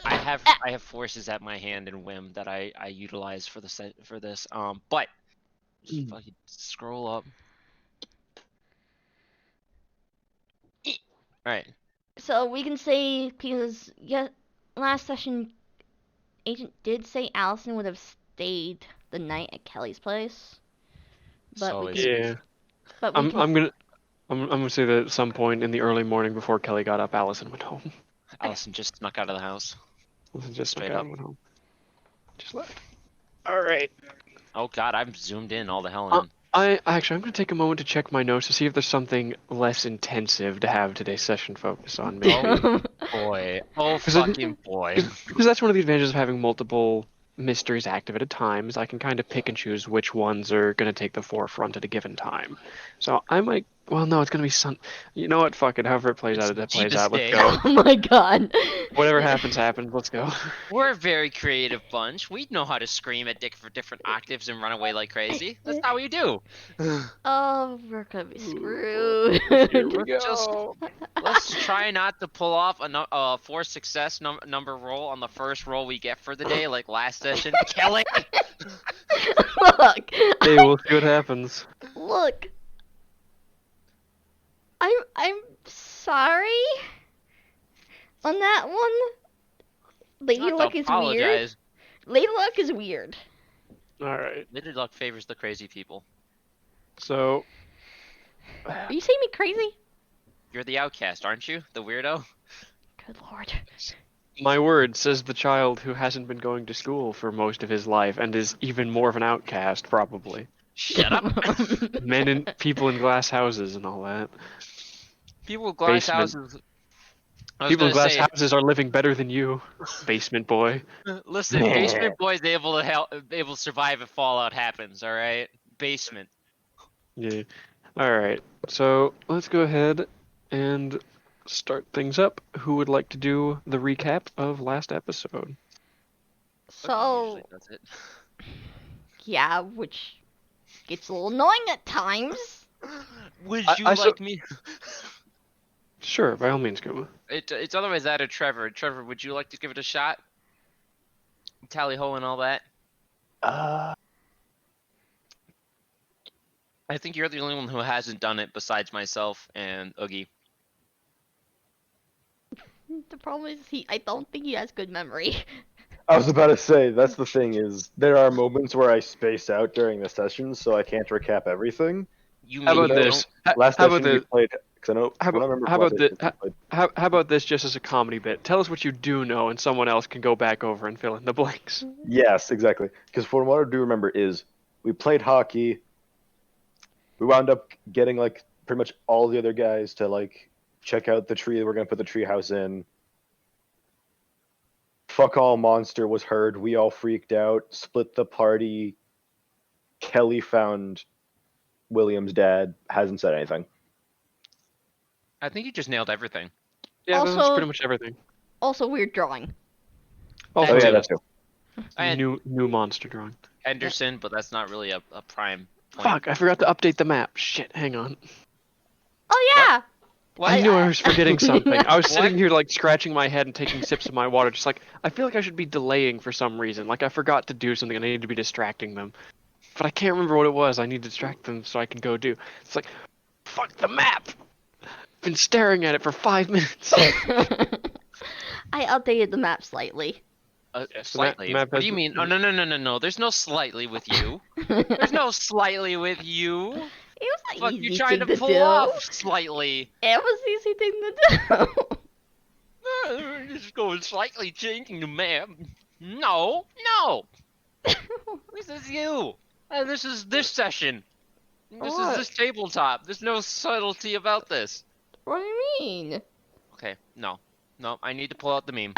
I have forces at my hand and whim that I utilize for this. But just fucking scroll up. All right. So we can say, because last session, Agent did say Allison would have stayed the night at Kelly's place, but So we is can. Yeah. But we can. I'm gonna say that at some point in the early morning before Kelly got up, Allison went home. Allison just snuck out of the house. Allison just Straight snuck out up. and went home. Just left. All right. Oh God, I'm zoomed in all the hell Uh, in. I'm gonna take a moment to check my notes to see if there's something less intensive to have today's session focus on. Maybe. Boy, oh 'Cause it- fucking boy. Because that's one of the advantages of having multiple mysteries active at a time, is I can kind of pick and choose which ones are going to take the forefront at a given time. So I might. Well, no, it's going to be sun. You know what? Fuck it. However it plays It's out, it plays Jeebus out. Let's Day. go. Oh my god. Whatever happens, happens. Let's go. We're a very creative bunch. We know how to scream at for different octaves and run away like crazy. That's how we do. Oh, we're gonna be screwed. Here we Just go. let's try not to pull off a for success number roll on the first roll we get for the day, like last session. Kill it. Look. Hey, we'll see what happens. Look. I'm sorry. On that one, Lady Not to Luck is weird. apologize. Lady Luck is weird. All right. Lady Luck favors the crazy people. So. Are you saying me crazy? You're the outcast, aren't you? The weirdo. Good lord. My word, says the child who hasn't been going to school for most of his life and is even more of an outcast, probably. Shut up. Men and people in glass houses and all that. People with glass Basement. houses. I was People in gonna glass say, houses are living better than you, basement boy. listen, basement boy's able to survive if Fallout happens. All right, basement. Yeah. All right. So let's go ahead and start things up. Who would like to do the recap of last episode? So, Usually does it. yeah, which gets a little annoying at times. Would I- you I like so- me? Sure, by all means, Kuma. It's otherwise that or Trevor. Trevor, would you like to give it a shot? Tally ho and all that. I think you're the only one who hasn't done it besides myself and Oogie. The problem is I don't think he has good memory. I was about to say, that's the thing is, there are moments where I space out during the session, so I can't recap everything. You How mean about you this? Last How session about we this? played, because I know, How when I about, remember how last about session this? we played, How about this just as a comedy bit? Tell us what you do know, and someone else can go back over and fill in the blanks. yes, exactly. Because from what I do remember is, we played hockey, we wound up getting, like, pretty much all the other guys to, like, check out the tree that we're going to put the tree house in. Fuck all monster was heard, we all freaked out, split the party. Kelly found William's dad, hasn't said anything. I think you just nailed everything. Yeah, that's Also- pretty much everything. Also, weird drawing. Also, Oh yeah, yeah, that too. And new monster drawing. Henderson, but that's not really a prime point. Fuck, I forgot to update the map. Shit, hang on. Oh yeah. What? I knew I was forgetting something. I was What? sitting here like scratching my head and taking sips of my water, just like I feel like I should be delaying for some reason. Like I forgot to do something and I need to be distracting them. But I can't remember what it was. I need to distract them so I can go do. It's like, fuck the map. Been staring at it for 5 minutes. I updated the map slightly. Slightly. map What has- do you mean? Oh no! There's no slightly with you. There's no slightly with you. It was an Fuck, easy you trying thing to to pull do. off slightly. It was an easy thing to do. Just going slightly changing the map. No. This is you. This is this session. This What? is this tabletop. There's no subtlety about this. What do you mean? Okay, no. I need to pull out the meme.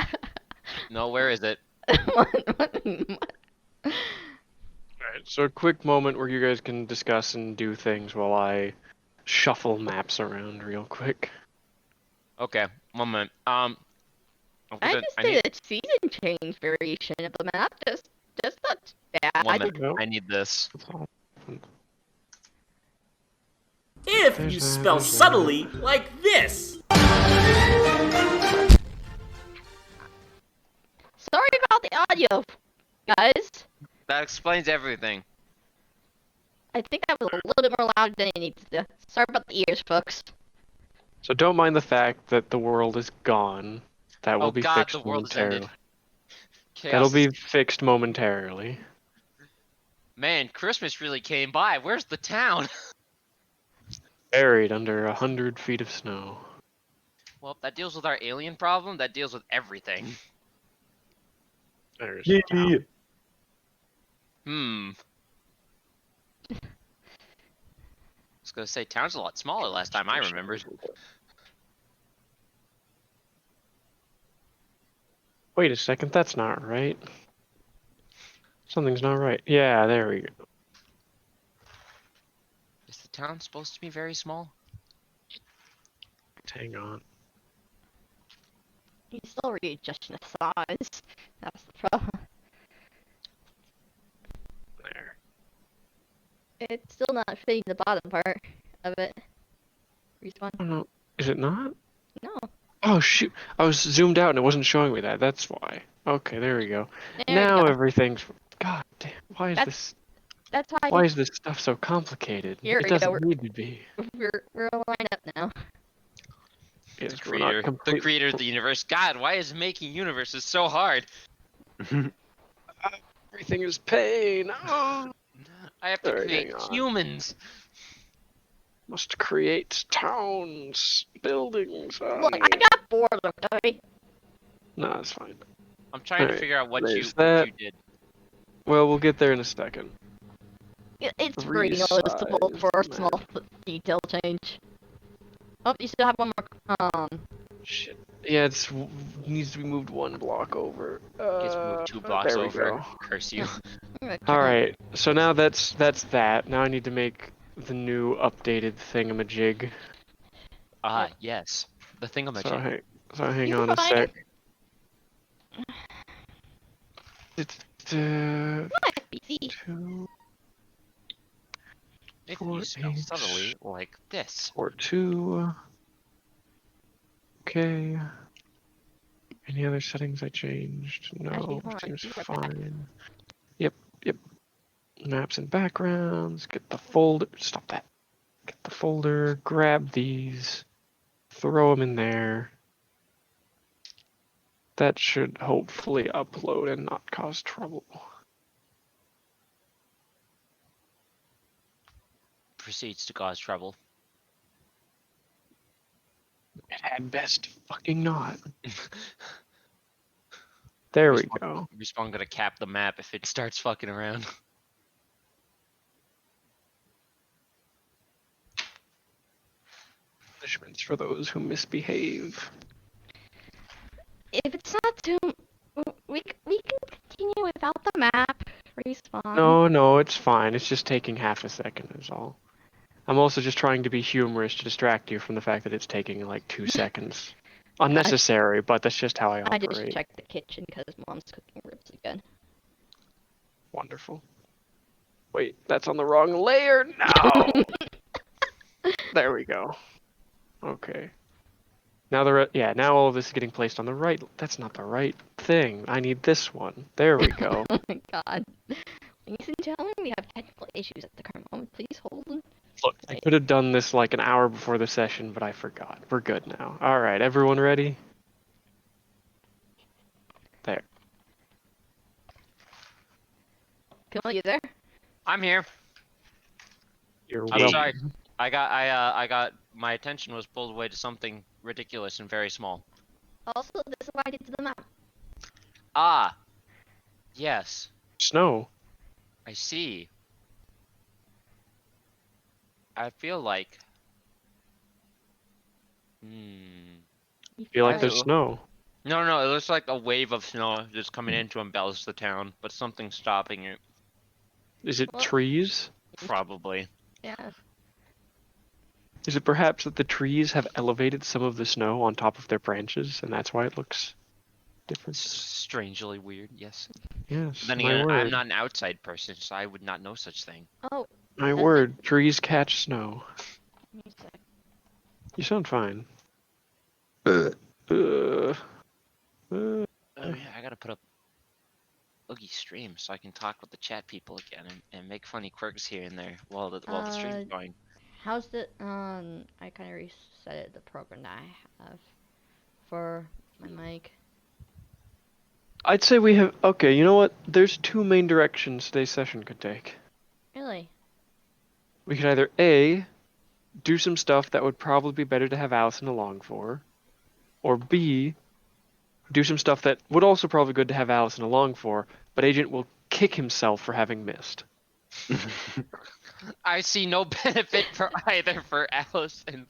No, where is it? Alright, so a quick moment where you guys can discuss and do things while I shuffle maps around real quick. Okay, one minute. I just did a season change variation of the map. Just not bad. One minute. Nope. I need this. That's all. If There's you a- spell there's a- subtly like this. Sorry about the audio, guys. That explains everything. I think I was a little bit more loud than it needs to. Sorry about the ears, folks. So don't mind the fact that the world is gone. That will Oh be God, fixed the world has momentarily. ended. That'll Chaos. be fixed momentarily. Man, Christmas really came by. Where's the town? Buried under 100 feet of snow. Well, that deals with our alien problem. That deals with everything. There's Yeah. the town. Hmm. I was gonna say town's a lot smaller last time I remembered. Wait a second, that's not right. Something's not right. Yeah, there we go. Is the town supposed to be very small? Hang on. He's still readjusting the size. That's the problem. There. It's still not fitting the bottom part of it. Respawn? Oh no. Is it not? No. Oh shoot. I was zoomed out and it wasn't showing me that. That's why. Okay, there we go. There Now we go. everything's. God damn. Why is That's- this? That's why Why is this stuff so complicated? Here It we go, doesn't need to be. we're all lined up now. Yes, The we're not creator, the complete- creator of the universe. God, why is making universes so hard? Everything is pain. Oh. I have to Alright, create hang on. humans. Must create towns, buildings. Look, I got bored, okay? No, it's fine. I'm trying to Alright, figure out what there's what that. you did. Well, we'll get there in a second. It's pretty noticeable Resize for a the small detail change. Oh, you still have one more. Shit. Yeah, it's needs to be moved one block over. Gets moved 2 blocks there we over. go. Curse you. All right. So now that's that. Now I need to make the new updated thingamajig. Ah, yes. The So thingamajig. hang You're on a fine. sec. It's PC. 2, If 4, you spell 8, subtly like this. 4, 2. Okay. Any other settings I changed? No, Actually, hold on, seems be right back. fine. Yep. Maps and backgrounds. Get the folder. Stop that. Get the folder. Grab these. Throw them in there. That should hopefully upload and not cause trouble. Proceeds to cause trouble. It had best fucking not. There we go. Respawn gonna cap the map if it starts fucking around. Punishments for those who misbehave. If it's not too, we can continue without the map. Respawn. No, it's fine. It's just taking half a second is all. I'm also just trying to be humorous to distract you from the fact that it's taking like 2 seconds. Unnecessary, but that's just how I I just operate. checked the kitchen because Mom's cooking ribs again. Wonderful. Wait, that's on the wrong layer? No! There we go. Okay. Now now all of this is getting placed on the right. That's not the right thing. I need this one. There we go. Oh my god. Ladies and gentlemen, we have technical issues at the current moment. Please hold. Look, I could have done this like an hour before the session, but I forgot. We're good now. Alright, everyone ready? There. Camille, you there? I'm here. You're I'm welcome. sorry. I got my attention was pulled away to something ridiculous and very small. Also, this is why I did to the map. Ah. Yes. Snow. I see. I feel like. I feel like there's Hello. snow. No, it looks like a wave of snow just coming in to embellish the town, but something's stopping it. Is it Well- trees? Probably. Yeah. Is it perhaps that the trees have elevated some of the snow on top of their branches, and that's why it looks different? Strangely weird, yes. Yes, Then my again, word. I'm not an outside person, so I would not know such thing. Oh, My word, trees catch snow. give me a sec. You sound fine. Oh yeah, I gotta put up Oogie stream so I can talk with the chat people again and make funny quirks here and there while the stream's going. How's the I kind of reset the program that I have for my mic. I'd say we have. Okay, you know what? There's two main directions today's session could take. Really? We could either A, do some stuff that would probably be better to have Allison along for, or B, do some stuff that would also probably good to have Allison along for, but Agent will kick himself for having missed. I see no benefit for either for Allison.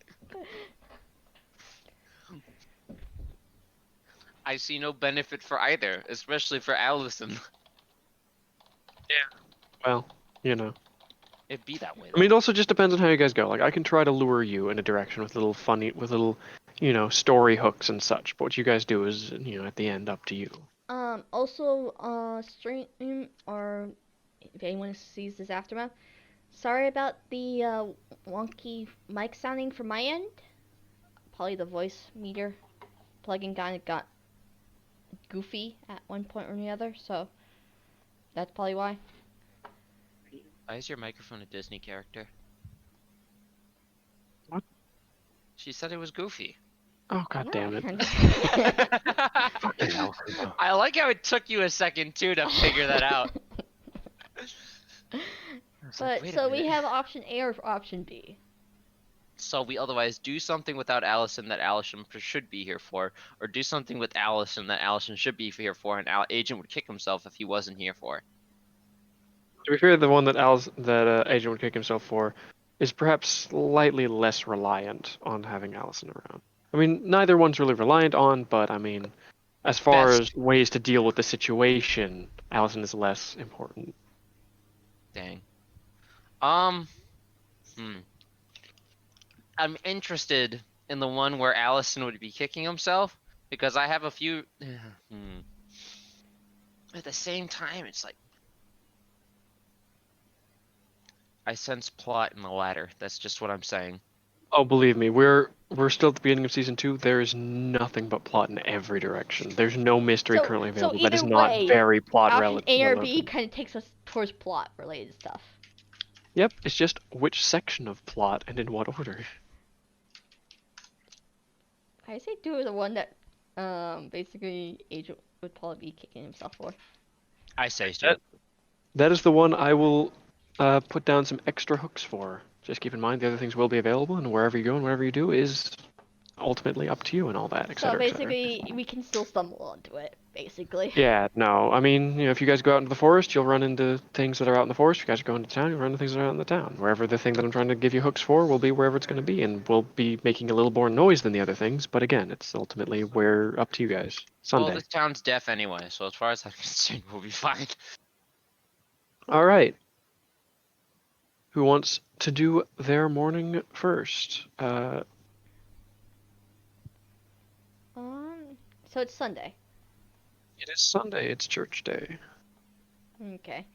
I see no benefit for either, especially for Allison. Well, you know. It'd be that way. I mean, it also just depends on how you guys go. Like, I can try to lure you in a direction with little funny, with little, story hooks and such. But what you guys do is, at the end, up to you. Also, stream, or if anyone sees this aftermath, sorry about the wonky mic sounding from my end. Probably the voice meter plugin got goofy at one point or the other, so that's probably why. Why is your microphone a Disney character? What? She said it was goofy. Oh, god damn it. Fucking hell. I like how it took you a second too to figure that out. But so we have option A or option B. So we otherwise do something without Allison that Allison should be here for, or do something with Allison that Allison should be here for, and Agent would kick himself if he wasn't here for. To be fair, the one that Agent would kick himself for is perhaps slightly less reliant on having Allison around. I mean, neither one's really reliant on, but I mean, as far as ways to deal with the situation, Allison is less important. Dang. I'm interested in the one where Allison would be kicking himself, because I have a few. At the same time, it's like I sense plot in the latter. That's just what I'm saying. Oh, believe me, we're still at the beginning of season 2. There is nothing but plot in every direction. There's no mystery currently available that is not very plot relevant. Option A or B kind of takes us towards plot related stuff. Yep, it's just which section of plot and in what order. I say do the one that basically Agent would probably be kicking himself for. I say so. That is the one I will put down some extra hooks for. Just keep in mind the other things will be available, and wherever you go and whatever you do is ultimately up to you and all that, etc. So basically, we can still stumble onto it, basically. Yeah, no, I mean, if you guys go out into the forest, you'll run into things that are out in the forest. If you guys go into town, you'll run into things that are out in the town. Wherever the thing that I'm trying to give you hooks for will be wherever it's going to be, and we'll be making a little more noise than the other things, but again, it's ultimately up to you guys. Sunday. Well, this town's deaf anyway, so as far as I'm concerned, we'll be fine. Alright. Who wants to do their morning first? So it's Sunday. It is Sunday. It's church day. Okay.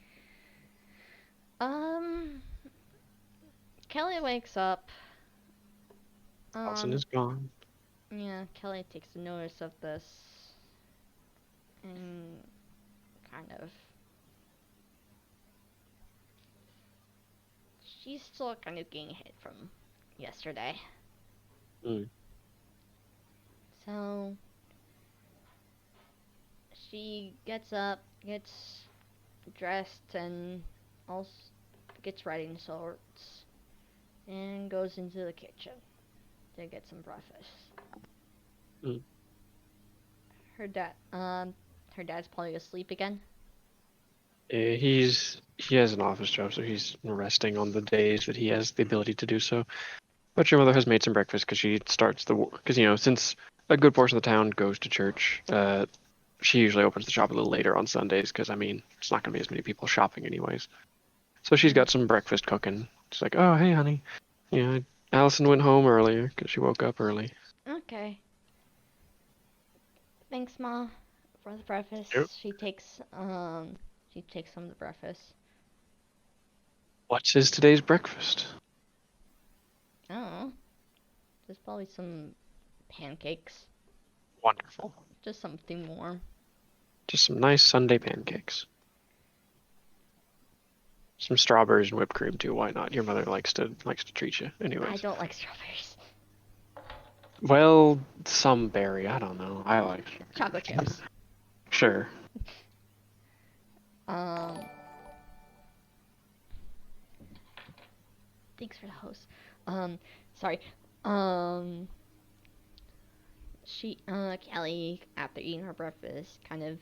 Kelly wakes up. Allison is gone. Yeah, Kelly takes notice of this. And kind of. She's still kind of getting hit from yesterday. So she gets up, gets dressed, and also gets ready in sorts, and goes into the kitchen to get some breakfast. Her dad's probably asleep again. He has an office job, so he's resting on the days that he has the ability to do so. But your mother has made some breakfast because she starts because since a good portion of the town goes to church, she usually opens the shop a little later on Sundays because I mean it's not gonna be as many people shopping anyways. So she's got some breakfast cooking. She's like, oh hey honey, Allison went home earlier because she woke up early. Okay. Thanks, Ma, for the breakfast. Yep. She takes some of the breakfast. What is today's breakfast? I don't know. There's probably some pancakes. Wonderful. Just something warm. Just some nice Sunday pancakes. Some strawberries and whipped cream too. Why not? Your mother likes to treat you. I Anyways. don't like strawberries. Well, some berry. I don't know. I like Chocolate chips. Sure. Um. Thanks for the host. Sorry. Um. Kelly, after eating her breakfast, kind of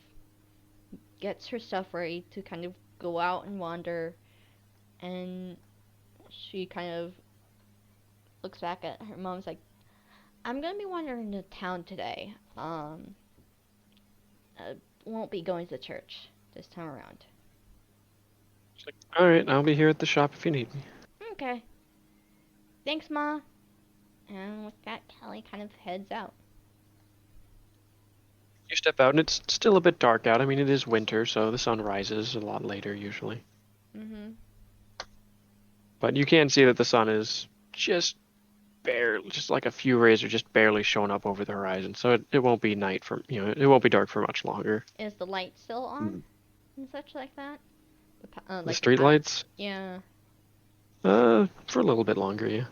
gets her stuff ready to kind of go out and wander, and she kind of looks back at her mom's like, I'm gonna be wandering into town today. I won't be going to church this time around. She's like, all right, I'll be here at the shop if you need me. Okay. Thanks, Ma. And with that, Kelly kind of heads out. You step out, and it's still a bit dark out. I mean, it is winter, so the sun rises a lot later usually. Mhm. But you can see that the sun is just barely, just like a few rays are just barely showing up over the horizon. So it won't be night for, it won't be dark for much longer. Is the light still on Mhm. and such like that? The street lights, Yeah. for a little bit longer, yeah.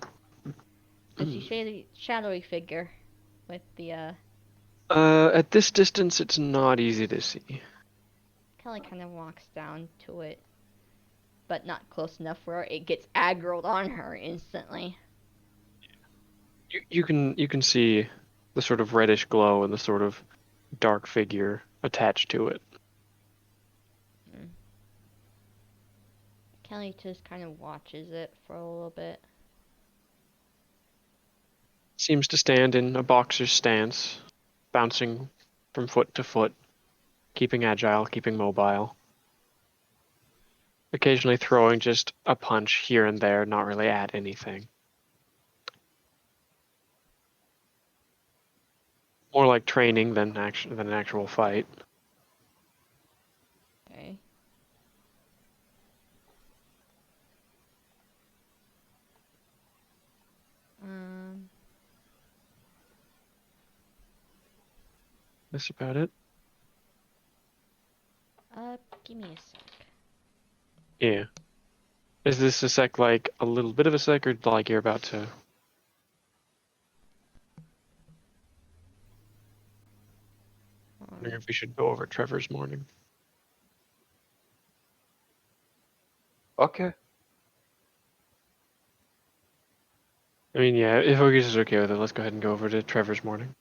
Is she shadowy figure with the At this distance, it's not easy to see. Kelly kind of walks down to it, but not close enough where it gets aggroed on her instantly. You can see the sort of reddish glow and the sort of dark figure attached to it. Mm. Kelly just kind of watches it for a little bit. Seems to stand in a boxer's stance, bouncing from foot to foot, keeping agile, keeping mobile. Occasionally throwing just a punch here and there, not really at anything. More like training than an actual fight. Okay. Um. That's about it. Give me a sec. Yeah. Is this a sec like a little bit of a sec, or like you're about to? Wondering if we should go over Trevor's morning. Okay. I mean, yeah, if Ogies is okay with it, let's go ahead and go over to Trevor's morning.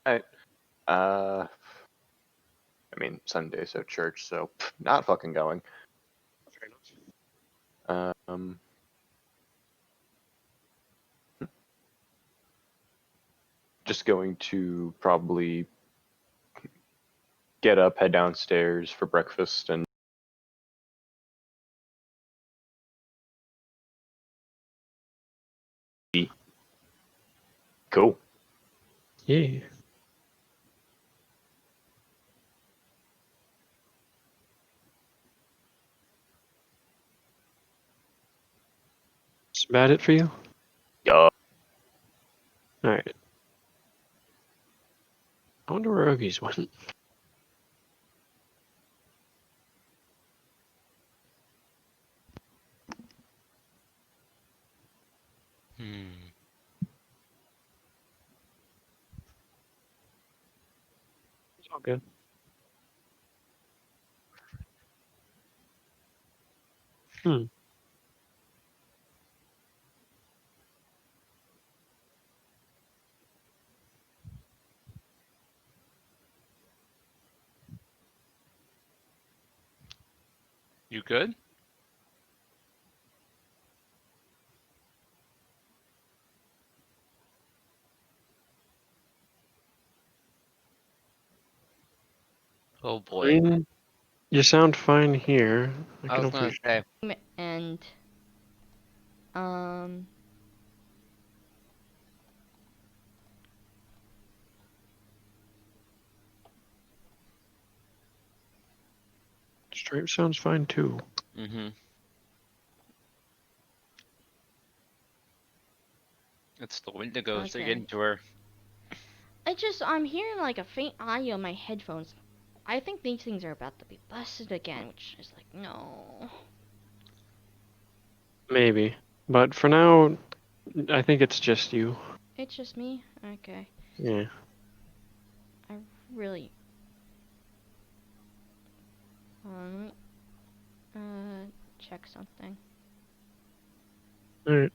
I mean, Sunday, so church, so not fucking going. Fair enough. Um, just going to probably get up, head downstairs for breakfast, and cool. Yeah. That's about it for you? Yeah. Alright. I wonder where Ogies went. Hmm. It's all good. Hmm. You good? Oh I boy. mean, you sound fine here. I I can was hopefully. gonna say. And um. Stripe sounds fine too. Mm-hmm. It's the Wendigos. They get Okay. into her. I'm hearing like a faint audio in my headphones. I think these things are about to be busted again, which is like, no. Maybe. But for now, I think it's just you. It's just me? Okay. Yeah. I really... let me, check something. Alright.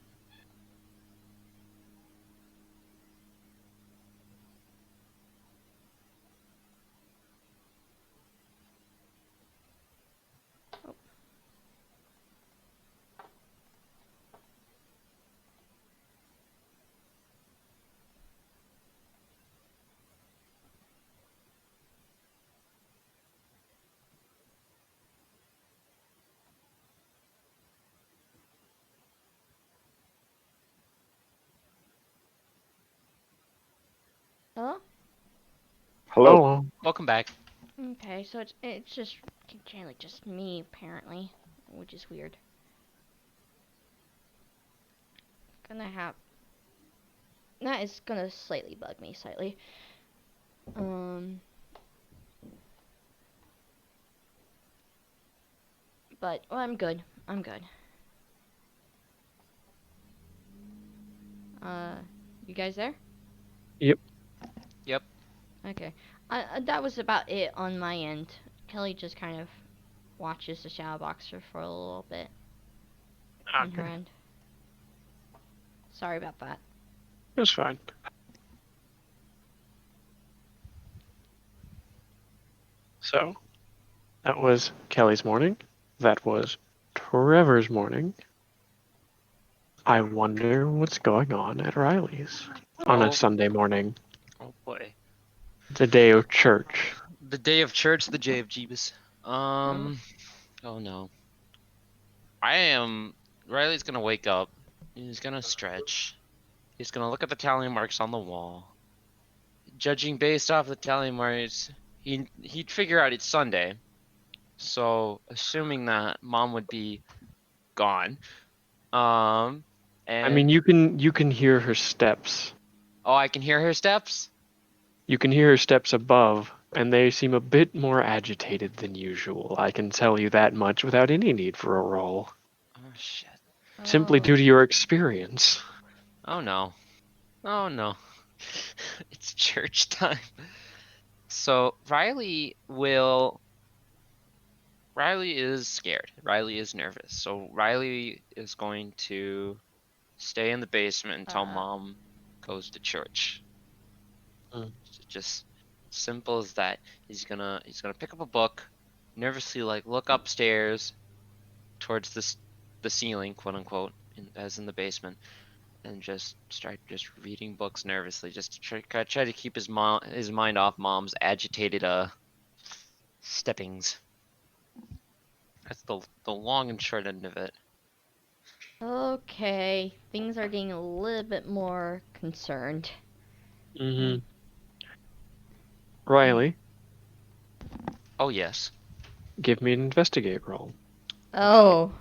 Hello? Hello. Oh, Welcome back. Okay, so it's just generally just me, apparently, which is weird. Gonna have... That is gonna slightly bug me, slightly. But, well, I'm good. I'm good. You guys there? Yep. Yep. Okay. That was about it on my end. Kelly just kind of watches the shadow boxer for a little bit on her okay. end. Sorry about that. It's fine. So, that was Kelly's morning. That was Trevor's morning. I wonder what's going on at Riley's on a Oh, Sunday morning, oh boy. the day of church. The day of church, the day of Jeebus. Oh. Oh no. Riley's gonna wake up. He's gonna stretch. He's gonna look at the tally marks on the wall. Judging based off the tally marks, he'd figure out it's Sunday. So, assuming that mom would be gone. I And mean, you can hear her steps. oh, I can hear her steps. You can hear her steps above, and they seem a bit more agitated than usual. I can tell you that much without any need for a roll. Oh shit. Simply Oh. due to your experience. Oh no. Oh no. It's church time. So Riley is scared. Riley is nervous. So Riley is going to stay in the basement until mom goes to church. Mm. Just simple as that. He's gonna pick up a book, nervously like look upstairs towards the ceiling, quote unquote, as in the basement, and just start just reading books nervously, just to try to keep his mind off mom's agitated steppings. That's the long and short end of it. Okay. Things are getting a little bit more concerned. Mm-hmm. Riley, Oh yes. give me an investigate roll. Oh.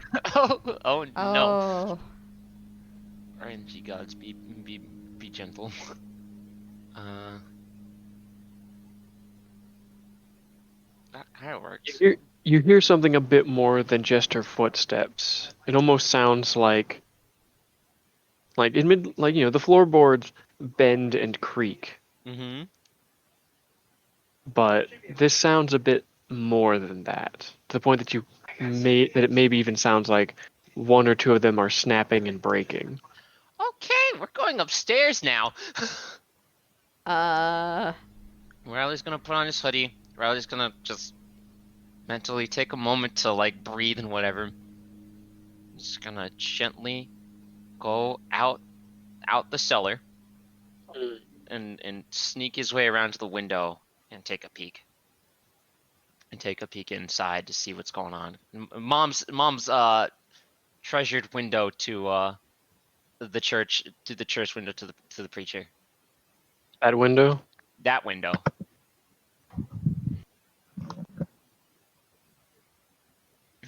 Oh no. Oh. RNG gods, be gentle. That kind of works. You hear something a bit more than just her footsteps. It almost sounds like the floorboards bend and creak, Mm-hmm. but this sounds a bit more than that. To the point that it maybe even sounds like one or two of them are snapping and breaking. Okay, we're going upstairs now. Uh. Riley's gonna put on his hoodie. Riley's gonna just mentally take a moment to like breathe and whatever. He's gonna gently go out the cellar and sneak his way around to the window and take a peek. And take a peek inside to see what's going on. Mom's treasured window to the church window to the preacher. That window? That window.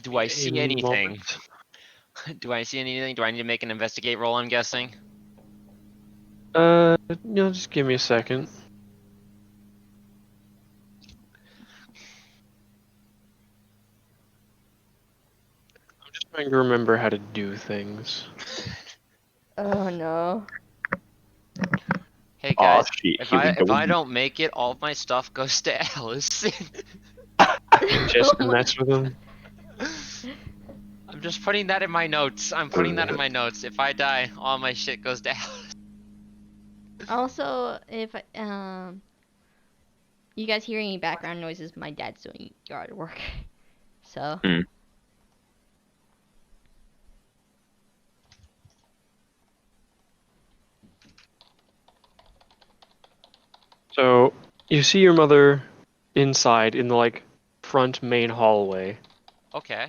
Do I see A anything? moment. Do I see anything? Do I need to make an investigate roll, I'm guessing? Just give me a second. Trying to remember how to do things. Oh no. Hey Aw, guys, shit, if here we I if go. I don't make it, all of my stuff goes to Alice. Just Oh to my- mess with them. I'm just putting that in my notes. I'm putting that in my notes. If I die, all my shit goes to Alice. Also, if you guys hear any background noises, my dad's doing yard work. So. Hmm. So you see your mother inside in the like front main hallway. Okay.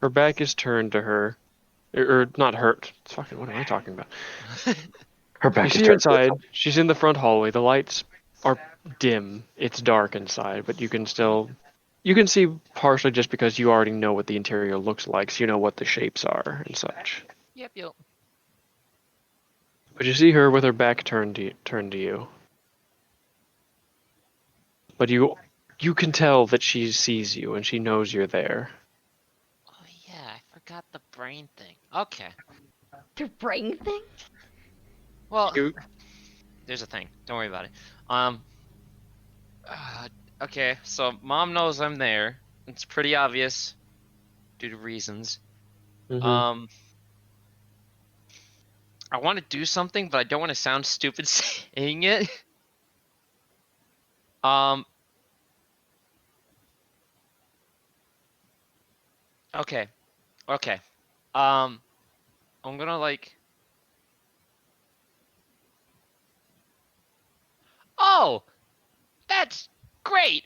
Her back is turned to her, or not her. Fucking, what am I talking about? Her You back is see her turned. inside. She's in the front hallway. The lights are dim. It's dark inside, but you can see partially just because you already know what the interior looks like, so you know what the shapes are and such. Yep. But you see her with her back turned to you. But you can tell that she sees you and she knows you're there. Oh yeah, I forgot the brain thing. Okay. The brain thing? Well, You there's a thing. Don't worry about it. Um. Okay, so mom knows I'm there. It's pretty obvious, due to reasons. Mhm. I want to do something, but I don't want to sound stupid saying it. Um. Okay. Okay. Um. I'm gonna like. Oh, that's great.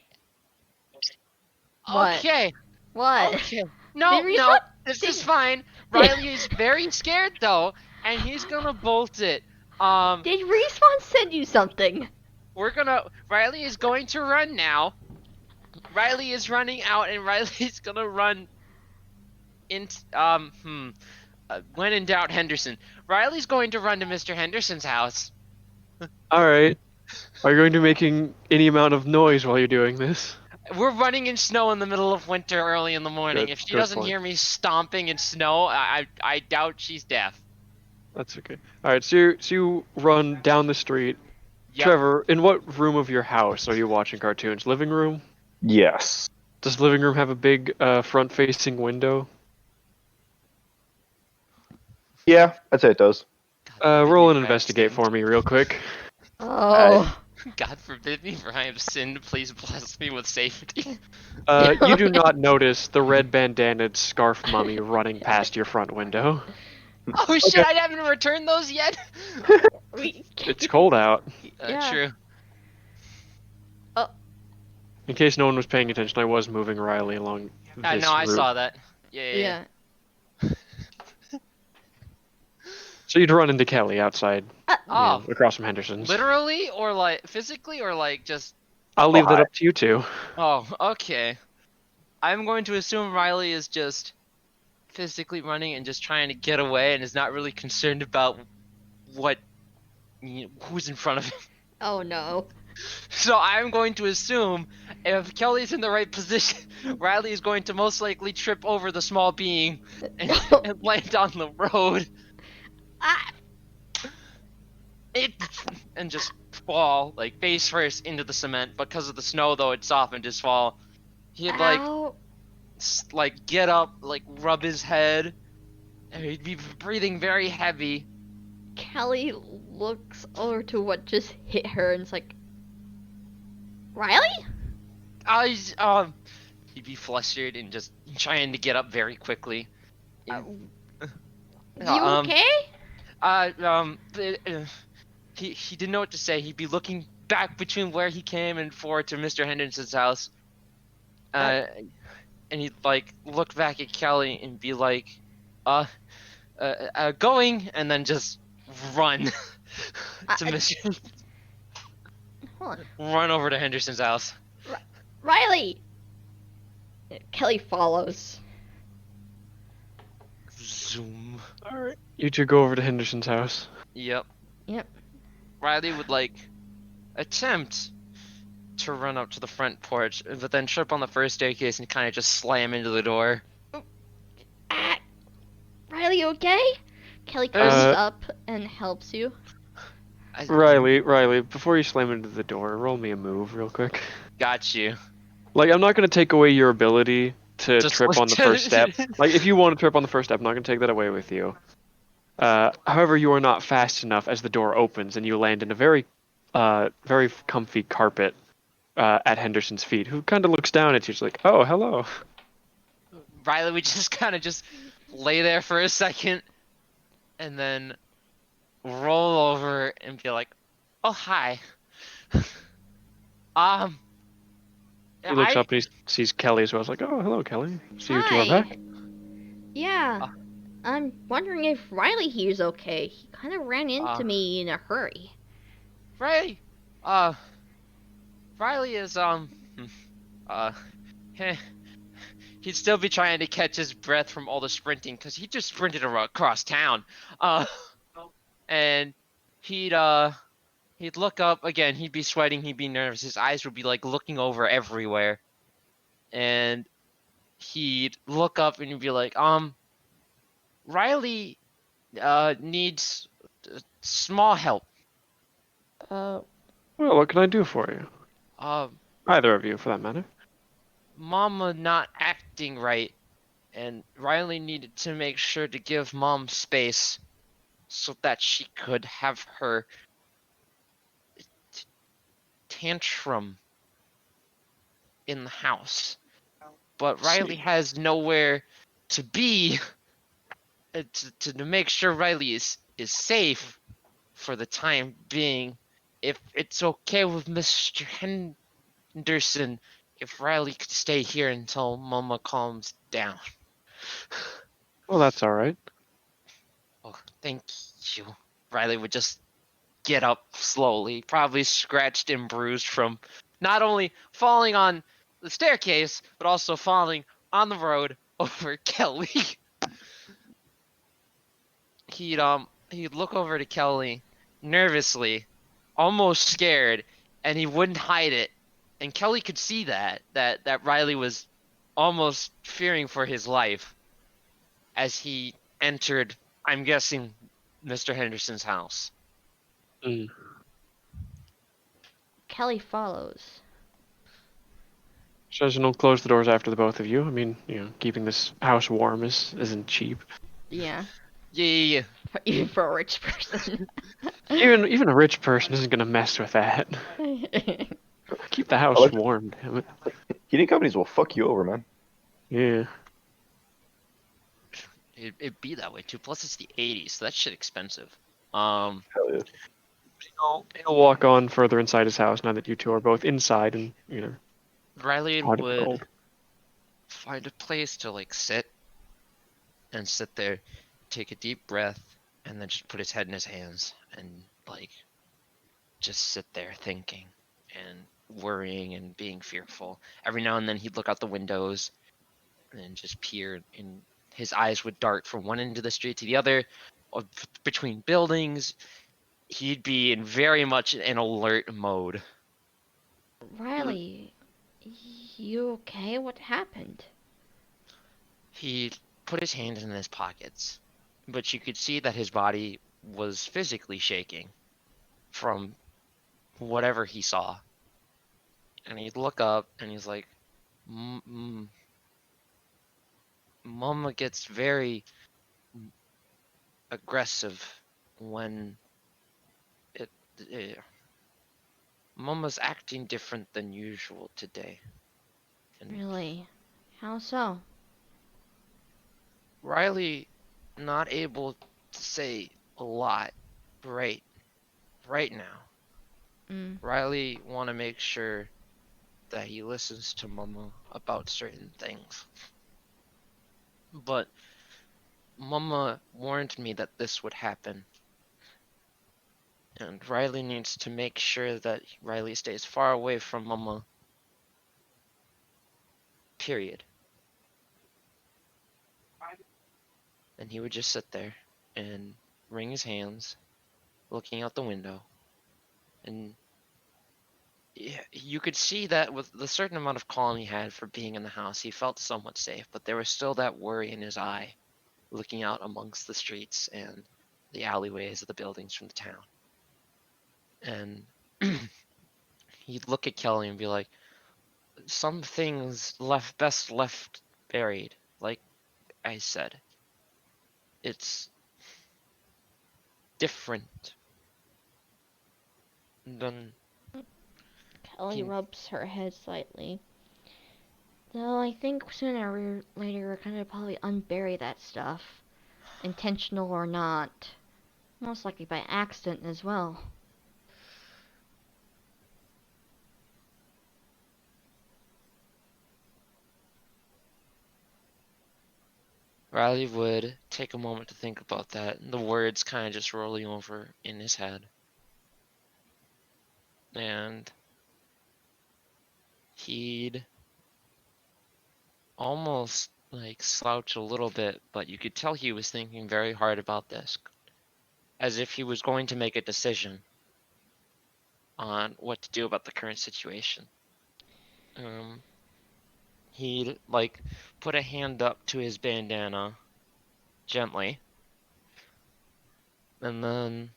What? Okay. What? Okay. No, Did no, Respawn- this did- is fine. Riley is very scared though, and he's gonna bolt it. Did Respawn send you something? Riley is going to run now. Riley is running out, and Riley's gonna run into when in doubt, Henderson. Riley's going to run to Mr. Henderson's house. All right. Are you going to be making any amount of noise while you're doing this? We're running in snow in the middle of winter, early in the morning. Good- If she good doesn't point. hear me stomping in snow, I doubt she's deaf. That's okay. All right. So you run down the street. Yep. Trevor, in what room of your house are you watching cartoons? Living room? Yes. Does the living room have a big front-facing window? Yeah, I'd say it does. God forbid Roll me and for I have investigate sinned. for me real quick. Oh. God forbid me, for I have sinned. Please bless me with safety. You do not notice the red bandanaed scarf mummy running past your front window. Oh shit! I haven't returned those yet. It's cold out. Yeah. True. In case no one was paying attention, I was moving Riley along I this know. I route. saw that. Yeah. Yeah. So you'd run into Kelly outside, Oh, across from Henderson's. literally or like physically or like just. I'll leave that hi. up to you two. Oh, okay. I'm going to assume Riley is just physically running and just trying to get away and is not really concerned about what who's in front of him. Oh no. So I'm going to assume if Kelly's in the right position, Riley is going to most likely trip over the small being and land on the road. Ah. And just fall like face first into the cement. Because of the snow, though, it softened his fall. He'd Ow. like get up, like rub his head, and he'd be breathing very heavy. Kelly looks over to what just hit her and it's like, Riley? He'd be flustered and just trying to get up very quickly. You Um, okay? He didn't know what to say. He'd be looking back between where he came and forward to Mr. Henderson's house. And he'd like look back at Kelly and be like, going, and then just run to Mr. Hold on. Run over to Henderson's house. Riley! Kelly follows. Zoom. Alright. You two go over to Henderson's house. Yep. Yep. Riley would like attempt to run up to the front porch, but then trip on the first staircase and kind of just slam into the door. Riley, you okay? Kelly comes Uh, up and helps you. Riley, before you slam into the door, roll me a move real quick. Got you. Like, I'm not gonna take away your ability to Just trip on the first step. Like, if you want to trip on the first step, I'm not gonna take that away with you. However, you are not fast enough as the door opens and you land in a very comfy carpet at Henderson's feet, who kind of looks down at you, she's like, "Oh, hello." Riley would just kind of just lay there for a second, and then roll over and be like, "Oh, hi." Um, He looks I up and he sees Kelly as well. He's like, "Oh, hello, Kelly. See you two are Hi. back." Yeah. Uh. I'm wondering if Riley here's okay. He kind of ran into Uh. me in a hurry. Riley, Riley is uh, heh, he'd still be trying to catch his breath from all the sprinting because he just sprinted across town. Uh, and he'd he'd look up again. He'd be sweating. He'd be nervous. His eyes would be like looking over everywhere, and he'd look up and he'd be like, Riley, needs small help. Uh, Well, what can I do for you? Um, Either of you, for that matter. Mama not acting right, and Riley needed to make sure to give Mom space so that she could have her tantrum in the house. But Riley See. has nowhere to be to make sure Riley is safe for the time being. If it's okay with Mr. Henderson, if Riley could stay here until Mama calms down. Well, that's all right. Oh, thank you. Riley would just get up slowly, probably scratched and bruised from not only falling on the staircase, but also falling on the road over Kelly. He'd look over to Kelly nervously, almost scared, and he wouldn't hide it. And Kelly could see that Riley was almost fearing for his life as he entered, I'm guessing, Mr. Henderson's house. Mm. Kelly follows. Says don't close the doors after the both of you. I mean, keeping this house warm isn't cheap. Yeah. Yeah. Even for a rich person. Even a rich person isn't gonna mess with that. Keep the house like- warm, damn it. Heating companies will fuck you over, man. Yeah. It'd be that way too. Plus, it's the 80s, so that shit expensive. Hell yeah. He'll walk on further inside his house now that you two are both inside and Riley hot and would cold. find a place to like sit and sit there, take a deep breath, and then just put his head in his hands and like just sit there thinking and worrying and being fearful. Every now and then he'd look out the windows and just peer, and his eyes would dart from one end of the street to the other, or between buildings. He'd be in very much an alert mode. Riley, you okay? What happened? He put his hands in his pockets, but you could see that his body was physically shaking from whatever he saw. And he'd look up and he's like, Mama gets very aggressive when it Mama's acting different than usual today. And Really? How so? Riley not able to say a lot right now. Mm. Riley want to make sure that he listens to Mama about certain things. But Mama warned me that this would happen. And Riley needs to make sure that Riley stays far away from Mama. Period. And he would just sit there and wring his hands, looking out the window. And you could see that with the certain amount of calm he had for being in the house, he felt somewhat safe, but there was still that worry in his eye. looking out amongst the streets and the alleyways of the buildings from the town. And he'd look at Kelly and be like, some things best left buried. Like I said, it's different than Kelly He- rubs her head slightly. Though I think sooner or later we're gonna probably unbury that stuff, intentional or not. Most likely by accident as well. Riley would take a moment to think about that, and the words kind of just rolling over in his head. And he'd almost like slouch a little bit, but you could tell he was thinking very hard about this, as if he was going to make a decision on what to do about the current situation. He'd like put a hand up to his bandana gently, and then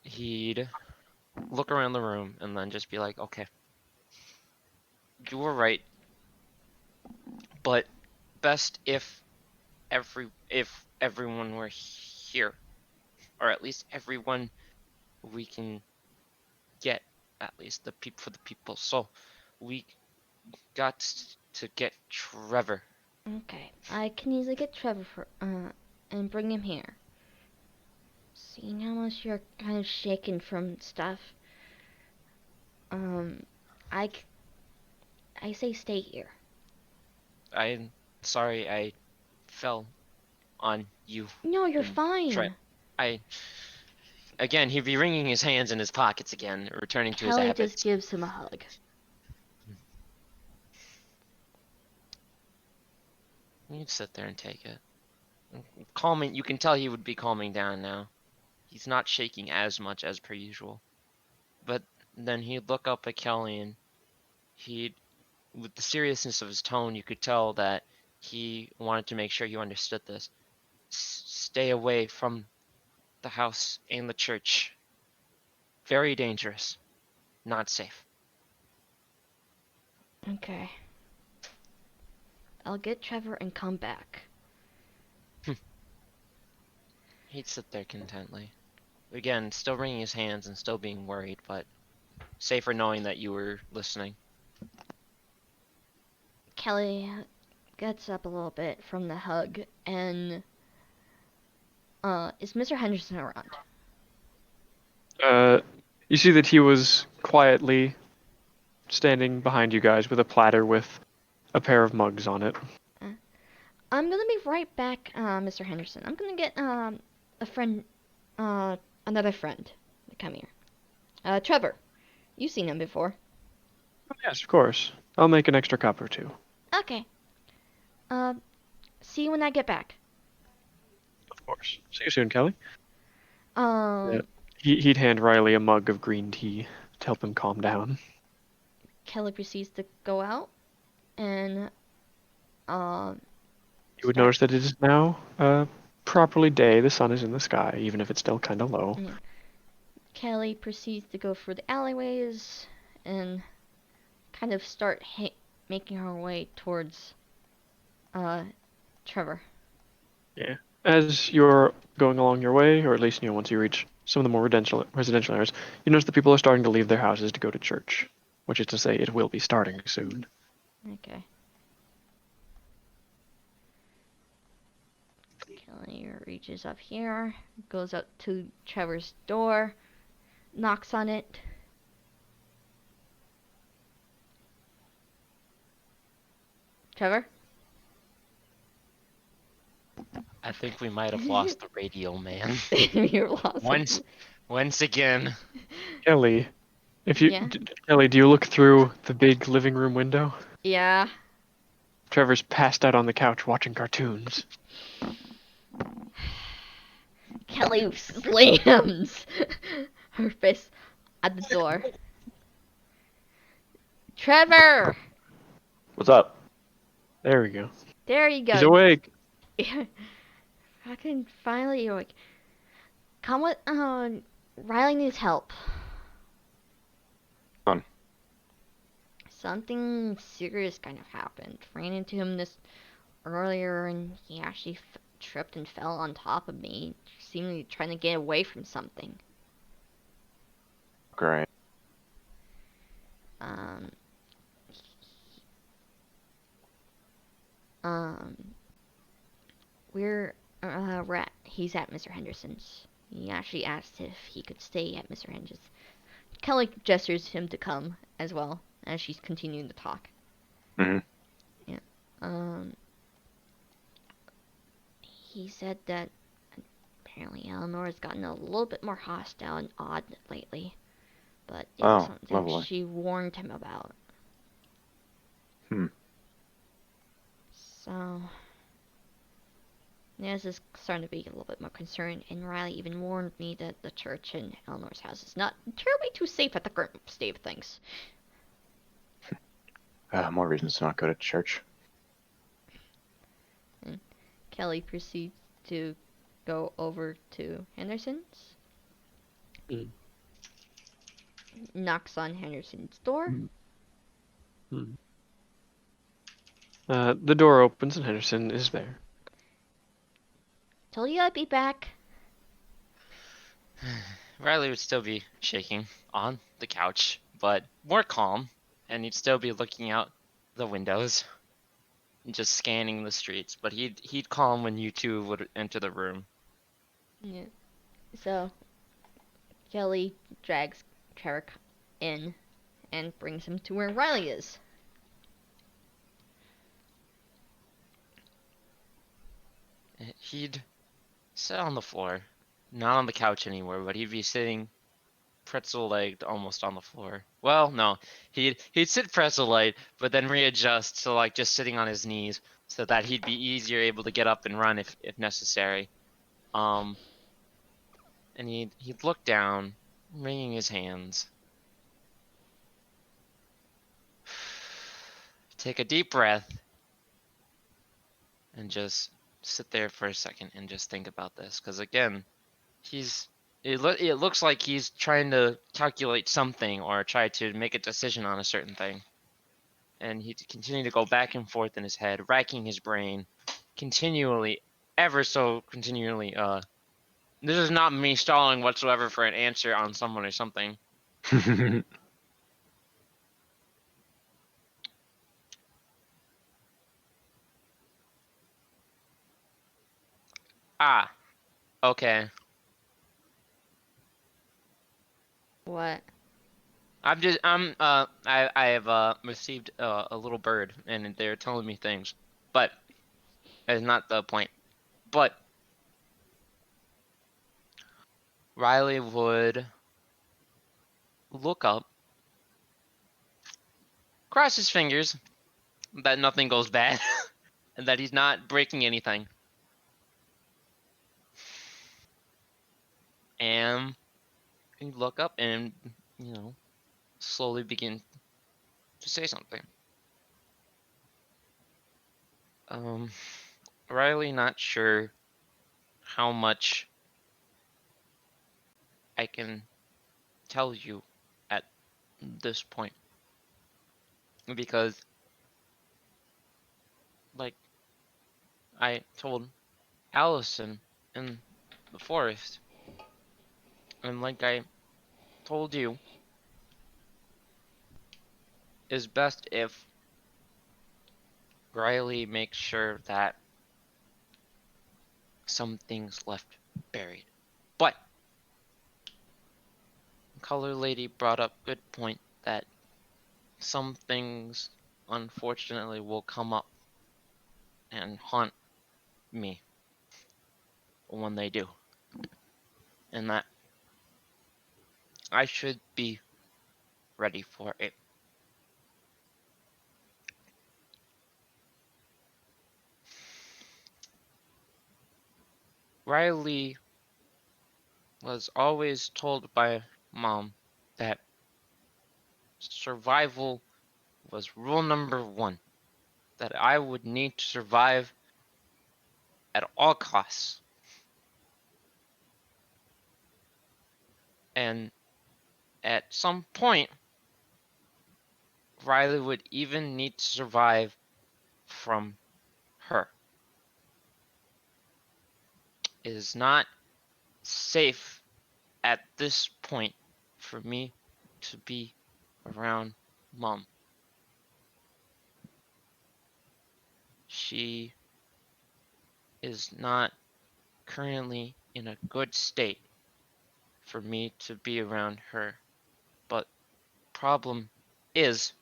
he'd look around the room and then just be like, okay, you were right, but best if everyone were here, or at least everyone we can get, at least the people for the people. So we got to get Trevor. Okay, I can easily get Trevor and bring him here. Seeing how much you're kind of shaken from stuff, I say stay here. I'm sorry I fell on you. No, you're And fine. Again, he'd be wringing his hands in his pockets again, returning to his Kelly habits. just gives him a hug. You'd sit there and take it. Calming, you can tell he would be calming down now. He's not shaking as much as per usual. But then he'd look up at Kelly and with the seriousness of his tone, you could tell that he wanted to make sure you understood this. Stay away from the house and the church. Very dangerous. Not safe. Okay. I'll get Trevor and come back. He'd sit there contently. Again, still wringing his hands and still being worried, but safer knowing that you were listening. Kelly gets up a little bit from the hug and is Mr. Henderson around? You see that he was quietly standing behind you guys with a platter with a pair of mugs on it. I'm gonna be right back, Mr. Henderson. I'm gonna get a friend, another friend to come here. Trevor, you've seen him before. Oh, yes, of course. I'll make an extra cup or two. Okay. See you when I get back. Of course. See you soon, Kelly. Yeah. He'd hand Riley a mug of green tea to help him calm down. Kelly proceeds to go out, and You would notice that it is now properly day. The sun is in the sky, even if it's still kind of low. Yeah. Kelly proceeds to go through the alleyways and kind of start making her way towards Trevor. Yeah. As you're going along your way, or at least once you reach some of the more residential areas, you notice that people are starting to leave their houses to go to church, which is to say, it will be starting soon. Okay. Kelly reaches up here, goes up to Trevor's door, knocks on it. Trevor? I think we might have lost the radio man. You're lost. Once again. Kelly, Yeah? Kelly, do you look through the big living room window? Yeah. Trevor's passed out on the couch watching cartoons. Kelly slams her fist at the door. Trevor! What's up? There we go. There you go. He's awake. I can finally like come with. Riley needs help. On. Something serious kind of happened. Ran into him this earlier, and he actually tripped and fell on top of me, seemingly trying to get away from something. Great. Um, um, he's at Mr. Henderson's. He actually asked if he could stay at Mr. Henderson's. Kelly gestures him to come as well as she's continuing to talk. Mhm. Yeah. He said that apparently Eleanor's gotten a little bit more hostile and odd lately, but it was Oh, something lovely. she warned him about. Hmm. So, Naz is starting to be a little bit more concerned, and Riley even warned me that the church in Eleanor's house is not terribly too safe at the current state of things. More reasons to not go to church. And Kelly proceeds to go over to Henderson's, Mm. knocks on Henderson's door. The door opens and Henderson is there. Told you I'd be back. Riley would still be shaking on the couch, but more calm, and he'd still be looking out the windows and just scanning the streets. But he'd calm when you two would enter the room. Yeah. So Kelly drags Carrick in and brings him to where Riley is. He'd sit on the floor, not on the couch anymore, but he'd be sitting pretzel-legged almost on the floor. Well, no, he'd sit pretzel-legged, but then readjust to like just sitting on his knees, so that he'd be easier able to get up and run if necessary. And he'd look down, wringing his hands. Take a deep breath, and just sit there for a second and just think about this, because again, it looks like he's trying to calculate something or try to make a decision on a certain thing. And he'd continue to go back and forth in his head, racking his brain continually, ever so continually. This is not me stalling whatsoever for an answer on someone or something. Ah, okay. What? I have received a little bird, and they're telling me things, but that's not the point. But Riley would look up, cross his fingers that nothing goes bad, and that he's not breaking anything. And he'd look up and, slowly begin to say something. Riley not sure how much I can tell you at this point. Because, like, I told Allison in the forest, and like I told you, is best if Riley makes sure that something's left buried. But Color Lady brought up good point that some things unfortunately will come up and haunt me when they do. And that I should be ready for it. Riley was always told by Mom that survival was rule number one. That I would need to survive at all costs. And at some point, Riley would even need to survive from her. It is not safe at this point for me to be around Mom. She is not currently in a good state for me to be around her. But problem is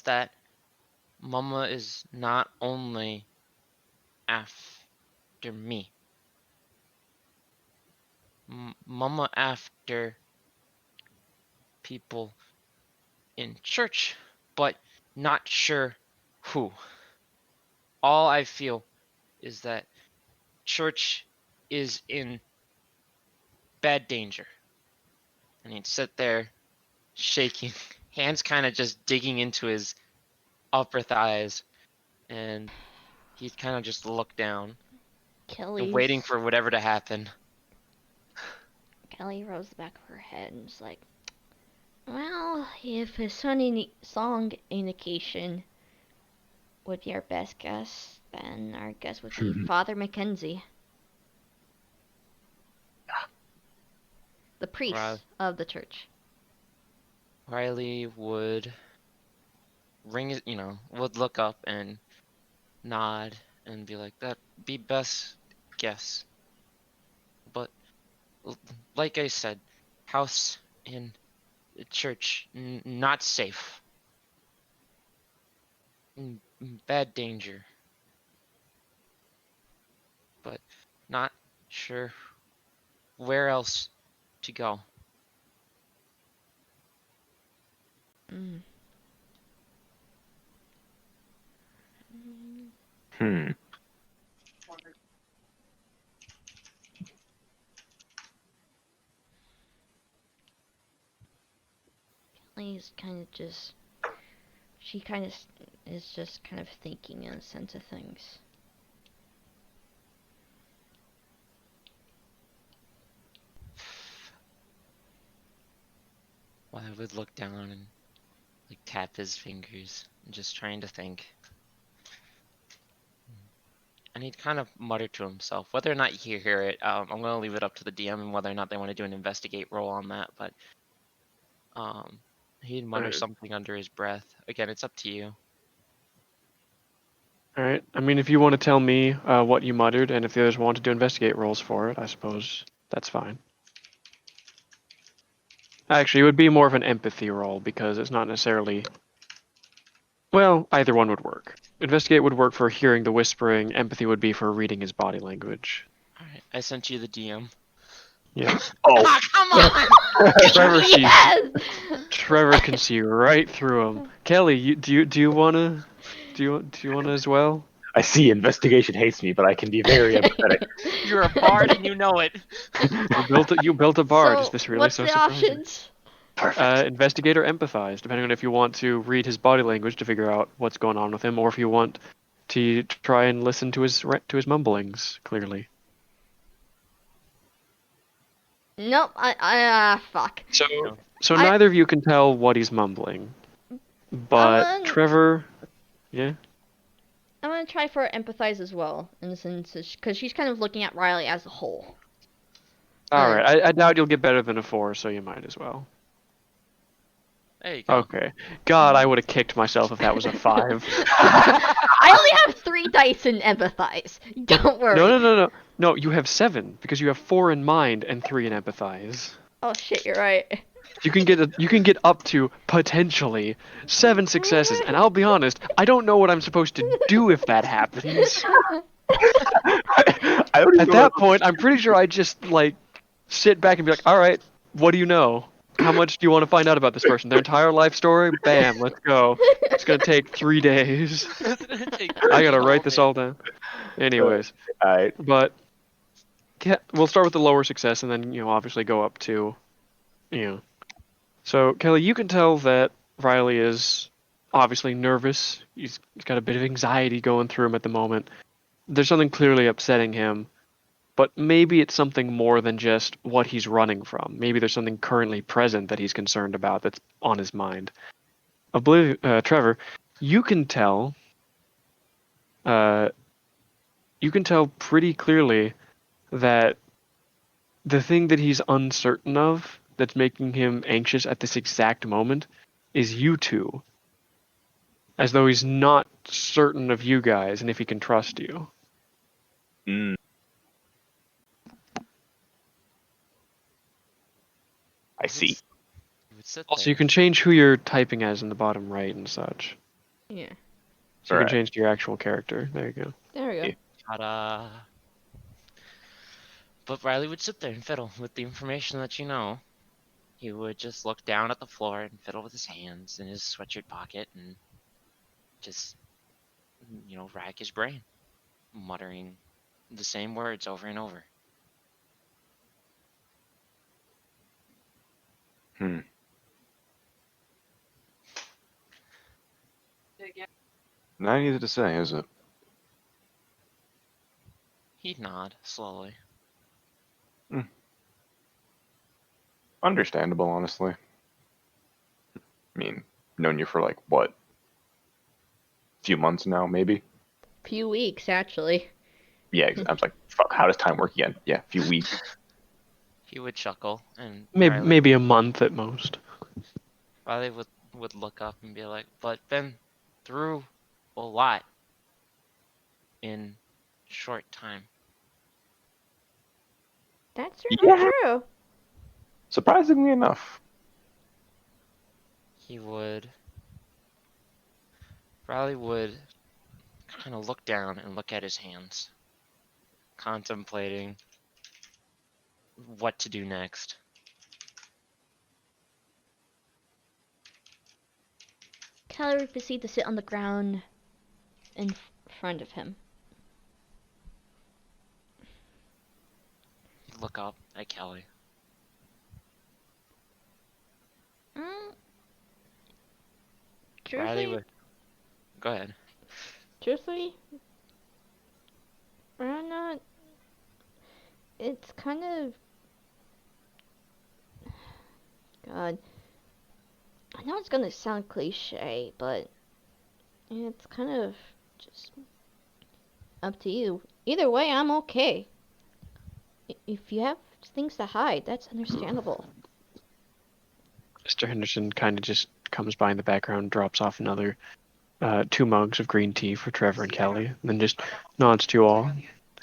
that Mama is not only after me. Mama after people in church, but not sure who. All I feel is that church is in bad danger. And he'd sit there shaking, hands kind of just digging into his upper thighs, and he'd kind of just look down, waiting for whatever to happen. Kelly rose the back of her head and was like, well, if a song indication would be our best guess, then our guess would be Father Mackenzie. The priest of the church. Riley would would look up and nod and be like, that'd be best guess. But like I said, house in the church, not safe. Bad danger. But not sure where else to go. Kelly's kind of just. She kind of is just kind of thinking in a sense of things. Well, I would look down and like tap his fingers, just trying to think. And he'd kind of mutter to himself. Whether or not you hear it, I'm going to leave it up to the DM and whether or not they want to do an investigate roll on that. But he'd mutter something under his breath. Again, it's up to you. Alright, I mean, if you want to tell me what you muttered, and if the others want to do investigate rolls for it, I suppose that's fine. Actually, it would be more of an empathy roll, because it's not necessarily... Well, either one would work. Investigate would work for hearing the whispering, empathy would be for reading his body language. Alright, I sent you the DM. Yes. Oh, Come on! Trevor can see right through him. Kelly, do you wanna as well? I see. Investigation hates me, but I can be very empathetic. You're a bard and you know it. You built a bard. So, Is this really what's so the surprising? options? Perfect. Investigate or empathize, depending on if you want to read his body language to figure out what's going on with him, or if you want to try and listen to his mumblings clearly. Nope. Fuck. So neither of you can tell what he's mumbling, but Trevor, yeah. I'm gonna try for empathize as well, in the sense because she's kind of looking at Riley as a whole. All right. I doubt you'll get better than a 4, so you might as well. There you go. Okay. God, I would have kicked myself if that was a 5. I only have 3 dice in empathize. Don't worry. No. No, you have 7 because you have 4 in mind and 3 in empathize. Oh shit, you're right. You can get up to potentially 7 successes, and I'll be honest, I don't know what I'm supposed to do if that happens. At that point, I'm pretty sure I just like sit back and be like, all right, what do you know? How much do you want to find out about this person? Their entire life story? Bam, let's go. It's gonna take 3 days. I gotta write this all down. Anyways, Alright. but we'll start with the lower success, and then obviously go up to, So Kelly, you can tell that Riley is obviously nervous. He's got a bit of anxiety going through him at the moment. there's something clearly upsetting him, but maybe it's something more than just what he's running from. Maybe there's something currently present that he's concerned about that's on his mind. Trevor, you can tell. Uh, you can tell pretty clearly that the thing that he's uncertain of, that's making him anxious at this exact moment, is you two. As though he's not certain of you guys and if he can trust you. Mm. I see. He would sit Also, there. you can change who you're typing as in the bottom right and such. Yeah. So you Alright. can change to your actual character. There you go. There we go. Yeah. Ta-da. But Riley would sit there and fiddle with the information that you know. He would just look down at the floor and fiddle with his hands in his sweatshirt pocket and just, rack his brain, muttering the same words over and over. Hmm. Not easy to say, is it? He'd nod slowly. Understandable, honestly. I mean, known you for like what? Few months now, maybe. Few weeks, actually. Yeah, I was like, fuck. How does time work again? Yeah, few weeks. He would chuckle, and Maybe a month at most. Riley would look up and be like, "But been through a lot in short time." That's certainly Yeah. true. Surprisingly enough. Riley would kind of look down and look at his hands, contemplating what to do next. Kelly would proceed to sit on the ground in front of him. He'd look up at Kelly. Mm, Riley truthfully, would go ahead. truthfully, I'm not. It's kind of. God. I know it's gonna sound cliche, but it's kind of just up to you. Either way, I'm okay. If you have things to hide, that's understandable. Mr. Henderson kind of just comes by in the background, drops off another 2 mugs of green tea for Trevor and Kelly, and then just nods to you all,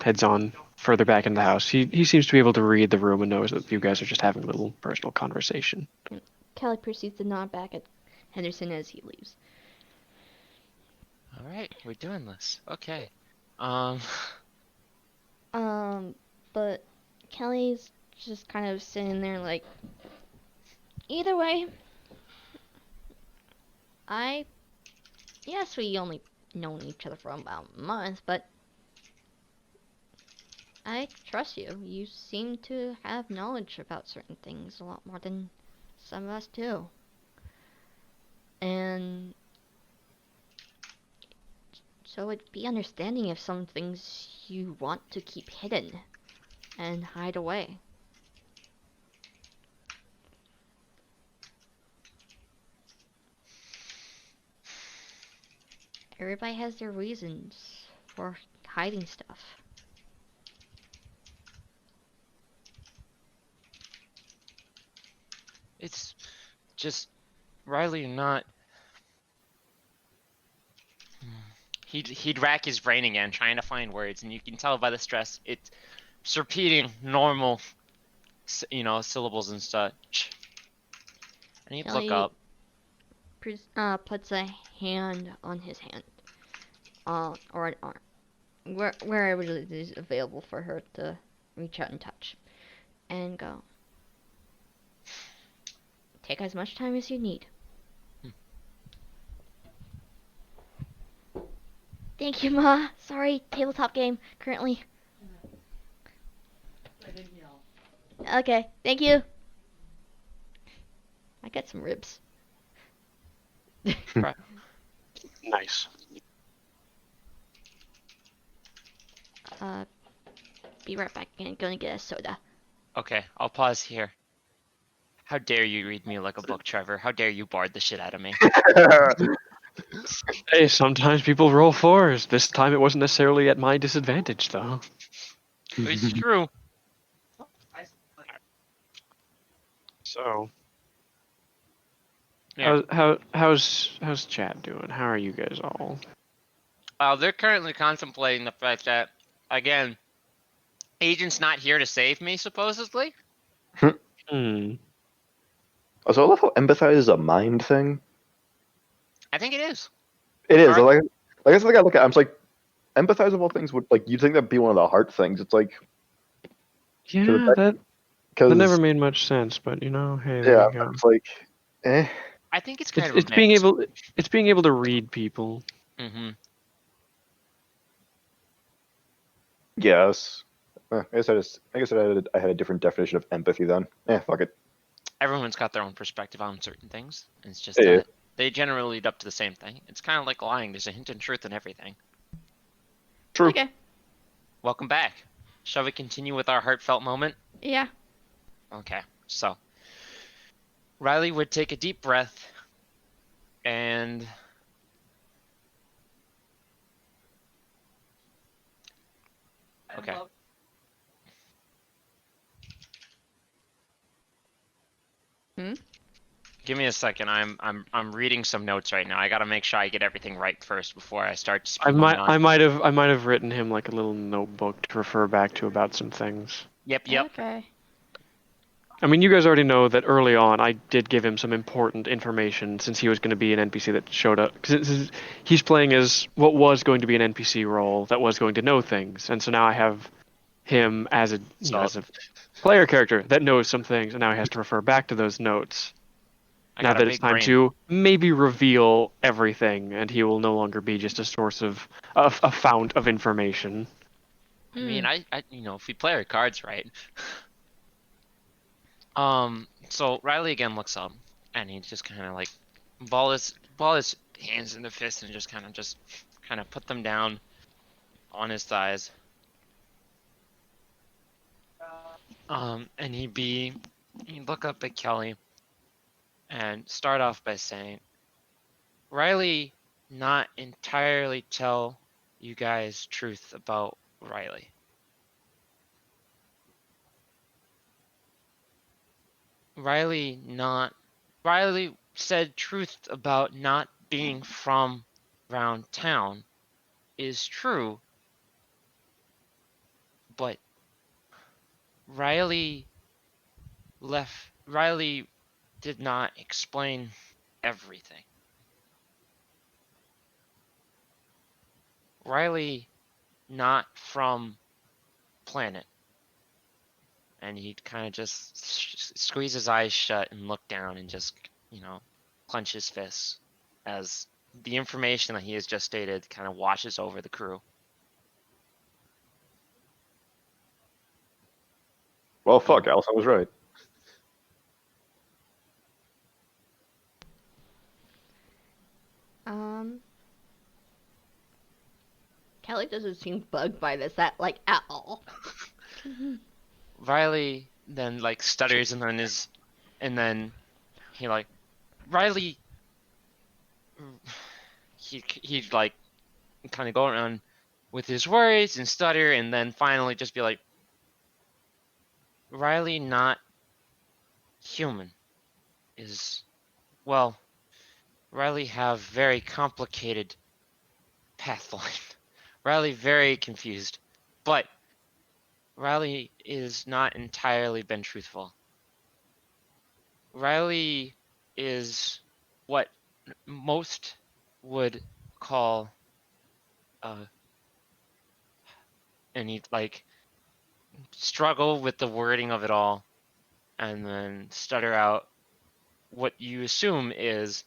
heads on further back in the house. He seems to be able to read the room and knows that you guys are just having a little personal conversation. Kelly proceeds to nod back at Henderson as he leaves. All right, we're doing this. Okay. But Kelly's just kind of sitting there like, either way, yes, we only known each other for about a month, but I trust you. You seem to have knowledge about certain things a lot more than some of us do. And so it'd be understanding if some things you want to keep hidden and hide away. Everybody has their reasons for hiding stuff. It's just Riley not. He'd rack his brain again, trying to find words, and you can tell by the stress. It's repeating normal, syllables and such. And he'd look Kelly up. puts a hand on his hand, or an arm, wherever it is available for her to reach out and touch, and go. Take as much time as you need. Thank you, Ma. Sorry, tabletop game currently. Okay, thank you. I got some ribs. Nice. Be right back and gonna get a soda. Okay, I'll pause here. How dare you read me like a book, Trevor? How dare you bard the shit out of me? Hey, sometimes people roll fours. This time it wasn't necessarily at my disadvantage, though. It's true. So, Yeah. how's chat doing? How are you guys all? They're currently contemplating the fact that, again, agent's not here to save me, supposedly. Hmm. Also, I love how empathize is a mind thing. I think it is. It is. Carl? Like that's the thing I look at. I'm just like, empathize of all things would like you'd think that'd be one of the heart things. It's like Yeah, that because never made much sense, but you know, hey, there yeah, you go. it's like, eh. I think it's kind of It's a being mix. able to read people. Mm-hmm. Yes. I guess I had a different definition of empathy then. Fuck it. Everyone's got their own perspective on certain things. It's just Yeah. that they generally lead up to the same thing. It's kind of like lying. There's a hint of truth in everything. True. Okay. Welcome back. Shall we continue with our heartfelt moment? Yeah. Okay, so Riley would take a deep breath and okay. Hmm? Give me a second. I'm reading some notes right now. I gotta make sure I get everything right first before I start spewing on. I might have written him like a little notebook to refer back to about some things. Yep. Okay. I mean, you guys already know that early on I did give him some important information since he was going to be an NPC that showed up. Because he's playing as what was going to be an NPC role that was going to know things, and so now I have him as as a player character that knows some things, and now he has to refer back to those notes. I Now got a that it's big time brain. to maybe reveal everything, and he will no longer be just a source of a fount of information. I mean, Hmm. if we play our cards right. So Riley again looks up, and he just kind of like ball his hands into fists and just kind of put them down on his thighs. And he'd look up at Kelly and start off by saying, Riley not entirely tell you guys truth about Riley. Riley said truth about not being from around town is true, but Riley Riley did not explain everything. Riley not from planet. And he'd kind of just squeeze his eyes shut and look down and just, clench his fists as the information that he has just stated kind of washes over the crew. Well, fuck. Allison was right. Um. Kelly doesn't seem bugged by this at all. Riley then stutters and then he Riley he'd kind of go around with his words and stutter and then finally just be like, Riley not human is, well, Riley have very complicated pathline. Riley very confused, but Riley is not entirely been truthful. Riley is what most would call and he'd struggle with the wording of it all and then stutter out what you assume is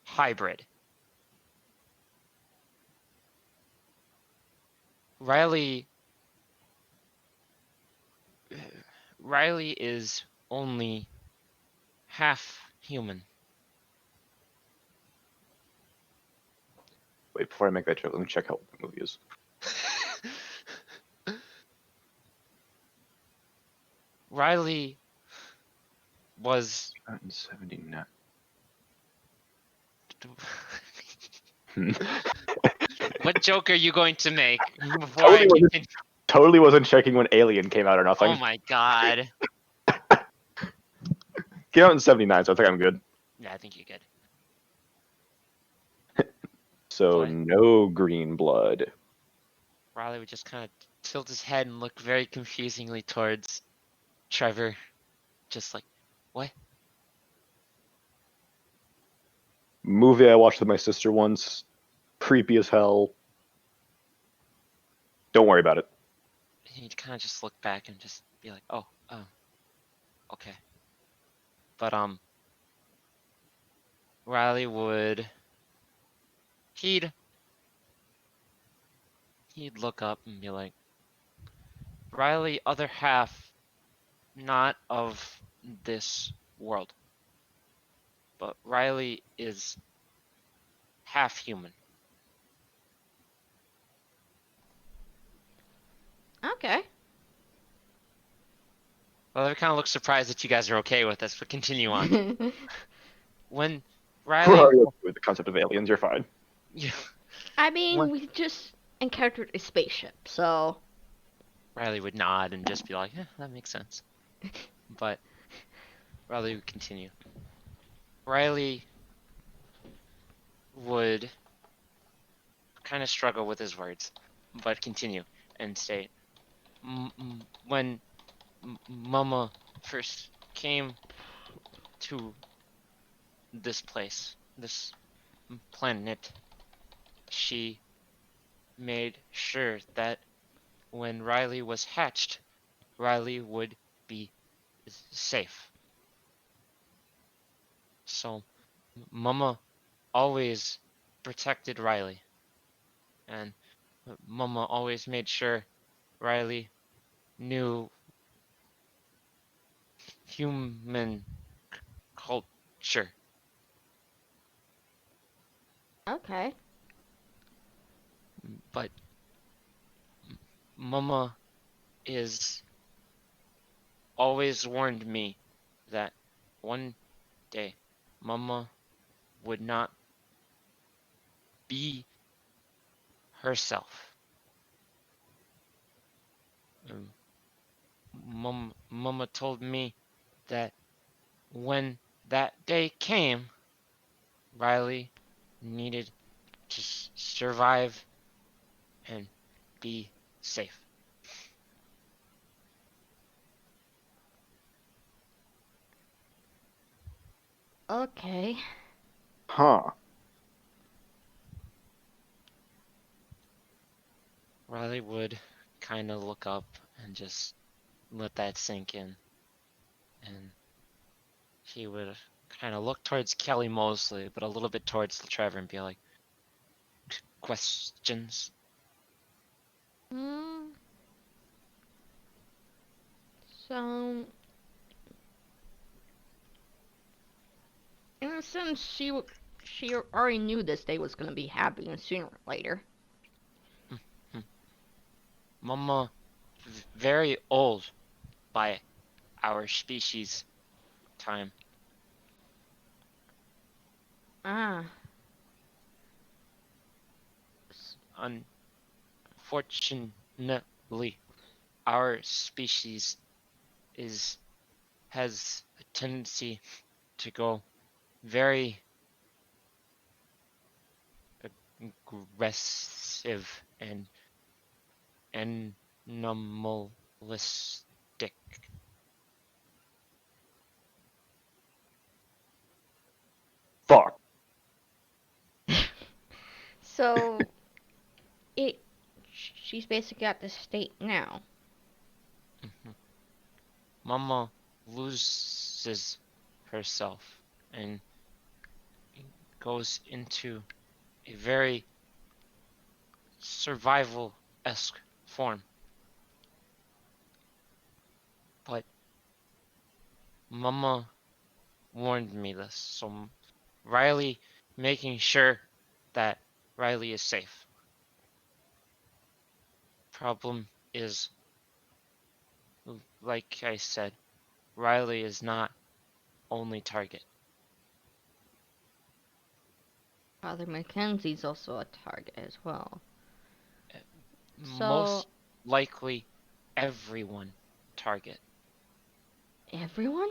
hybrid. Riley is only half human. Wait, before I make that joke, let me check how old the movie is. Riley was 79. What joke are you going to make before Totally I wasn't- continue? Totally wasn't checking when Alien came out or nothing. Oh my god. Came out in 79, so I think I'm good. Yeah, I think you're good. So But- no green blood. Riley would just kind of tilt his head and look very confusingly towards Trevor. Just like, what? Movie I watched with my sister once. Creepy as hell. Don't worry about it. He'd kind of just look back and just be like, oh, okay. But, Riley would, he'd look up and be like, Riley, other half, not of this world. But Riley is half human. Okay. Well, I kind of look surprised that you guys are okay with this, but continue on. When Riley, We're already okay with the concept of aliens. You're fine. yeah, I mean, What? we just encountered a spaceship, so. Riley would nod and just be like, yeah, that makes sense. But Riley would continue. Riley would kind of struggle with his words, but continue and say, when Mama first came to this place, this planet, she made sure that when Riley was hatched, Riley would be safe. So, Mama always protected Riley, and Mama always made sure Riley knew human culture. Okay. But Mama is always warned me that one day Mama would not be herself. Mama told me that when that day came, Riley needed to survive and be safe. Okay. Huh. Riley would kind of look up and just let that sink in. And he would kind of look towards Kelly Mosley, but a little bit towards Trevor and be like, questions? Hmm. So, in a sense, she already knew this day was gonna be happening sooner or later. Mama, very old by our species time. Ah. Unfortunately, our species has a tendency to go very aggressive and animalistic. Fuck. So, it. She's basically at this state now. Mama loses herself and goes into a very survival-esque form. But Mama warned me this, so Riley making sure that Riley is safe. Problem is, like I said, Riley is not only target. Father Mackenzie's also a target as well. So Most likely everyone target. everyone?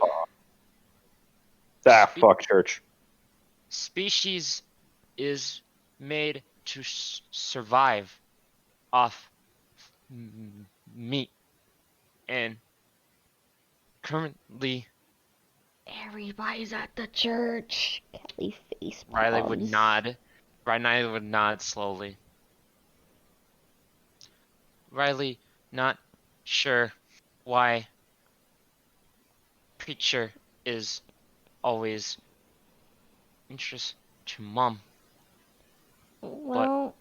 Ah, Spe- fuck church. Species is made to survive off meat, and currently Everybody's at the church. Kelly face Riley would palms. nod. Riley would nod slowly. Riley, not sure why preacher is always interest to mom, Well,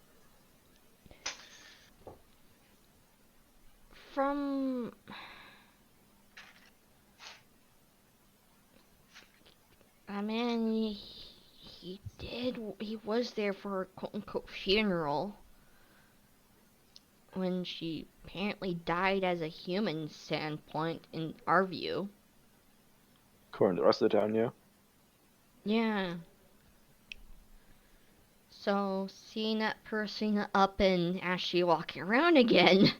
from I mean, he was there for her quote unquote funeral when she apparently died as a human standpoint in our view. According to the rest of the town, yeah. Yeah. So seeing that person up and actually walking around again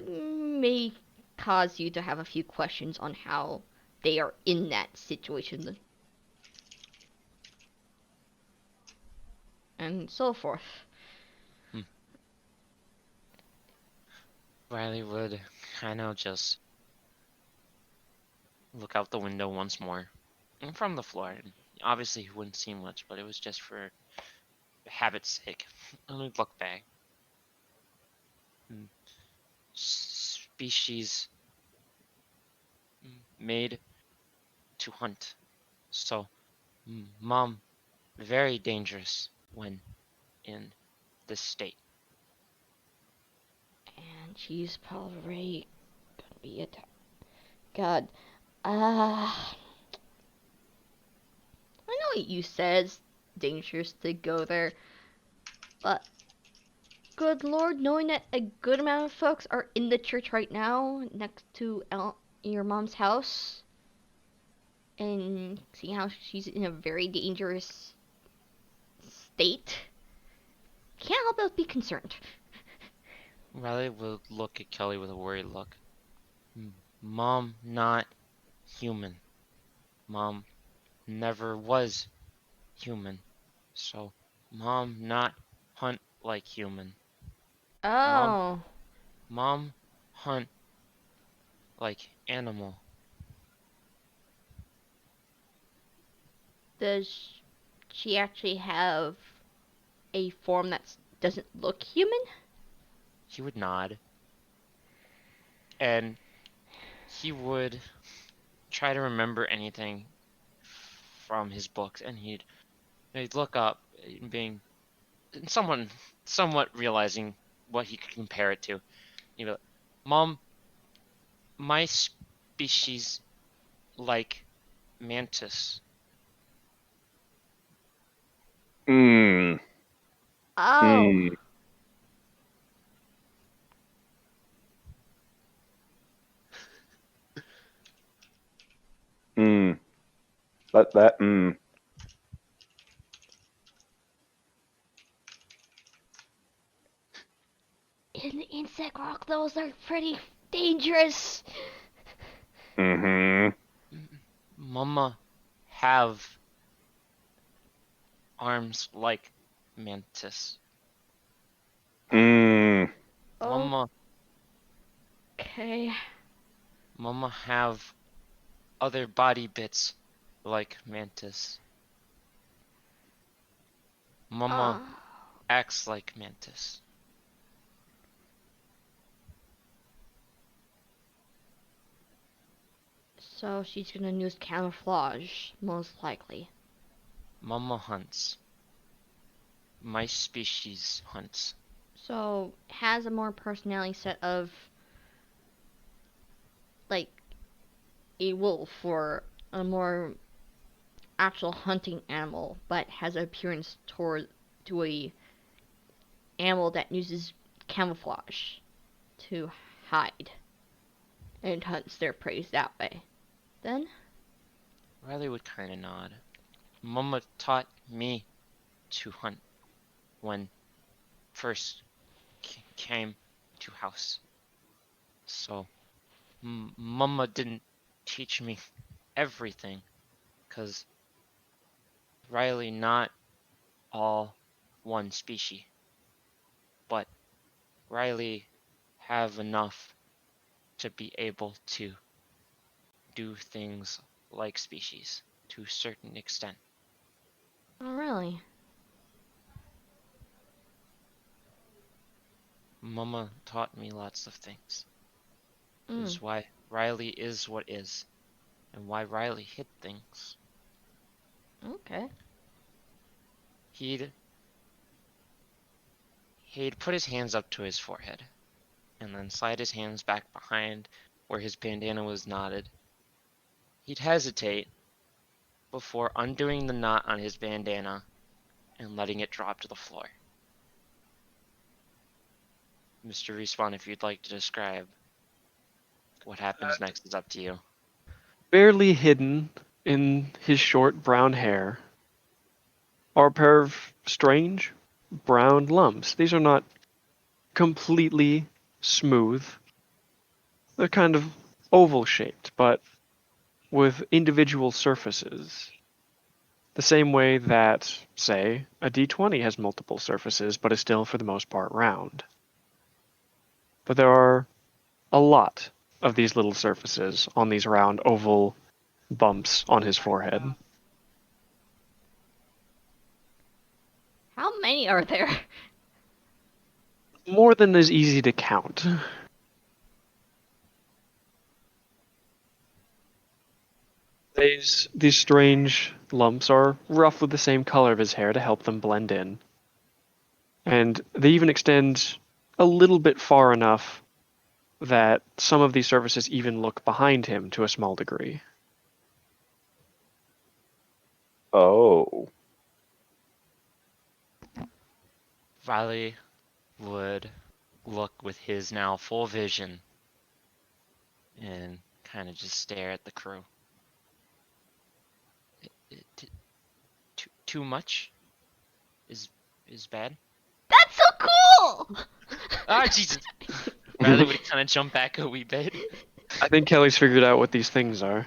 may cause you to have a few questions on how they are in that situation and so forth. Riley would kind of just look out the window once more, and from the floor. Obviously, he wouldn't see much, but it was just for habit's sake. And we'd look back. Species made to hunt. So, mom, very dangerous when in this state. And she's probably gonna be attacked. God, I know what you said it's dangerous to go there, but good lord, knowing that a good amount of folks are in the church right now next to your mom's house, and seeing how she's in a very dangerous state, can't help but be concerned. Riley would look at Kelly with a worried look. Mom, not human. Mom never was human. So, mom, not hunt like human. Mom, Oh, mom, hunt like animal. does she actually have a form that doesn't look human? He would nod. And he would try to remember anything from his books, and he'd look up, being somewhat realizing what he could compare it to. He'd be like, Mom, my species like mantis. Mmm. Oh, Mm. Mm. That. Mm. in the insect rock, those are pretty dangerous. Mm-hmm. Mama have arms like mantis. Mm. Mama, Okay. mama have other body bits like mantis. Mama Uh, acts like mantis. so she's gonna use camouflage, most likely. Mama hunts. My species hunts. So has a more personality set of like a wolf or a more actual hunting animal, but has an appearance toward to a animal that uses camouflage to hide and hunts their prey that way. Then, Riley would kind of nod. Mama taught me to hunt when first came to house. So, Mama didn't teach me everything, 'cause Riley not all one species, but Riley have enough to be able to do things like species to a certain extent. oh really? Mama taught me lots of things. Mm. Is why Riley is what is, and why Riley hid things. Okay. He'd put his hands up to his forehead, and then slide his hands back behind where his bandana was knotted. He'd hesitate before undoing the knot on his bandana and letting it drop to the floor. Mr. Respawn, if you'd like to describe what happens next, is up to you. Barely hidden in his short brown hair are a pair of strange brown lumps. These are not completely smooth. They're kind of oval shaped, but with individual surfaces. The same way that, say, a D20 has multiple surfaces, but is still for the most part round. But there are a lot of these little surfaces on these round oval bumps on his forehead. How many are there? More than is easy to count. These strange lumps are roughly the same color of his hair to help them blend in. And they even extend a little bit far enough that some of these surfaces even look behind him to a small degree. Oh. Riley would look with his now full vision and kind of just stare at the crew. Too much is bad. That's so cool! Ah, Jesus! Riley would kind of jump back a wee bit. I think Kelly's figured out what these things are.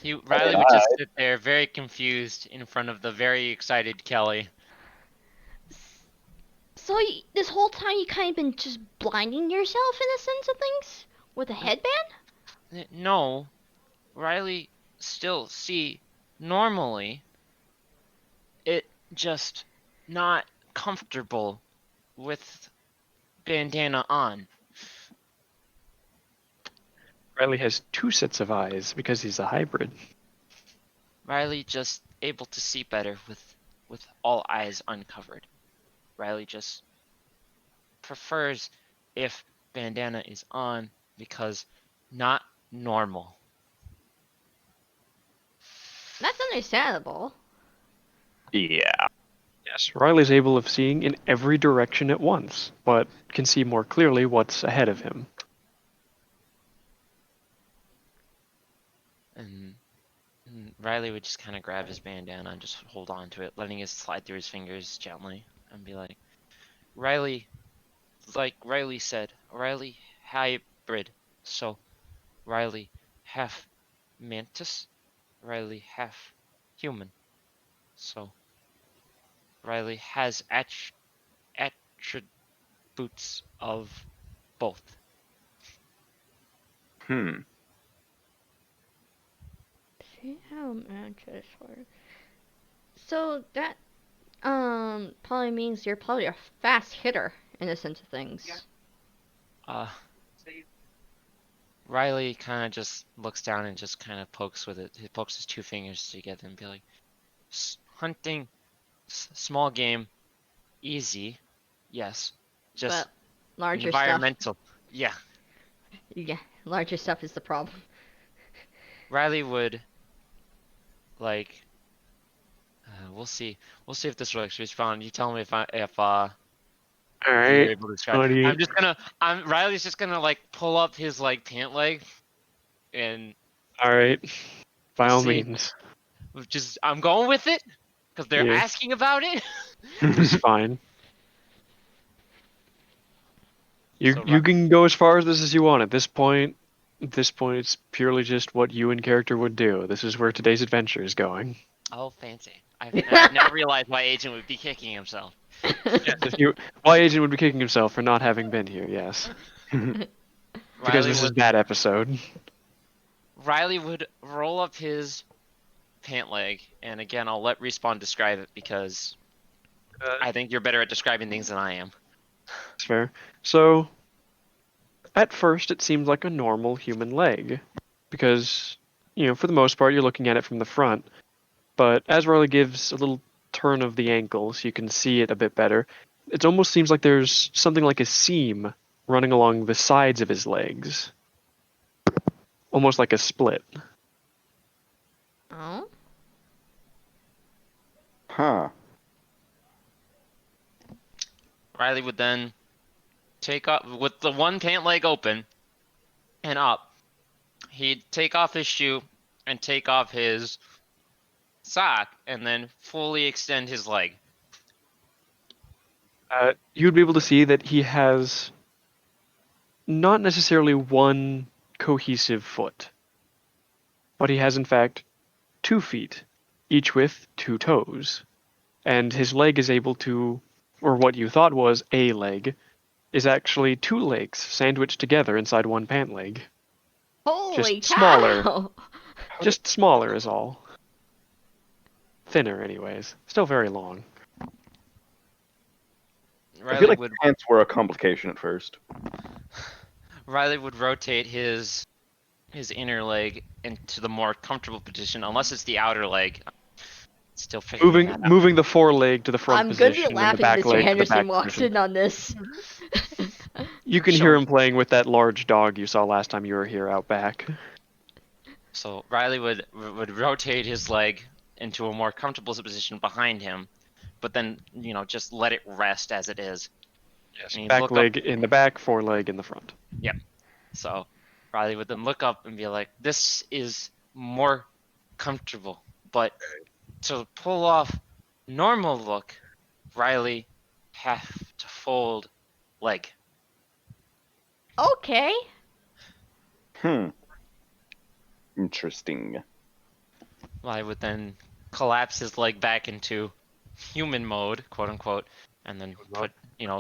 Riley would just sit there very confused in front of the very excited Kelly. So this whole time you kind of been just blinding yourself in a sense of things with a headband? No, Riley still see normally. It just not comfortable with bandana on. Riley has two sets of eyes because he's a hybrid. Riley just able to see better with all eyes uncovered. Riley just prefers if bandana is on because not normal. That's understandable. Yeah. Yes, Riley's able of seeing in every direction at once, but can see more clearly what's ahead of him. And Riley would just kind of grab his bandana and just hold on to it, letting it slide through his fingers gently, and be like, Riley, like Riley said, Riley hybrid. So, Riley half mantis, Riley half human. So, Riley has attributes of both. See how matches work. So that probably means you're probably a fast hitter in a sense of things. Uh, Riley kind of just looks down and just kind of pokes with it. He pokes his two fingers together and be like, hunting small game, easy, yes, just But larger environmental. Yeah, stuff. Yeah, larger stuff is the problem. Riley would like. We'll see. We'll see if this works. Respawn. You tell me if All if you're right. able to describe. Riley's just gonna like pull up his like pant leg, and All right. By we'll all see. means. I'm going with it because they're Yeah. asking about it. It's fine. You So, you can go as far as this as you want. At this point, it's purely just what you and character would do. This is where today's adventure is going. Oh, fancy. I've now realized why Agent would be kicking himself. Why Agent would be kicking himself for not having been here? Yes, because Riley this is would that episode. Riley would roll up his pant leg, and again, I'll let Respawn describe it because I think you're better at describing things than I am. That's fair. So, at first, it seemed like a normal human leg, because for the most part, you're looking at it from the front. But as Riley gives a little turn of the ankle, so you can see it a bit better, it almost seems like there's something like a seam running along the sides of his legs, almost like a split. Oh. Huh. Riley would then take off with the one pant leg open and up. He'd take off his shoe and take off his sock and then fully extend his leg. You'd be able to see that he has not necessarily one cohesive foot, but he has in fact 2 feet, each with 2 toes. And his leg is able to, or what you thought was a leg, is actually 2 legs sandwiched together inside one pant leg. Holy Just smaller. cow! Just smaller is all. Thinner, anyways. Still very long. I Riley feel like would pants were a complication at first. Riley would rotate his inner leg into the more comfortable position, unless it's the outer leg. Still figuring that out. Moving the foreleg to the front I'm gonna position be and the laughing back if Mr. leg to the Henderson back walks position. in on this. You can Sure. hear him playing with that large dog you saw last time you were here out back. So Riley would rotate his leg into a more comfortable position behind him, but then just let it rest as it is. Yes. And he'd Back look leg in the back, foreleg in the front. So Riley would then look up and be like, "This is more comfortable." But to pull off normal look, Riley have to fold leg. Okay. Interesting. Riley would then collapse his leg back into human mode, quote unquote, and then put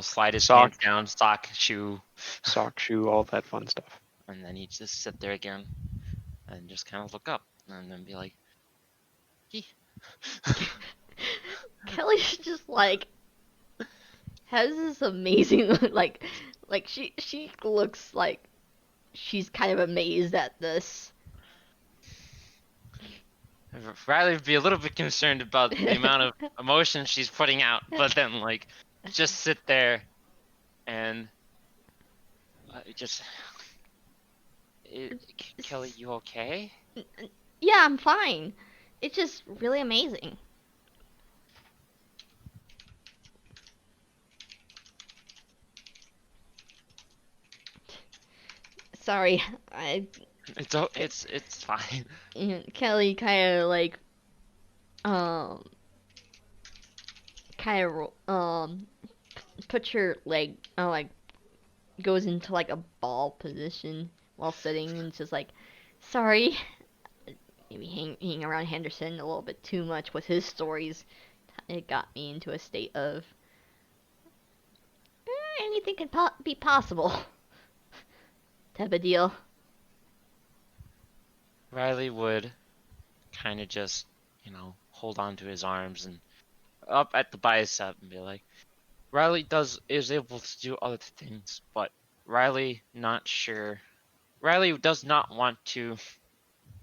slide his Sock. pants down, sock, shoe, Sock, shoe, all that fun stuff. and then he'd just sit there again and just kind of look up and then be like, "Hee." Kelly's just like has this amazing like she looks like she's kind of amazed at this. Riley would be a little bit concerned about the amount of emotion she's putting out, but then just sit there and Kelly, you okay? Yeah, I'm fine. It's just really amazing. Sorry, It's fine. Kelly kind of like puts your leg goes into like a ball position while sitting and just like, sorry, maybe hanging around Henderson a little bit too much with his stories. It got me into a state of anything can be possible type of deal. Riley would kind of just, hold on to his arms and up at the bicep and be like, Riley is able to do other things, but Riley not sure. Riley does not want to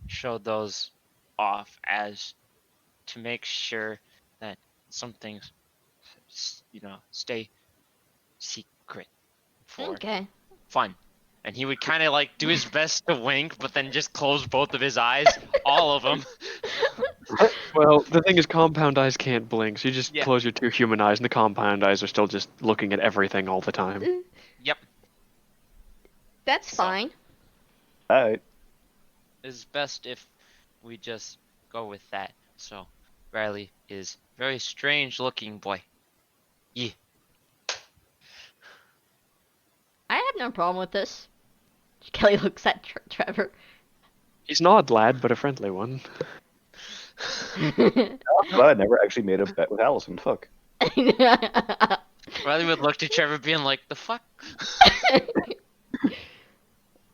show those off as to make sure that some things, stay secret for Okay. fun. And he would kind of do his best to wink, but then just close both of his eyes, all of them. Well, the thing is, compound eyes can't blink, so you just Yeah. close your two human eyes, and the compound eyes are still just looking at everything all the time. Yep. That's So- fine. Alright. It's best if we just go with that. So, Riley is very strange looking boy. Yeah. I have no problem with this. Kelly looks at Trevor. He's an odd lad, but a friendly one. I'm glad I never actually made a bet with Allison. Fuck. Riley would look to Trevor being like, the fuck?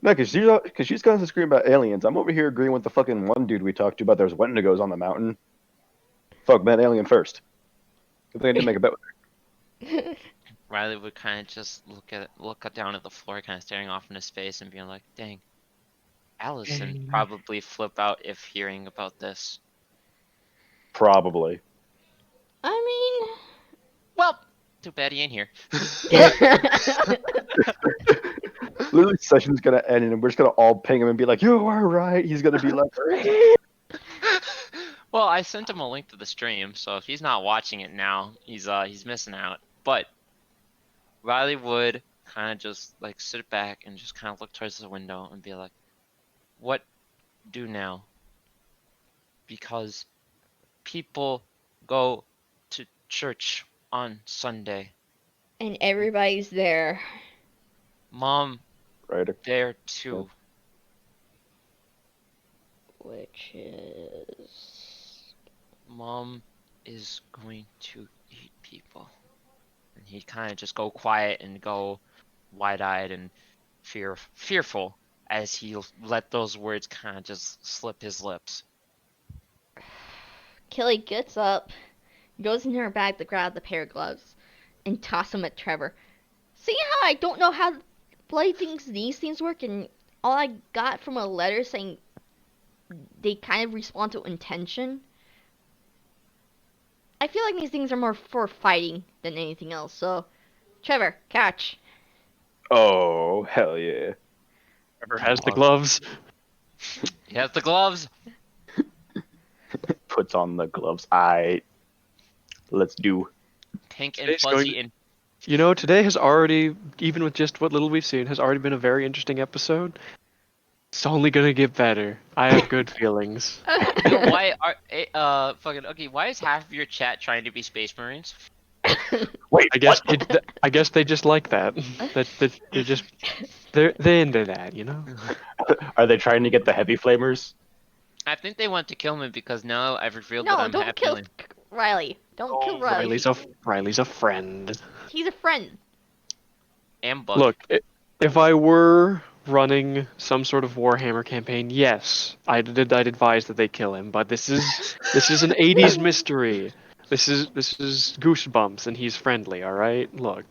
No, because she's constantly screaming about aliens. I'm over here agreeing with the fucking one dude we talked to about there's Wendigos on the mountain. Fuck, man, alien first. Good thing I didn't make a bet with her. Riley would kind of just look down at the floor, kind of staring off in his face and being like, dang. Allison Dang. probably flip out if hearing about this. Probably. I Well, too bad he ain't here. mean, Literally, session's gonna end and we're just gonna all ping him and be like, "You are right." He's gonna be like, Well, I sent him a link to the stream, so if he's not watching it now, he's missing out. But Riley would kind of just like sit back and just kind of look towards the window and be like, "What do now?" Because people go to church on Sunday. and everybody's there. Mom right. there too. Which is. Mom is going to eat people. And he'd kind of just go quiet and go wide-eyed and fearful as he let those words kind of just slip his lips. Kelly gets up, goes in her bag to grab the pair of gloves, and toss them at Trevor. See how I don't know how bloody these things work, and all I got from a letter saying they kind of respond to intention? I feel like these things are more for fighting than anything else, so Trevor, catch. Oh, hell yeah. Trevor has the gloves. He has the gloves. Puts on the gloves. Let's do. Pink and Today's fuzzy going- and You know, today has already, even with just what little we've seen, has already been a very interesting episode. It's only gonna get better. I have good feelings. why are fucking okay, why is half of your chat trying to be Space Marines? Wait, I guess I guess they just like that. That they're just they're into that, you know. Are they trying to get the heavy flamers? I think they want to kill me because now I've revealed that No, I'm don't half kill alien. Riley. Don't kill Riley. Riley's a friend. He's a friend. And bug. Look, if I were running some sort of Warhammer campaign, yes, I'd advise that they kill him. But this is an '80s mystery. This is Goosebumps, and he's friendly. All right, look.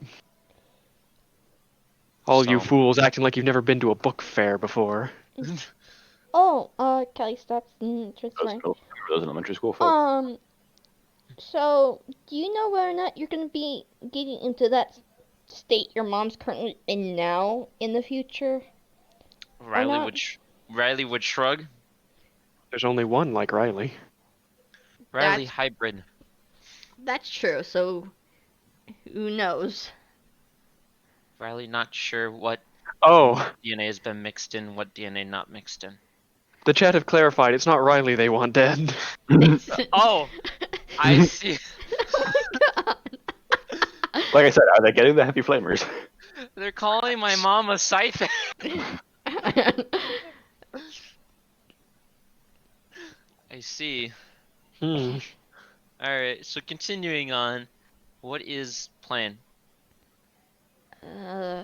All you So- fools acting like you've never been to a book fair before. Oh, Kelly, stop. Just Those, fine. those elementary school folk. So, do you know whether or not you're gonna be getting into that state your mom's currently in now in the future? Riley not- would Riley would shrug. There's only one like Riley. Riley That's- hybrid. That's true, so who knows? Riley not sure what Oh, DNA has been mixed in, what DNA not mixed in. the chat have clarified. It's not Riley they want dead. Oh, I see. Oh my god. Like I said, are they getting the heavy flamers? They're calling my mom a scythe. I see. Hmm. Alright, so continuing on, what is plan?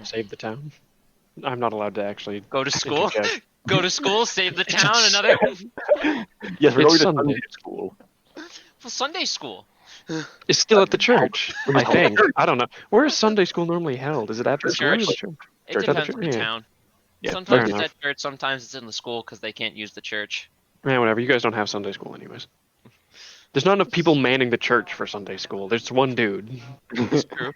Save the town. I'm not allowed to actually. Go to school? interject. Go to school, save the town, another Yes, we're It's going to Sunday. Sunday school. well, Sunday school. It's still at the church, I think. I don't know. Where is Sunday school normally held? Is it at the school or the Church. church? It Church at the depends on the church? Yeah. town. Yeah, Sometimes fair it's enough. at church, sometimes it's in the school because they can't use the church. Man, whatever. You guys don't have Sunday school, anyways. There's not enough people manning the church for Sunday school. There's one dude. It's true.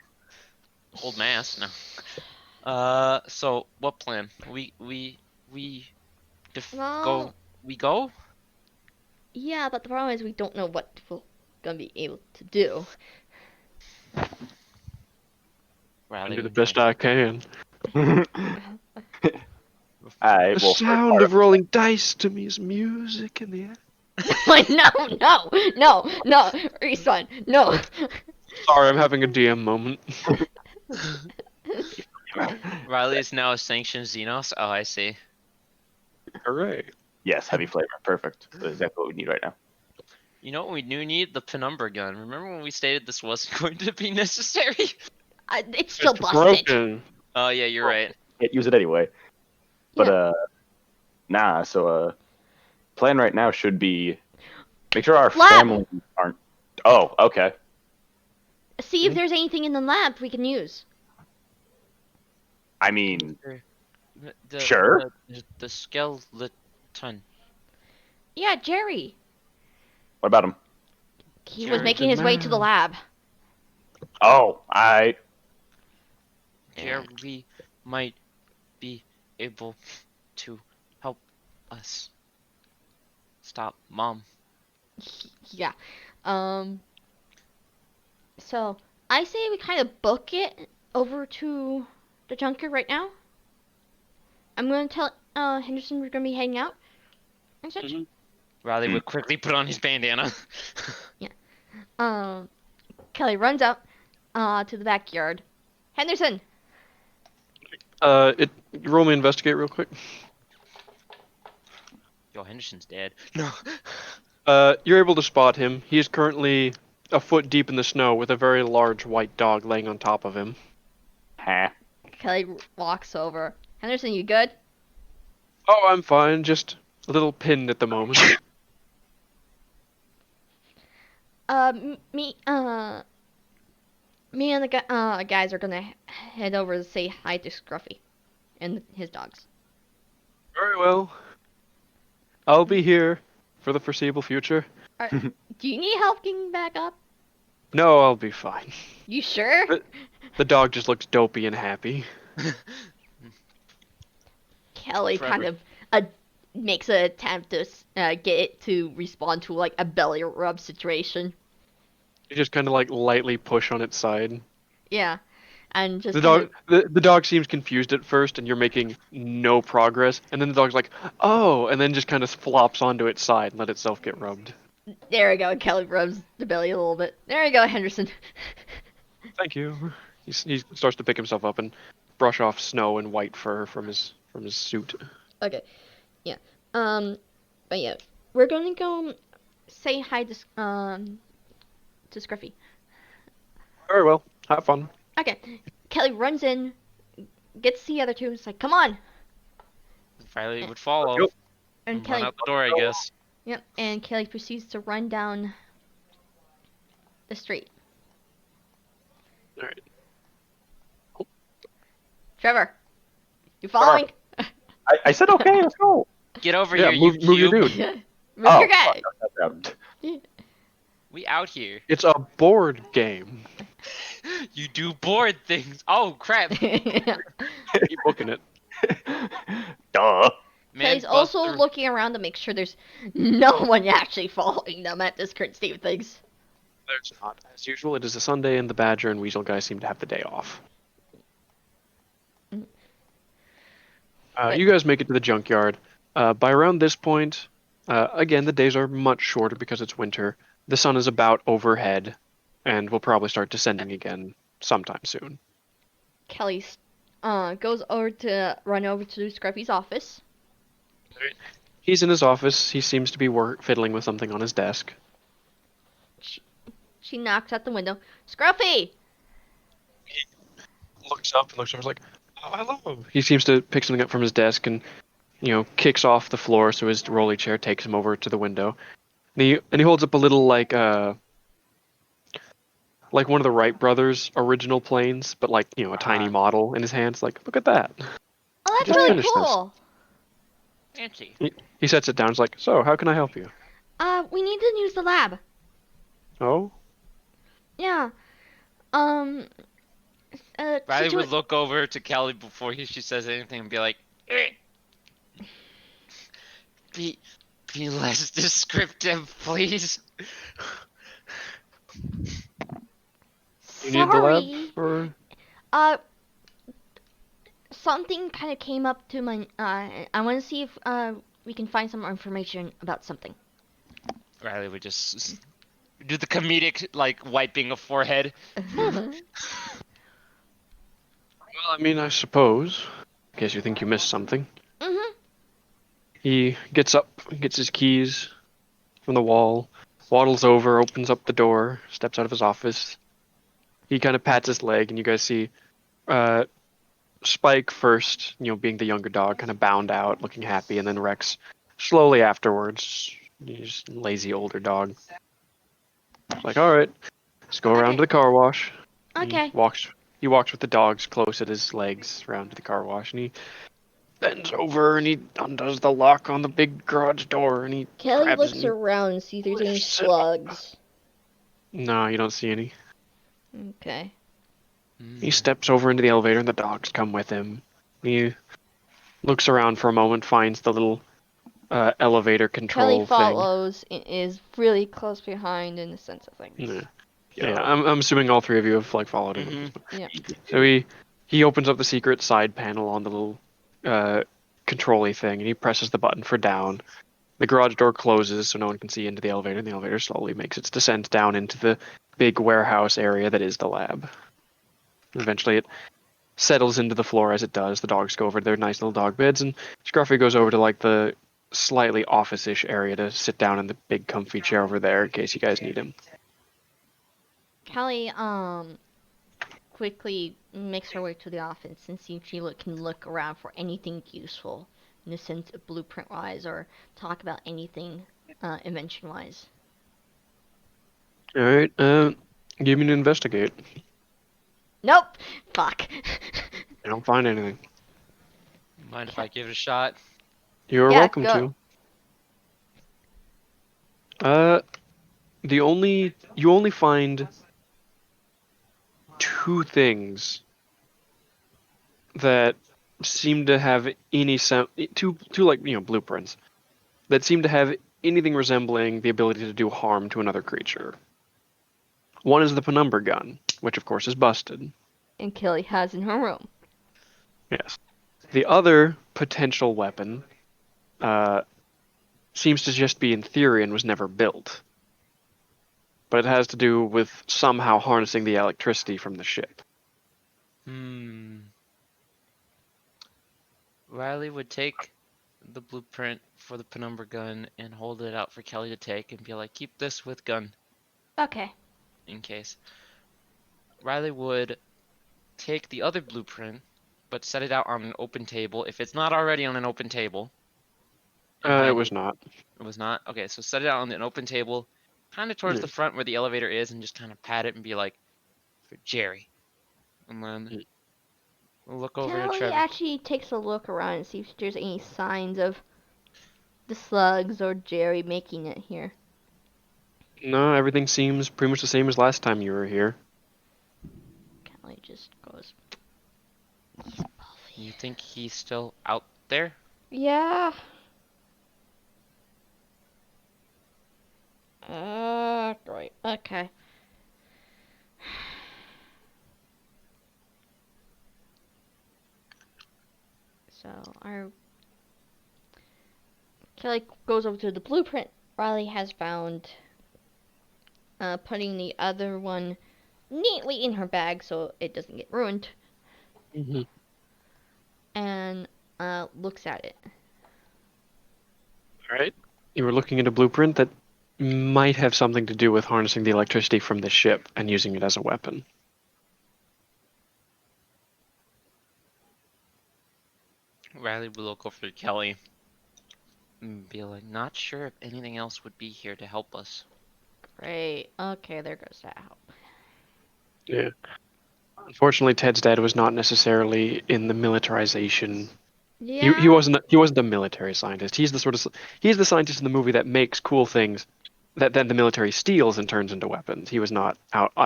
Old mass, no. So what plan? We go. Well- We go. Yeah, but the problem is we don't know what we're gonna be able to do. Riley, do the would you best like I can. Alright, The well, first sound part of rolling dice to me is music in the air. No, Respawn, no. Sorry, I'm having a DM moment. Riley is now a sanctioned Xenos. Oh, I see. Hooray. Yes, heavy flavor. Perfect. That's exactly what we need right now. You know what we do need? The penumbra gun. Remember when we stated this wasn't going to be necessary? It's still It's busted. broken. Oh yeah, you're right. Can't use it anyway. But Yeah. nah. So plan right now should be make sure our Lab! families aren't. Oh, okay. See if there's anything in the lab we can use. I mean, The, Sure. The skeleton. Yeah, Jerry. what about him? He was Jerry making the his way to the man. lab. Oh, I. Jerry might be able to help us stop Mom. Yeah. So I say we kind of book it over to the junkyard right now. I'm gonna tell Henderson we're gonna be heading out and such. Riley would quickly put on his bandana. Um, Kelly runs out to the backyard. Henderson, Roll me investigate real quick. Yo, Henderson's dead. No. You're able to spot him. He is currently a foot deep in the snow with a very large white dog laying on top of him. Huh. Kelly walks over. Henderson, you good? Oh, I'm fine. Just a little pinned at the moment. Me and the guys are gonna head over to say hi to Scruffy and his dogs. Very well. I'll be here for the foreseeable future. Do you need help getting back up? No, I'll be fine. You sure? The dog just looks dopey and happy. Kelly Forever. kind of makes an attempt to get it to respond to like a belly rub situation. You just kind of like lightly push on its side. Yeah, and just The kind dog, the dog seems confused at first, and you're making no progress. And then the dog's like, "Oh," and then just kind of flops onto its side and let itself get rubbed. there we go. Kelly rubs the belly a little bit. There you go, Henderson. Thank you. He starts to pick himself up and brush off snow and white fur from his suit. Okay, yeah. But yeah, we're gonna go say hi to Scruffy. Very well. Have fun. Okay, Kelly runs in, gets the other two. It's like, come on, Riley would follow. Yep. and Run Kelly. out the door, I guess. Yep, and Kelly proceeds to run down the street. All right. Trevor, you following? I said okay. Let's go. Get over Yeah, here, move you your cube. dude. Move Oh, your guy. fuck, We out here. It's a board game. You do board things. Oh crap. Keep booking it. Duh. Man, He's also Buster- looking around to make sure there's no one actually following them at this current state of things. There's not. As usual, it is a Sunday, and the Badger and Weasel guys seem to have the day off. But- You guys make it to the junkyard. By around this point, again, the days are much shorter because it's winter. The sun is about overhead, and will probably start descending again sometime soon. Kelly goes over to run over to Scruffy's office. He's in his office. He seems to be fiddling with something on his desk. She knocks at the window. Scruffy! Looks up and looks over, like, "Oh, hello." He seems to pick something up from his desk and, kicks off the floor so his rolly chair takes him over to the window. And he holds up a little like one of the Wright brothers' original planes, but like a tiny model in his hands. Like, look at that. Oh, that's Just really finished this. cool. Fancy. He sets it down. He's like, "So, how can I help you?" We need to use the lab. Oh, Yeah. Riley would look over to Kelly before she says anything and be like, "Eh." be less descriptive, please? You need the lab Sorry. or Uh, something kind of came up to my. I want to see if we can find some more information about something. Riley would just do the comedic, like, wiping of forehead. Well, I mean, I suppose. In case you think you missed something. Mhm. He gets up, gets his keys from the wall, waddles over, opens up the door, steps out of his office. He kind of pats his leg, and you guys see Spike first, being the younger dog, kind of bound out, looking happy, and then Rex slowly afterwards. He's a lazy older dog. It's like, all right, let's go around Okay. to the car wash. Okay. He walks with the dogs close at his legs around to the car wash, and he bends over and he undoes the lock on the big garage door, and he Kelly grabs looks and he around and see if there's any lifts it up. slugs. No, you don't see any. Okay. He steps over into the elevator, and the dogs come with him. He looks around for a moment, finds the little elevator Kelly control thing. follows and is really close behind in the sense of things. Yeah, I'm assuming all three of you have followed him. Mhm. Yeah. So he opens up the secret side panel on the little control-y thing, and he presses the button for down. The garage door closes so no one can see into the elevator, and the elevator slowly makes its descent down into the big warehouse area that is the lab. Eventually it settles into the floor as it does. The dogs go over to their nice little dog beds, and Scruffy goes over to the slightly office-ish area to sit down in the big comfy chair over there in case you guys need him. Kelly quickly makes her way to the office and see if she can look around for anything useful in the sense of blueprint wise or talk about anything invention wise. All right, give me an investigate. Nope. Fuck. I don't find anything. Mind if I give it a shot? You're Yeah, welcome go. to. You only find two things that seem to have any two blueprints that seem to have anything resembling the ability to do harm to another creature. One is the penumbra gun, which of course is busted. And Kelly has in her room. Yes. The other potential weapon seems to just be in theory and was never built. But it has to do with somehow harnessing the electricity from the ship. Riley would take the blueprint for the penumbra gun and hold it out for Kelly to take and be like, keep this with gun Okay. in case. Riley would take the other blueprint, but set it out on an open table. If it's not already on an open table. It was not. It was not? Okay, so set it out on an open table, kind of towards the front where the elevator is, and just kind of pat it and be like, for Jerry. And then we'll look over to Kelly Trevor. actually takes a look around and see if there's any signs of the slugs or Jerry making it here. No, everything seems pretty much the same as last time you were here. Kelly just goes. You think he's still out there? Yeah. Great. Okay. So our Kelly goes over to the blueprint Riley has found, putting the other one neatly in her bag so it doesn't get ruined, and looks at it. Alright. You were looking at a blueprint that might have something to do with harnessing the electricity from the ship and using it as a weapon. Riley will look over to Kelly and be like, not sure if anything else would be here to help us. Great. Okay, there goes that help. Yeah. Unfortunately, Ted's dad was not necessarily in the militarization. Yeah. He wasn't a military scientist. He's the scientist in the movie that makes cool things that then the military steals and turns into weapons. He was not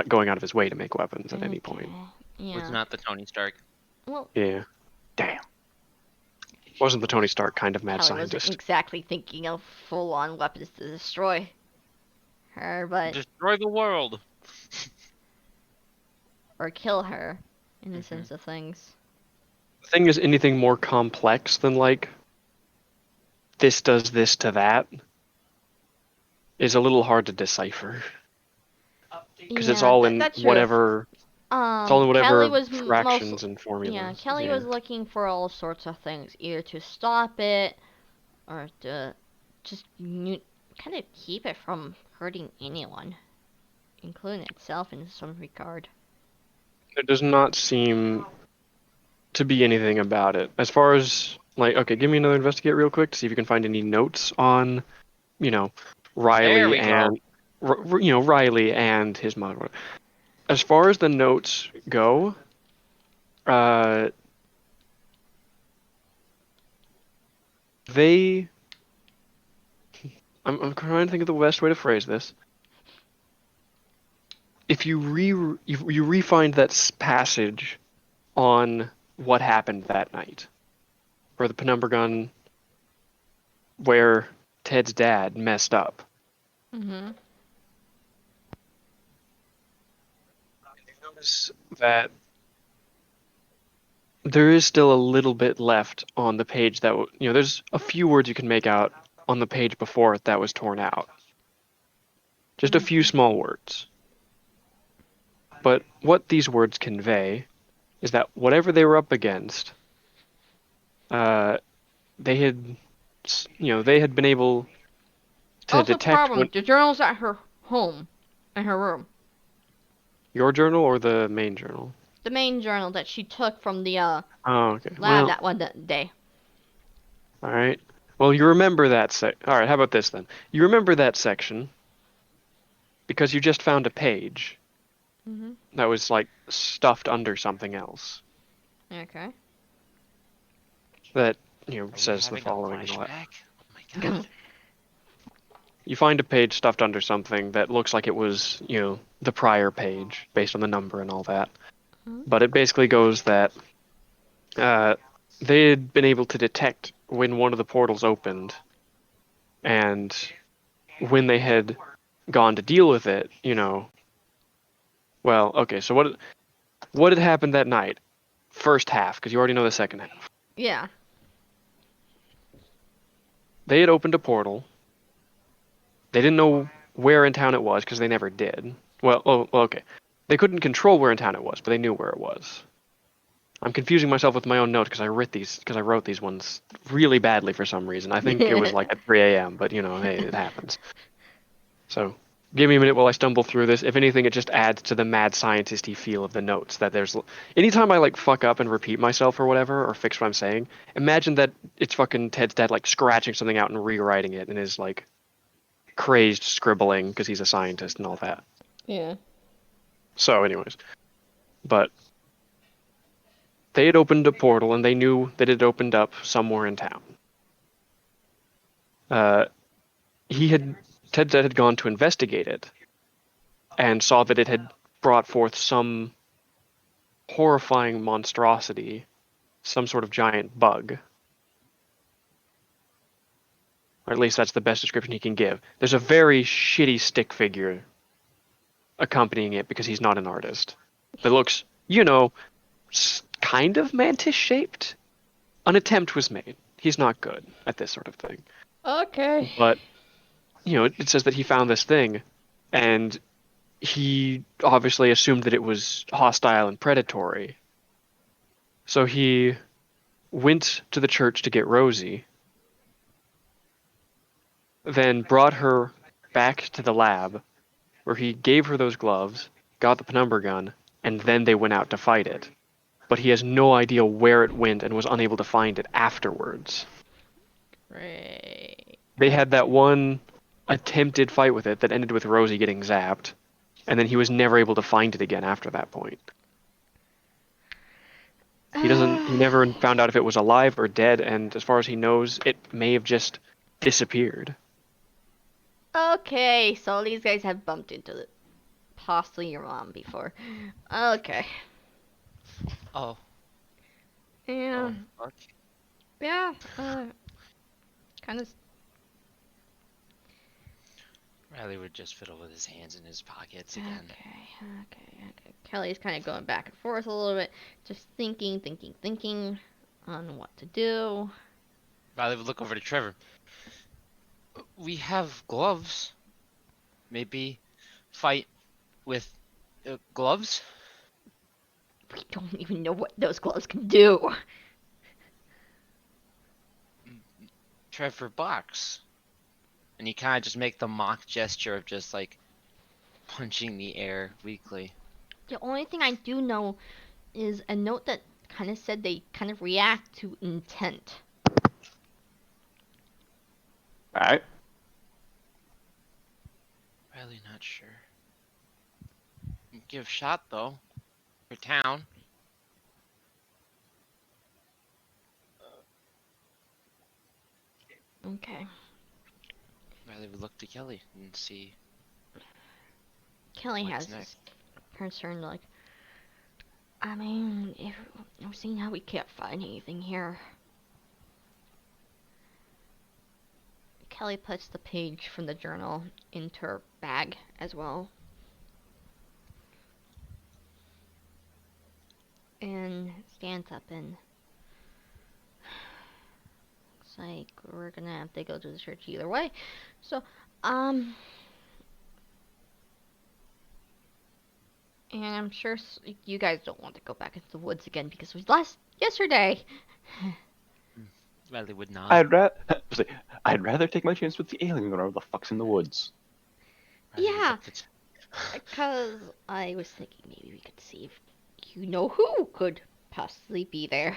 going out of his way to make weapons at any point. Yeah. Was not the Tony Stark. Well, Yeah. Damn. Wasn't the Tony Stark kind of mad Kelly wasn't scientist. exactly thinking of full-on weapons to destroy her, but Destroy the world. or kill her, in the Mhm. sense of things. The thing is, anything more complex than like this does this to that is a little hard to decipher because it's Yeah, all in that's true. whatever. It's all in Kelly whatever was fractions and formulas. yeah, Kelly was looking for all sorts of things, either to stop it or to just kind of keep it from hurting anyone, including itself in some regard. There does not seem to be anything about it. As far as like, okay, give me another investigate real quick to see if you can find any notes on, you know, There Riley we go. and Riley and his mother. As far as the notes go, uh, they. I'm trying to think of the best way to phrase this. If you re-find that passage on what happened that night, where the penumbra gun, where Ted's dad messed up. Mm-hmm. Notice that there is still a little bit left on the page that there's a few words you can make out on the page before it that was torn out. Just a few small words. But what these words convey is that whatever they were up against, they had, they had been able to Also, detect problem, the journal's at her home, in her room. your journal or the main journal. The main journal that she took from the Oh, okay. lab Well, that one day. all right. Well, you remember that All right. How about this then? You remember that section because you just found a page Mm-hmm. that was like stuffed under something else Okay. that Are we says the having a following and all that. flashback? Oh my god. You find a page stuffed under something that looks like it was the prior page based on the number and all that. Mhm. But it basically goes that they had been able to detect when one of the portals opened, and when they had gone to deal with it, well, okay, so what had happened that night? First half, because you already know the second half. Yeah. They had opened a portal. They didn't know where in town it was because they never did. Well, okay. They couldn't control where in town it was, but they knew where it was. I'm confusing myself with my own notes because I wrote these ones really badly for some reason. I think it was like at 3 a.m., but hey, it happens. So give me a minute while I stumble through this. If anything, it just adds to the mad scientist-y feel of the notes. That there's anytime I like fuck up and repeat myself or whatever, or fix what I'm saying, imagine that it's fucking Ted's dad like scratching something out and rewriting it in his like crazed scribbling because he's a scientist and all that. Yeah. So, anyways, but they had opened a portal and they knew that it opened up somewhere in town. Ted's dad had gone to investigate it and saw that it had brought forth some horrifying monstrosity, some sort of giant bug. Or at least that's the best description he can give. There's a very shitty stick figure accompanying it because he's not an artist. That looks, kind of mantis shaped. An attempt was made. He's not good at this sort of thing. Okay. But, it says that he found this thing, and he obviously assumed that it was hostile and predatory. So he went to the church to get Rosie, then brought her back to the lab, where he gave her those gloves, got the penumbra gun, and then they went out to fight it. But he has no idea where it went and was unable to find it afterwards. Right. They had that one attempted fight with it that ended with Rosie getting zapped, and then he was never able to find it again after that point. He never found out if it was alive or dead, and as far as he knows, it may have just disappeared. Okay, so these guys have bumped into possibly your mom before. Okay. Oh. Yeah. Oh, fuck. Yeah, kind of. Riley would just fiddle with his hands in his pockets Okay, again. okay. Kelly's kind of going back and forth a little bit, just thinking on what to do. Riley would look over to Trevor. We have gloves. Maybe fight with gloves? We don't even know what those gloves can do. Trevor box. And he kind of just make the mock gesture of just like punching the air weakly. The only thing I do know is a note that kind of said they kind of react to intent. All right. Riley not sure. Give a shot though. For town. Okay. Riley would look to Kelly and see Kelly what's has next. this concern, like, I mean, if I've seen how we can't find anything here. Kelly puts the page from the journal into her bag as well. And stands up and looks like we're gonna have to go to the church either way. So, and I'm sure you guys don't want to go back into the woods again because we lost yesterday. Riley would nod. I'd rather take my chance with the alien than whatever the fuck's in the woods. Riley would Yeah. look to Because I was thinking maybe we could see if you know who could possibly be there.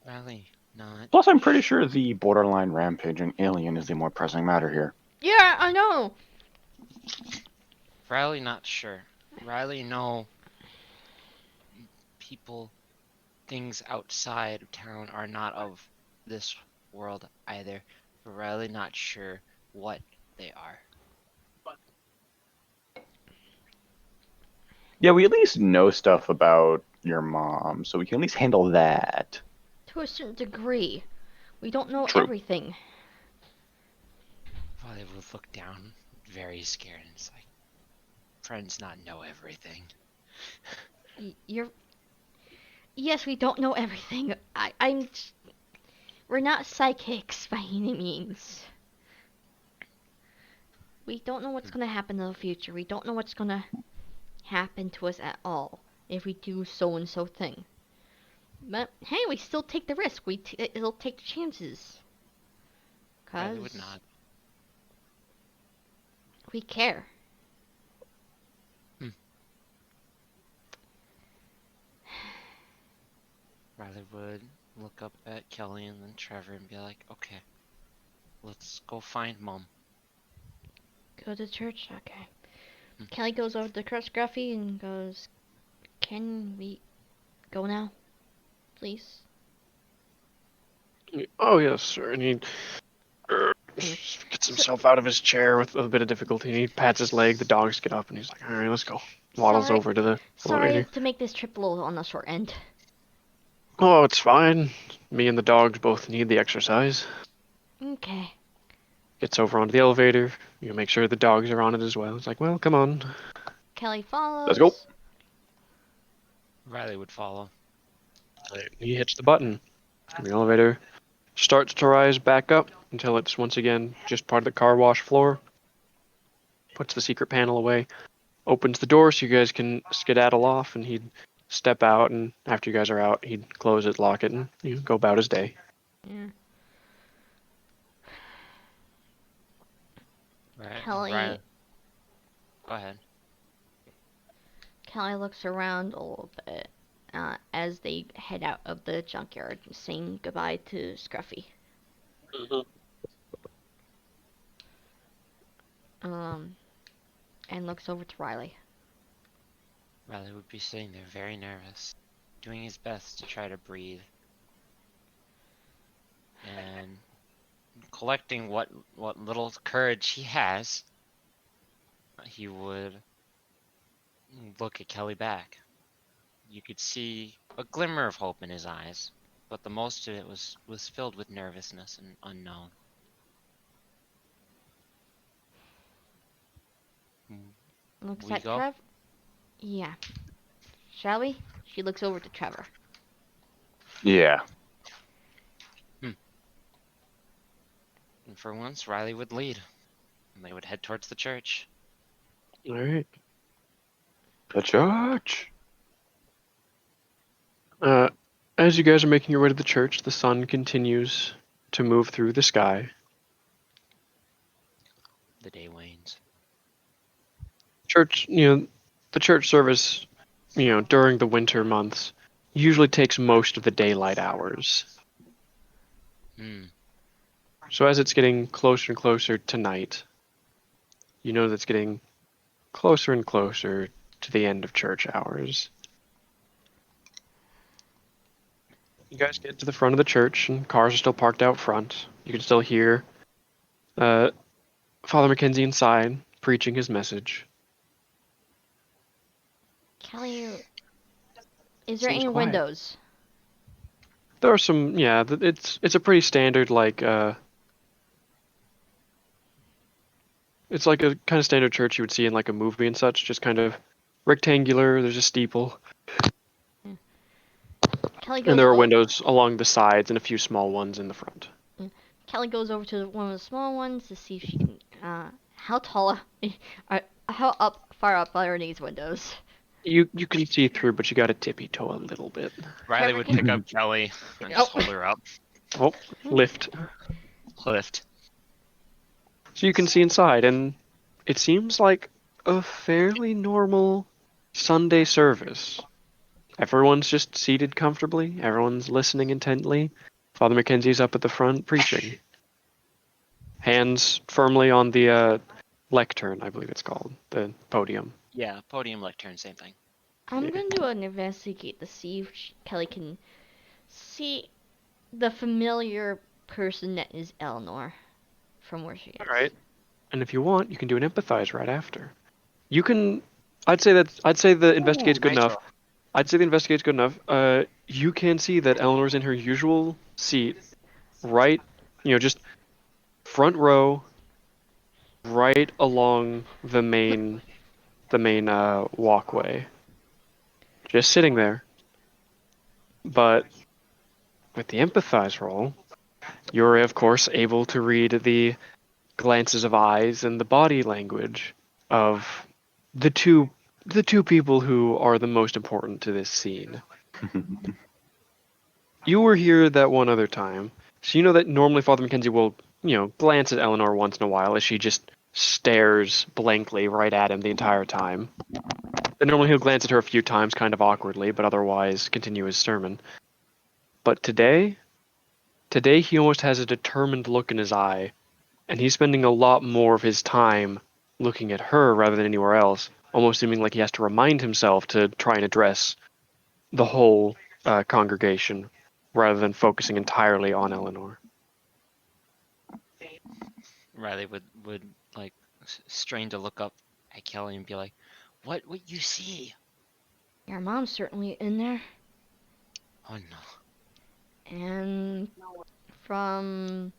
Riley nod. Plus, I'm pretty sure the borderline rampaging alien is the more pressing matter here. Yeah, I know. Riley not sure. Riley know people, things outside of town are not of this world either. But Riley not sure what they are. Yeah, we at least know stuff about your mom, so we can at least handle that. To a certain degree. We don't know True. everything. Riley would look down, very scared, and it's like, friends not know everything. You're. Yes, we don't know everything. I'm. We're not psychics by any means. We don't know what's gonna happen in the future. We don't know what's gonna happen to us at all if we do so and so thing. But hey, we still take the risk. It'll take the chances. Riley would Cause nod. we care. Riley would look up at Kelly and then Trevor and be like, okay, let's go find Mom. Go to church, okay. Hmm. Kelly goes over to Chris Gruffy and goes, "Can we go now, please?" Oh yes, sir. And he gets himself out of his chair with a bit of difficulty. And he pats his leg. The dogs get up, and he's like, "All right, let's go." Waddles Sorry- over to the Sorry elevator. to make this trip a little on the short end. Oh, it's fine. Me and the dogs both need the exercise. Okay. Gets over onto the elevator. You make sure the dogs are on it as well. It's like, well, come on. Kelly follows. Let's go. Riley would follow. He hits the button. The elevator starts to rise back up until it's once again just part of the car wash floor. Puts the secret panel away. Opens the door so you guys can skedaddle off, and he'd step out, and after you guys are out, he'd close it, lock it, and go about his day. Yeah. Right. Kelly. Riley. Go ahead. Kelly looks around a little bit as they head out of the junkyard, saying goodbye to Scruffy. And looks over to Riley. Riley would be sitting there very nervous, doing his best to try to breathe. And collecting what little courage he has, he would look at Kelly back. you could see a glimmer of hope in his eyes, but the most of it was filled with nervousness and unknown. Looks We at go? Trev. Yeah. Shall we? She looks over to Trevor. Yeah. And for once, Riley would lead, and they would head towards the church. All right. The church. As you guys are making your way to the church, the sun continues to move through the sky. The day wanes. Church, the church service, during the winter months, usually takes most of the daylight hours. Hmm. So as it's getting closer and closer to night, you know that's getting closer and closer to the end of church hours. You guys get to the front of the church, and cars are still parked out front. You can still hear Father Mackenzie inside preaching his message. Kelly, is there Seems any quiet. windows? There are some, yeah. It's a pretty standard it's like a kind of standard church you would see in like a movie and such, just kind of rectangular. There's a steeple, Kelly and goes. there are windows along the sides and a few small ones in the front. Kelly goes over to one of the small ones to see if she can. How tall? How far up are these windows? You can see through, but you got to tippy toe a little bit. Riley Trevor would can- pick up Kelly and just hold her up. Oh, lift. Lift. So you can see inside, and it seems like a fairly normal Sunday service. Everyone's just seated comfortably. Everyone's listening intently. Father Mackenzie's up at the front preaching. Hands firmly on the lectern, I believe it's called, the podium. Yeah, podium lectern, same thing. I'm Yeah. gonna do an investigate to see if Kelly can see the familiar person that is Eleanor from where she is. All right. And if you want, you can do an empathize right after. You can. I'd say the investigate's good nice enough. I'd say the investigate's good enough. You can see that Eleanor's in her usual seat, right, just front row, right along the main walkway. Just sitting there. But with the empathize roll, you're of course able to read the glances of eyes and the body language of the two people who are the most important to this scene. You were here that one other time, so you know that normally Father Mackenzie will, glance at Eleanor once in a while as she just stares blankly right at him the entire time. And normally he'll glance at her a few times kind of awkwardly, but otherwise continue his sermon. But today he almost has a determined look in his eye, and he's spending a lot more of his time looking at her rather than anywhere else, almost seeming like he has to remind himself to try and address the whole congregation rather than focusing entirely on Eleanor. Riley would like strain to look up at Kelly and be like, "What you see?" Your mom's certainly in there, Oh no. and from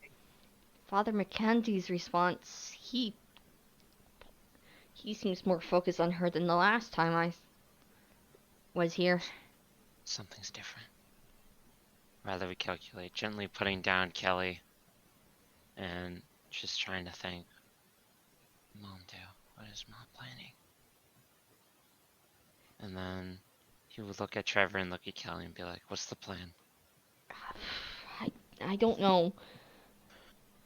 Father Mackenzie's response, he seems more focused on her than the last time I was here. Something's different. Riley would calculate, gently putting down Kelly and just trying to think. Mom do? What is Mom planning? And then he would look at Trevor and look at Kelly and be like, "What's the plan?" I don't know.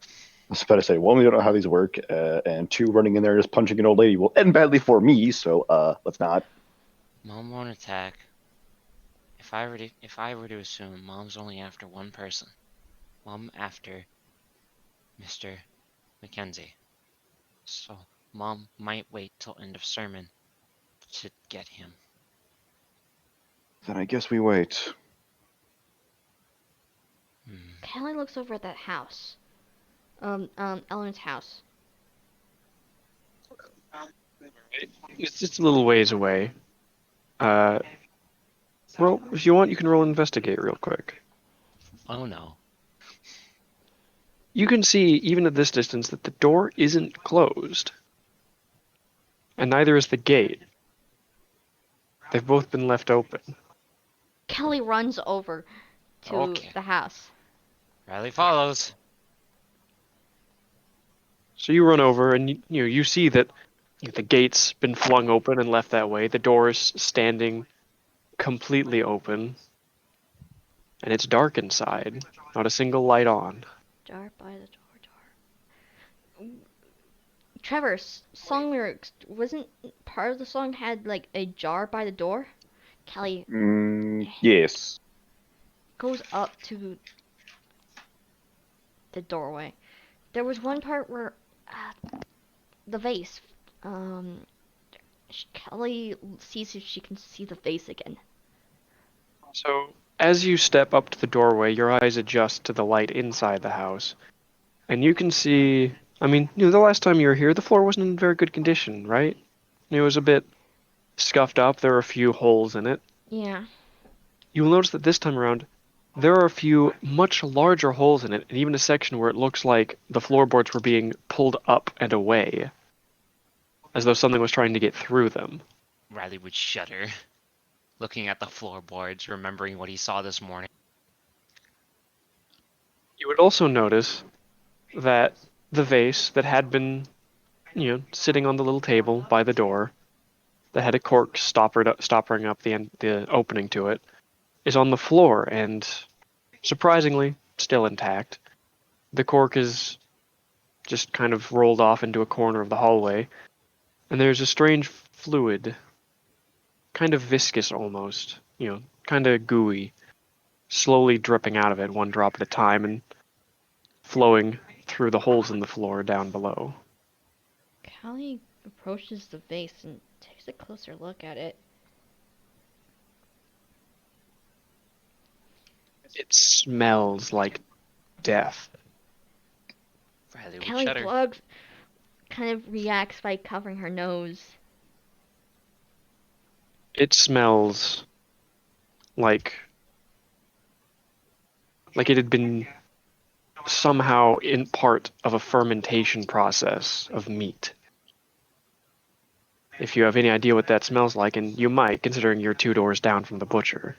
I was about to say, one, we don't know how these work, and two, running in there just punching an old lady will end badly for me. So let's not. Mom won't attack. If I were to assume, Mom's only after one person. Mom after Mr. Mackenzie. So Mom might wait till end of sermon to get him. Then I guess we wait. Kelly looks over at that house. Ellen's house. It's just a little ways away. Well, if you want, you can roll investigate real quick. Oh no. You can see, even at this distance, that the door isn't closed. And neither is the gate. They've both been left open. Kelly runs over to Okay. the house. Riley follows. So you run over, and you see that the gate's been flung open and left that way. The door is standing completely open, and it's dark inside. Not a single light on. Jar by the door. Trevor, song lyrics wasn't part of the song had like a jar by the door? Kelly Yes. goes up to the doorway. There was one part where the vase. Kelly sees if she can see the vase again. So, as you step up to the doorway, your eyes adjust to the light inside the house. And you can see, I mean, the last time you were here, the floor wasn't in very good condition, right? It was a bit scuffed up, there were a few holes in it. Yeah. You will notice that this time around, there are a few much larger holes in it, and even a section where it looks like the floorboards were being pulled up and away, as though something was trying to get through them. Riley would shudder, looking at the floorboards, remembering what he saw this morning. You would also notice that the vase that had been, sitting on the little table by the door, that had a cork stoppering up the opening to it, is on the floor and, surprisingly, still intact. The cork is just kind of rolled off into a corner of the hallway, and there's a strange fluid, kind of viscous almost, kind of gooey, slowly dripping out of it one drop at a time and flowing through the holes in the floor down below. Kelly approaches the vase and takes a closer look at it. It smells like death. Riley would Kelly shudder. Plug kind of reacts by covering her nose. It smells like it had been somehow in part of a fermentation process of meat. If you have any idea what that smells like, and you might, considering you're 2 doors down from the butcher.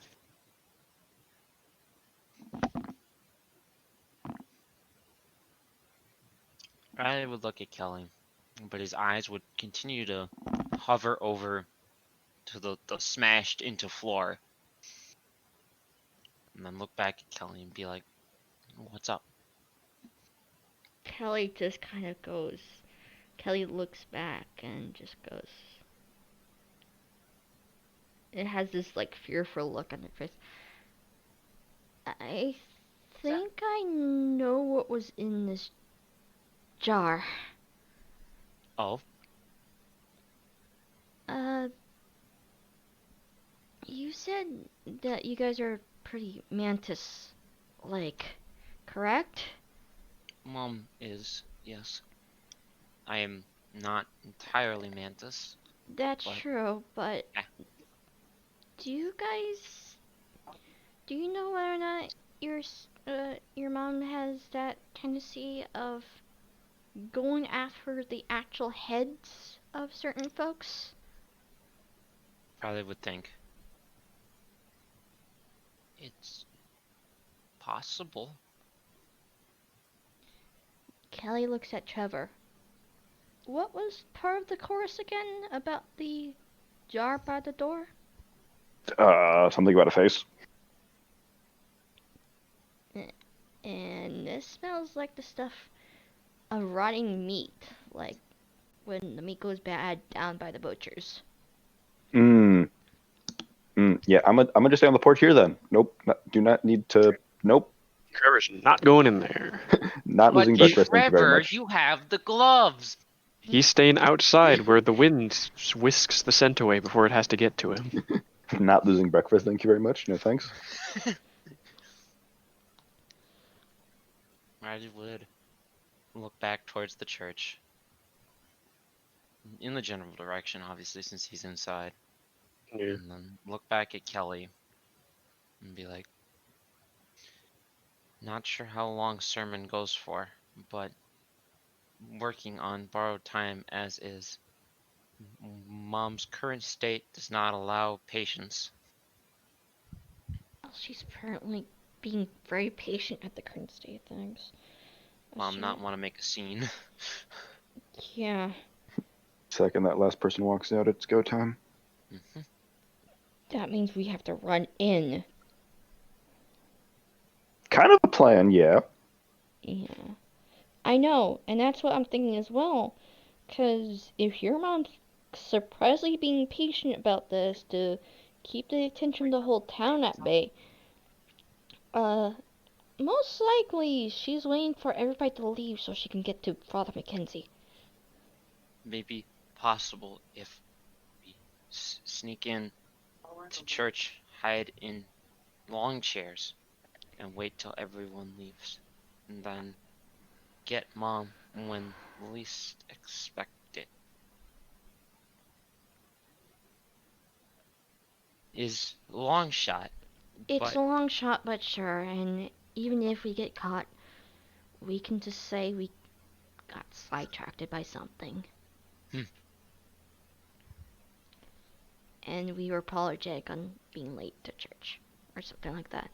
Riley would look at Kelly, but his eyes would continue to hover over to the smashed into floor. And then look back at Kelly and be like, what's up? Kelly just kind of goes. Kelly looks back and just goes. It has this like fearful look on her face. I think I know what was in this jar. Oh, You said that you guys are pretty mantis-like, correct? Mom is, yes. I am not entirely mantis. That's What? true, but Yeah. do you know whether or not your mom has that tendency of going after the actual heads of certain folks? Riley would think. It's possible. Kelly looks at Trevor. What was part of the chorus again about the jar by the door? Something about a face. And this smells like the stuff of rotting meat, like when the meat goes bad down by the butchers. Yeah, I'm gonna just stay on the porch here then. Nope. Do not need to. Nope. Trevor's not going in there. Not But losing breakfast. Thank you very Trevor, much. you have the gloves. He's staying outside where the wind whisks the scent away before it has to get to him. Not losing breakfast. Thank you very much. No thanks. Riley would look back towards the church. In the general direction, obviously, since he's inside. Yeah. And then look back at Kelly and be like, not sure how long sermon goes for, but working on borrowed time as is. Mom's current state does not allow patience. Well, she's apparently being very patient at the current state of things. Mom not want to make a scene. Yeah, Second that last person walks out, it's go time. Mhm. that means we have to run in. Kind of a plan, yeah. Yeah. I know, and that's what I'm thinking as well. Because if your mom's surprisingly being patient about this to keep the attention of the whole town at bay, uh, most likely she's waiting for everybody to leave so she can get to Father Mackenzie. Maybe possible if we sneak in to church, hide in long chairs, and wait till everyone leaves, and then get Mom when least expect it. Is a long shot, It's but a long shot, but sure, and even if we get caught, we can just say we got sidetracked by something. Hmm. And we were apologetic on being late to church, or something like that.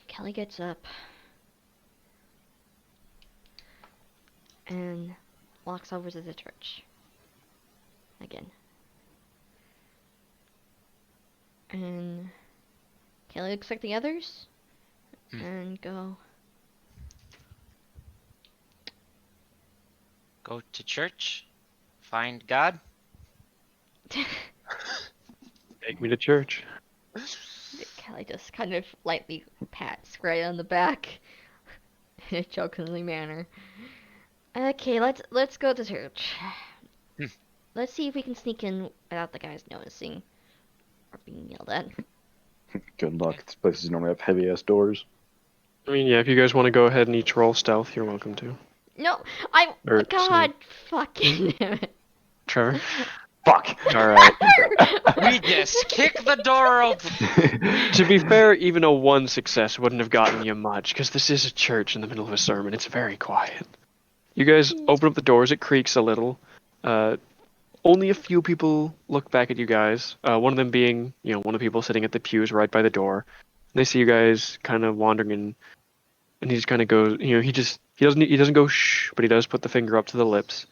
Kelly gets up and walks over to the church again. And Kelly looks like the others and go, go to church, find God. Take me to church. Kelly just kind of lightly pats Gray on the back in a jokingly manner. Okay, let's go to church. Hmm. Let's see if we can sneak in without the guys noticing or being yelled at. Good luck. These places normally have heavy ass doors. I mean, yeah, if you guys want to go ahead and each roll stealth, you're welcome to. No, Or God fucking damn it. Trevor? Fuck! Alright. We just kick the door open. To be fair, even a 1 success wouldn't have gotten you much, because this is a church in the middle of a sermon. It's very quiet. You guys open up the doors, it creaks a little. Only a few people look back at you guys. One of them being, one of the people sitting at the pews right by the door. They see you guys kind of wandering in, and he just kind of goes, he doesn't go shh, but he does put the finger up to the lips.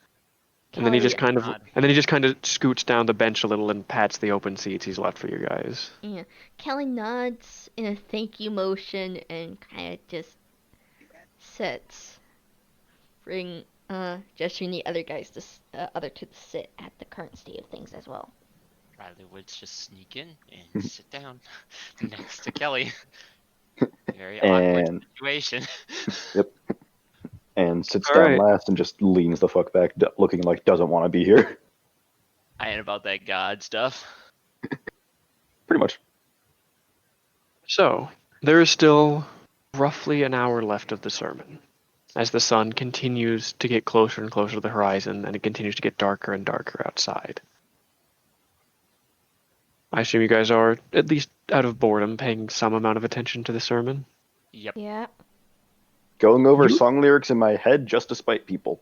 And then he just kind of scoots down the bench a little and pats the open seats he's left for you guys. Yeah. Kelly nods in a thank you motion and kind of just sits, gesturing the other guys other to sit at the current state of things as well. Riley Woods just sneak in and sit down next to Kelly. Very awkward And situation. and sits All down right. last and just leans the fuck back, looking like doesn't want to be here. I ain't about that God stuff. Pretty much. So, there is still roughly an hour left of the sermon, as the sun continues to get closer and closer to the horizon, and it continues to get darker and darker outside. I assume you guys are, at least out of boredom, paying some amount of attention to the sermon. Yep. Yeah. Going over You- song lyrics in my head just to spite people.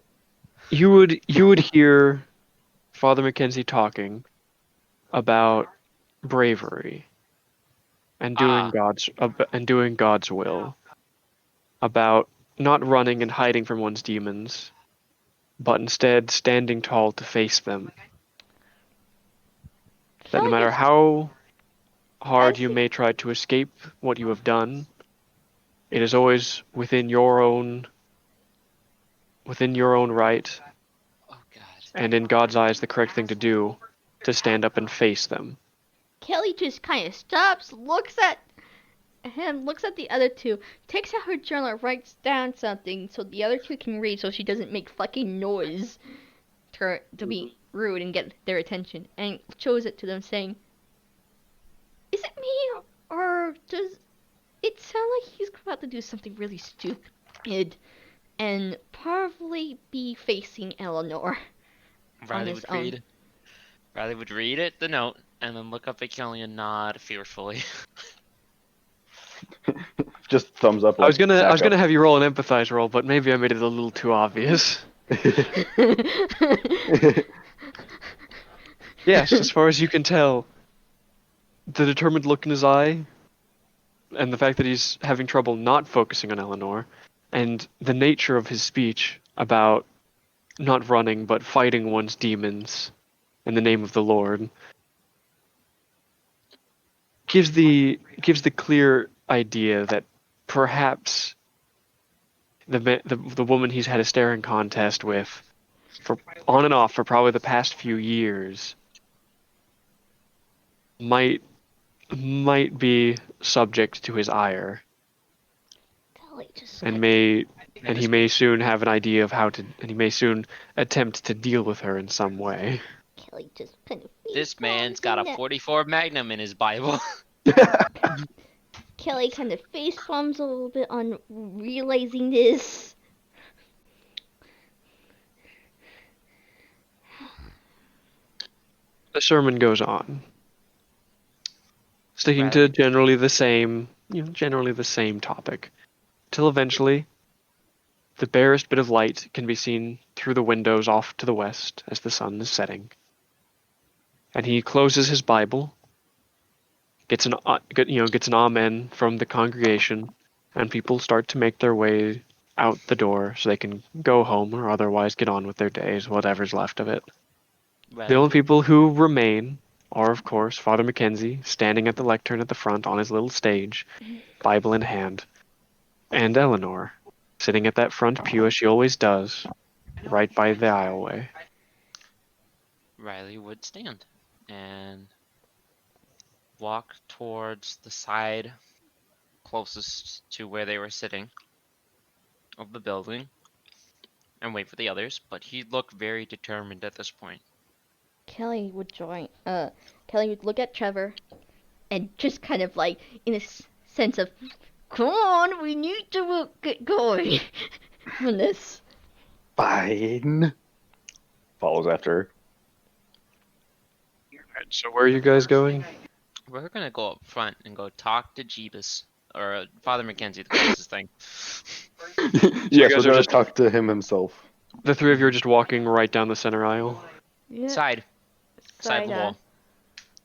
You would hear Father Mackenzie talking about bravery and doing God's will, about not running and hiding from one's demons, but instead standing tall to face them. That no Kelly matter gets- how hard you see. may try to escape what you have done, it is always within your own right, Oh God. and in God's eyes the correct thing to do, to stand up and face them. Kelly just kind of stops, looks at him, looks at the other two, takes out her journal, writes down something so the other two can read so she doesn't make fucking noise to be rude and get their attention, and shows it to them saying, "Is it me, or does it sound like he's about to do something really stupid and probably be facing Eleanor?" Riley his would own. read. Riley would read it, the note, and then look up at Kelly and nod fearfully. Just thumbs up. I was Like, gonna have you roll an empathize roll, but maybe I made it a little too obvious. Yes, as far as you can tell, the determined look in his eye, and the fact that he's having trouble not focusing on Eleanor, and the nature of his speech about not running but fighting one's demons in the name of the Lord, gives the clear idea that perhaps the woman he's had a staring contest with for on and off for probably the past few years might be subject to his ire, Kelly just and kinda- he may soon have an idea of how to, and he may soon attempt to deal with her in some way. Kelly just kind of. This man's got a 44 Magnum in his Bible. Kelly kind of face palms a little bit on realizing this. The sermon goes on, sticking Riley. to generally the same topic, till eventually the barest bit of light can be seen through the windows off to the west as the sun is setting. And he closes his Bible, gets an amen from the congregation, and people start to make their way out the door so they can go home or otherwise get on with their days, whatever's left of it. The only people who remain are, of course, Father Mackenzie, standing at the lectern at the front on his little stage, Bible in hand, and Eleanor, sitting at that front pew as she always does, right by the aisleway. Riley would stand and walk towards the side closest to where they were sitting of the building and wait for the others, but he looked very determined at this point. Kelly would join. Kelly would look at Trevor, and just kind of like in a sense of, "Come on, we need to get going on this." Fine. Follows after her. Alright, so where are you guys going? We're gonna go up front and go talk to Jeebus, or Father Mackenzie, the closest thing. Yes, guys we're are gonna just- talk to him himself. The three of you are just walking right down the center aisle. Yeah. Side of the wall.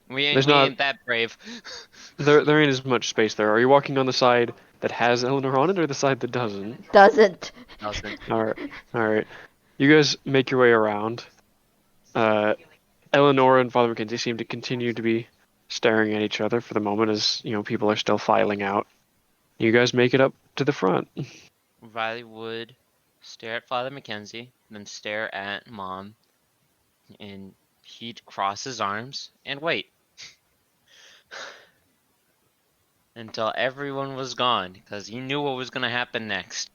We There's not- ain't that brave. There ain't as much space there. Are you walking on the side that has Eleanor on it, or the side that doesn't? Doesn't. Alright. You guys make your way around. Eleanor and Father Mackenzie seem to continue to be staring at each other for the moment as, people are still filing out. You guys make it up to the front. Riley would stare at Father Mackenzie, then stare at Mom, and he'd cross his arms and wait until everyone was gone, because he knew what was gonna happen next.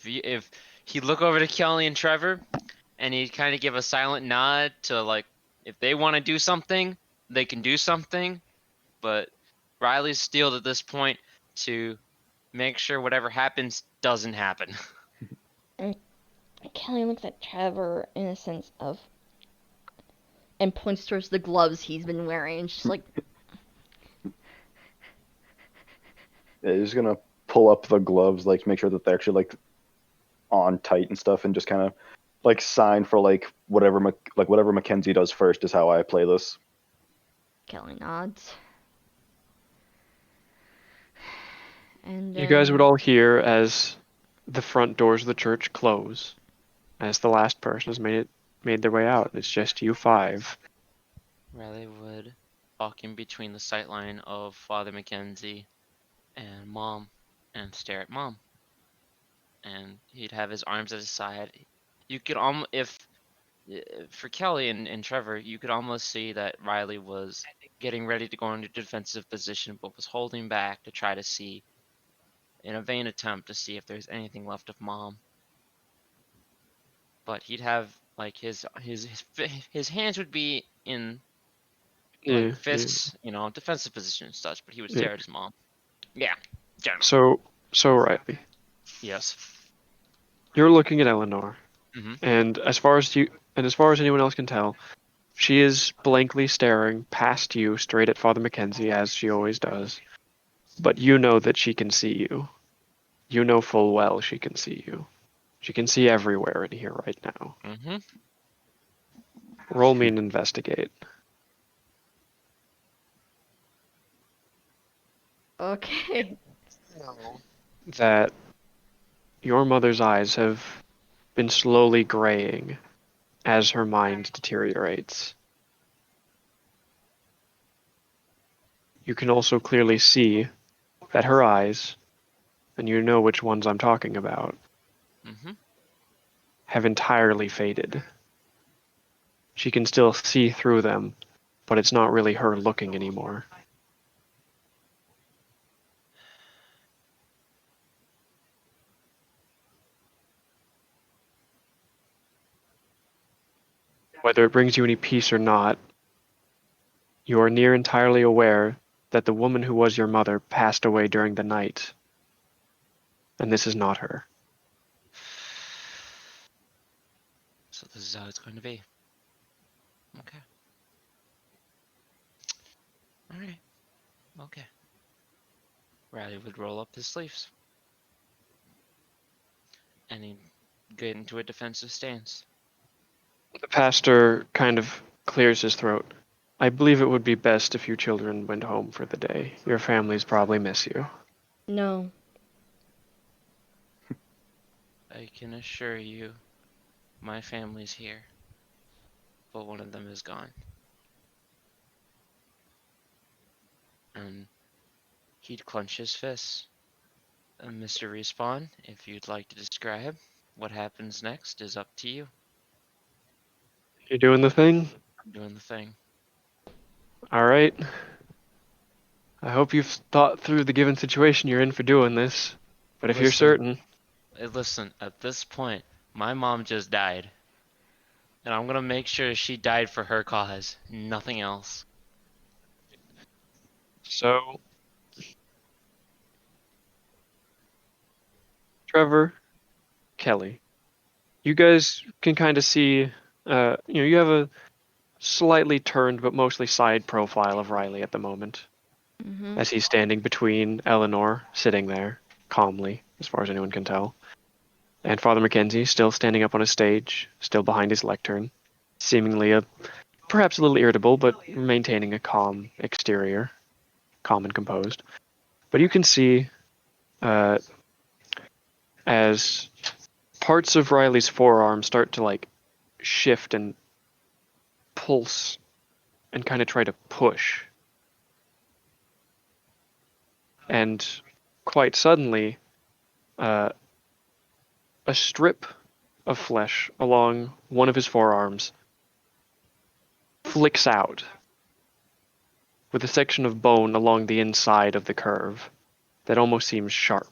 If he'd look over to Kelly and Trevor, and he'd kind of give a silent nod to, like, if they want to do something, they can do something, but Riley's steeled at this point to make sure whatever happens doesn't happen. Kelly looks at Trevor in a sense of, and points towards the gloves he's been wearing, and she's like, Yeah, he's gonna pull up the gloves, like make sure that they're actually like on tight and stuff, and just kind of like sign for like whatever Mackenzie does first is how I play this. Kelly nods. And You guys would all hear as the front doors of the church close, as the last person has made their way out. It's just you five. Riley would walk in between the sightline of Father Mackenzie and Mom and stare at Mom. And he'd have his arms at his side. You could for Kelly and Trevor, you could almost see that Riley was getting ready to go into defensive position, but was holding back to try to see, in a vain attempt to see if there's anything left of Mom. But he'd have like his hands would be in Yeah. fists, defensive position and such, but he would stare at his mom. Yeah, generally. So Riley, Yes. you're looking at Eleanor, Mhm. and as far as anyone else can tell, She is blankly staring past you, straight at Father Mackenzie, as she always does. But you know that she can see you. You know full well she can see you. She can see everywhere in here right now. Mm-hmm. Roll me an investigate. Okay. That your mother's eyes have been slowly graying as her mind deteriorates. You can also clearly see that her eyes, and you know which ones I'm talking about, Mm-hmm. have entirely faded. She can still see through them, but it's not really her looking anymore. Whether it brings you any peace or not, you are near entirely aware that the woman who was your mother passed away during the night, and this is not her. So this is how it's going to be. Okay. All right. Okay. Riley would roll up his sleeves, and he'd get into a defensive stance. The pastor kind of clears his throat. I believe it would be best if you children went home for the day. Your families probably miss you. No. I can assure you, my family's here, but one of them is gone. And he'd clench his fists. Mr. Respawn, if you'd like to describe what happens next, is up to you. You doing the thing? I'm doing the thing. All right. I hope you've thought through the given situation you're in for doing this. But if you're Listen. certain, Listen, at this point, my mom just died. And I'm gonna make sure she died for her cause, nothing else. so Trevor, Kelly, you guys can kind of see, you have a slightly turned but mostly side profile of Riley at the moment, Mm-hmm. as he's standing between Eleanor, sitting there calmly, as far as anyone can tell, and Father Mackenzie, still standing up on a stage, still behind his lectern, seemingly perhaps a little irritable, but maintaining a calm exterior, calm and composed. But you can see, as parts of Riley's forearm start to like shift and pulse and kind of try to push. And quite suddenly, a strip of flesh along one of his forearms flicks out, with a section of bone along the inside of the curve that almost seems sharp.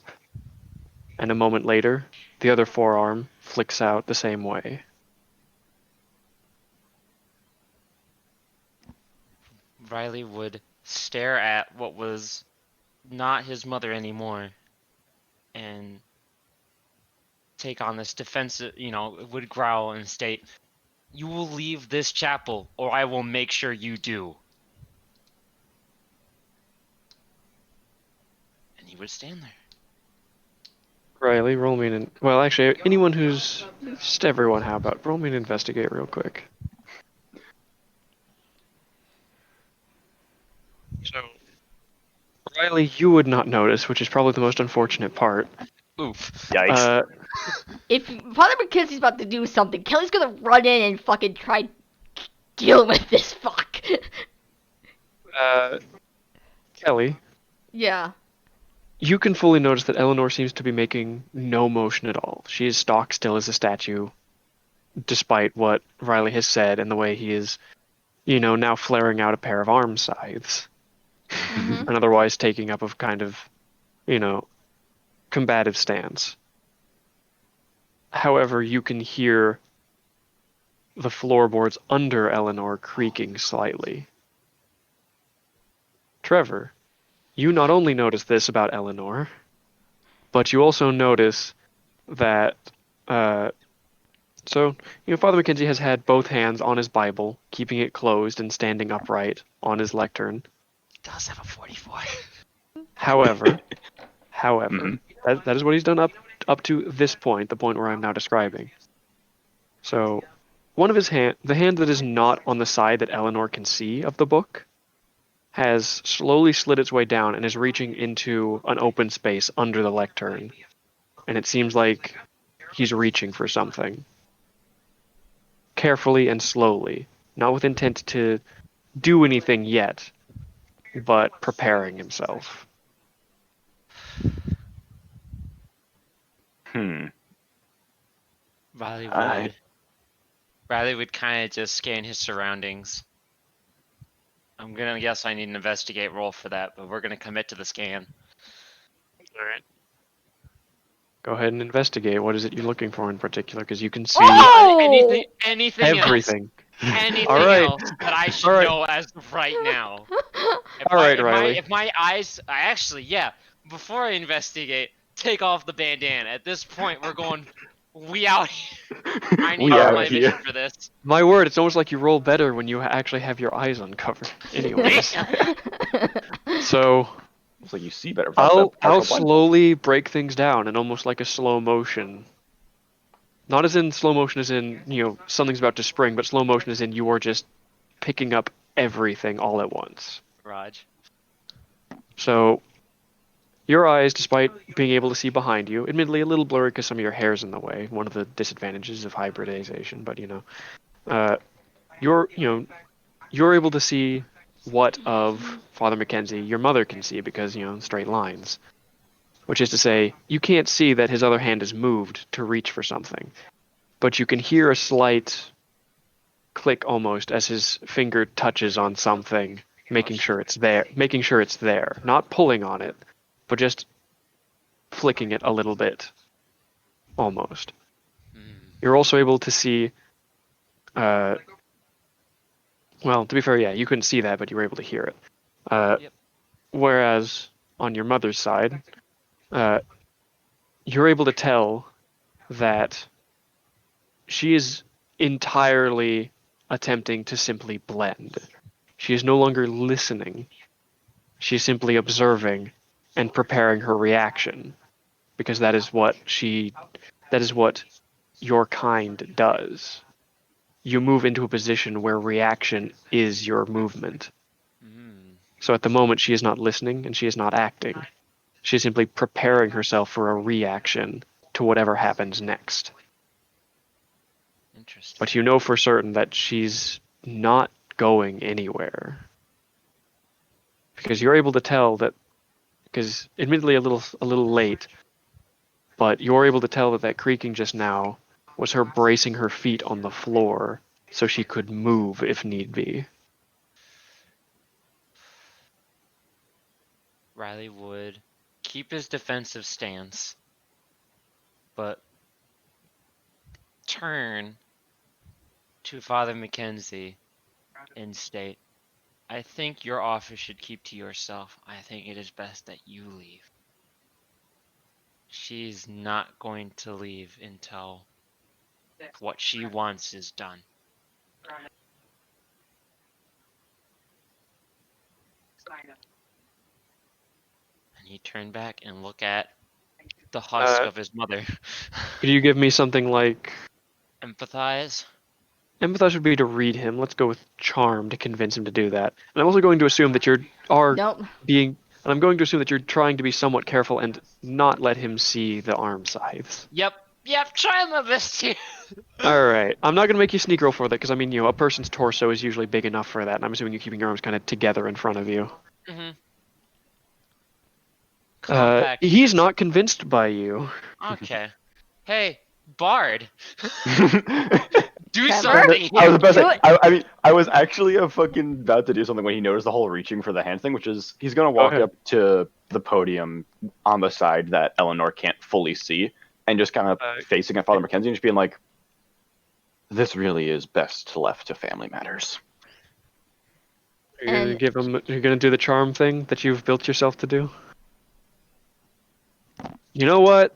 And a moment later, the other forearm flicks out the same way. Riley would stare at what was not his mother anymore and take on this defensive, would growl and state, "You will leave this chapel, or I will make sure you do." And he would stand there. Riley, roll me an... Well, actually, anyone who's... Just everyone, how about? Roll me an investigate real quick. So, Riley, you would not notice, which is probably the most unfortunate part. Oof. Yikes. If Father Mackenzie's about to do something, Kelly's gonna run in and fucking try to deal with this fuck. Kelly, Yeah. you can fully notice that Eleanor seems to be making no motion at all. She is stock still as a statue, despite what Riley has said and the way he is, now flaring out a pair of arm scythes. Mm-hmm. And otherwise taking up a kind of, combative stance. However, you can hear the floorboards under Eleanor creaking slightly. Trevor, you not only notice this about Eleanor, but you also notice that So, Father Mackenzie has had both hands on his Bible, keeping it closed and standing upright on his lectern. He does have a 44. However, Mhm. that is what he's done up to this point, the point where I'm now describing. So, one of his the hand that is not on the side that Eleanor can see of the book, has slowly slid its way down and is reaching into an open space under the lectern. And it seems like he's reaching for something. Carefully and slowly, not with intent to do anything yet, but preparing himself. Hmm. Riley I- would. Riley would kind of just scan his surroundings. I'm gonna guess I need an investigate roll for that, but we're gonna commit to the scan. All right. Go ahead and investigate. What is it you're looking for in particular? Because you can see Oh! Anything everything. anything All right. else that I should All right. know as of right now. All right, Riley. If my eyes, I actually, yeah. Before I investigate, take off the bandana. At this point, we're going. We out here. I need We all out my here. vision for this. My word, it's almost like you roll better when you actually have your eyes uncovered. Anyways, so It's like you see better. without the I'll partial blindfold. slowly break things down in almost like a slow motion. Not as in slow motion as in, something's about to spring, but slow motion as in you are just picking up everything all at once. Raj. So your eyes, despite being able to see behind you, admittedly a little blurry because some of your hair's in the way, one of the disadvantages of hybridization, but you're able to see what of Father Mackenzie your mother can see because, straight lines. Which is to say, you can't see that his other hand is moved to reach for something, but you can hear a slight click almost as his finger touches on something, making sure it's there. Not pulling on it, but just flicking it a little bit, almost. You're also able to see, well, to be fair, yeah, you couldn't see that, but you were able to hear it. Yep. Whereas on your mother's side, you're able to tell that she is entirely attempting to simply blend. She is no longer listening. She is simply observing and preparing her reaction, because that is what your kind does. You move into a position where reaction is your movement. So at the moment, she is not listening and she is not acting. She is simply preparing herself for a reaction to whatever happens next. Interesting. But you know for certain that she's not going anywhere. Because you're able to tell that, because admittedly a little late, but you're able to tell that that creaking just now was her bracing her feet on the floor so she could move if need be. Riley would keep his defensive stance, but turn to Father Mackenzie and state, I think your offer should keep to yourself. I think it is best that you leave. She's not going to leave until what she wants is done. And he turned back and looked at the husk of his mother. Could you give me something like Empathize? empathize would be to read him. Let's go with charm to convince him to do that. And I'm also going to assume that Nope. I'm going to assume that you're trying to be somewhat careful and not let him see the arm scythes. Yep, try my best here. Alright, I'm not going to make you sneak roll for that, because a person's torso is usually big enough for that, and I'm assuming you're keeping your arms kind of together in front of you. Mm-hmm. He's not convinced by you. Okay. Hey, Bard. Do Trevor? something. I was about to Do say, it. I mean, I was actually fucking about to do something when he noticed the whole reaching for the hand thing, which is he's gonna walk ahead. up to the podium on the side that Eleanor can't fully see, and just kind of facing at Father Mackenzie and just being like, "This really is best left to family matters." You're And- gonna do the charm thing that you've built yourself to do? You know what?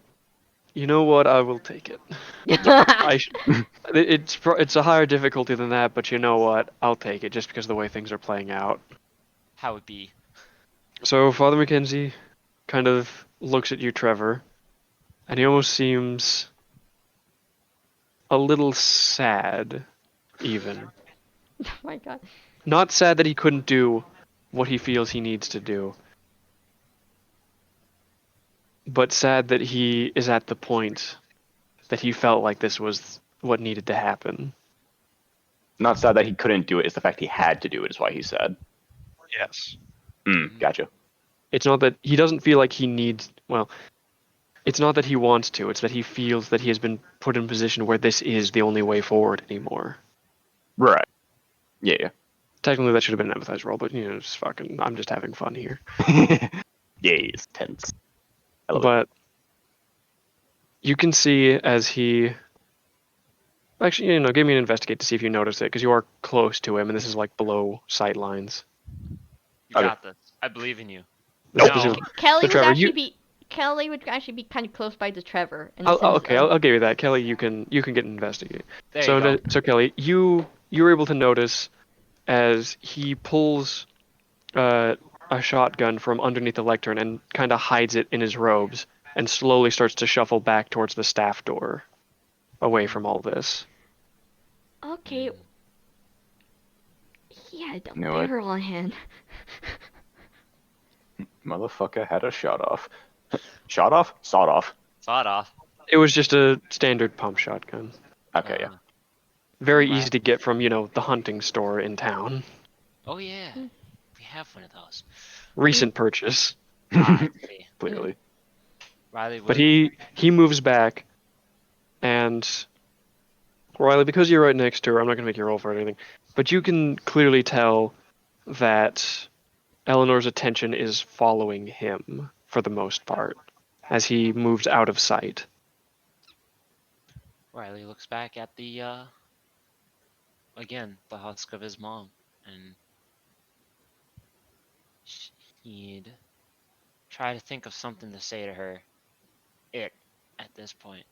You know what? I will take it. It's a higher difficulty than that, but you know what? I'll take it just because of the way things are playing out. How it be? So Father Mackenzie kind of looks at you, Trevor, and he almost seems a little sad, even. Oh my god. Not sad that he couldn't do what he feels he needs to do, but sad that he is at the point that he felt like this was what needed to happen. Not sad that he couldn't do it. It's the fact he had to do it. Is why he said. Yes. Gotcha. It's not that he doesn't feel like he needs. Well, it's not that he wants to. It's that he feels that he has been put in a position where this is the only way forward anymore. Right. Yeah. Technically, that should have been an empathize roll, but just fucking. I'm just having fun here. Yeah. It's tense. I love it. But you can see as he. Actually, give me an investigate to see if you notice it, because you are close to him, and this is like below sight lines. You Okay. got this. I believe in you. This No. is- Kelly would Trevor, actually be kind of close by to Trevor. In the I'll, sense okay, of- I'll give you that, Kelly. You can get an investigate. There So, you go. so Kelly, you're able to notice as he pulls a shotgun from underneath the lectern and kind of hides it in his robes, and slowly starts to shuffle back towards the staff door, away from all this. Okay. He had a Knew it. barrel on hand. Motherfucker had a shot off. Shot off? Sawed off. Sawed off. It was just a standard pump shotgun, Okay, yeah. very Wow. easy to get from the hunting store in town. Oh yeah. We have one of those. Recent purchase. Ah, I see. Clearly. Riley But would. he moves back, and Riley, because you're right next to her, I'm not gonna make you roll for it or anything, but you can clearly tell that Eleanor's attention is following him for the most part, as he moves out of sight. Riley looks back at the again, the husk of his mom, and he'd try to think of something to say to her at this point,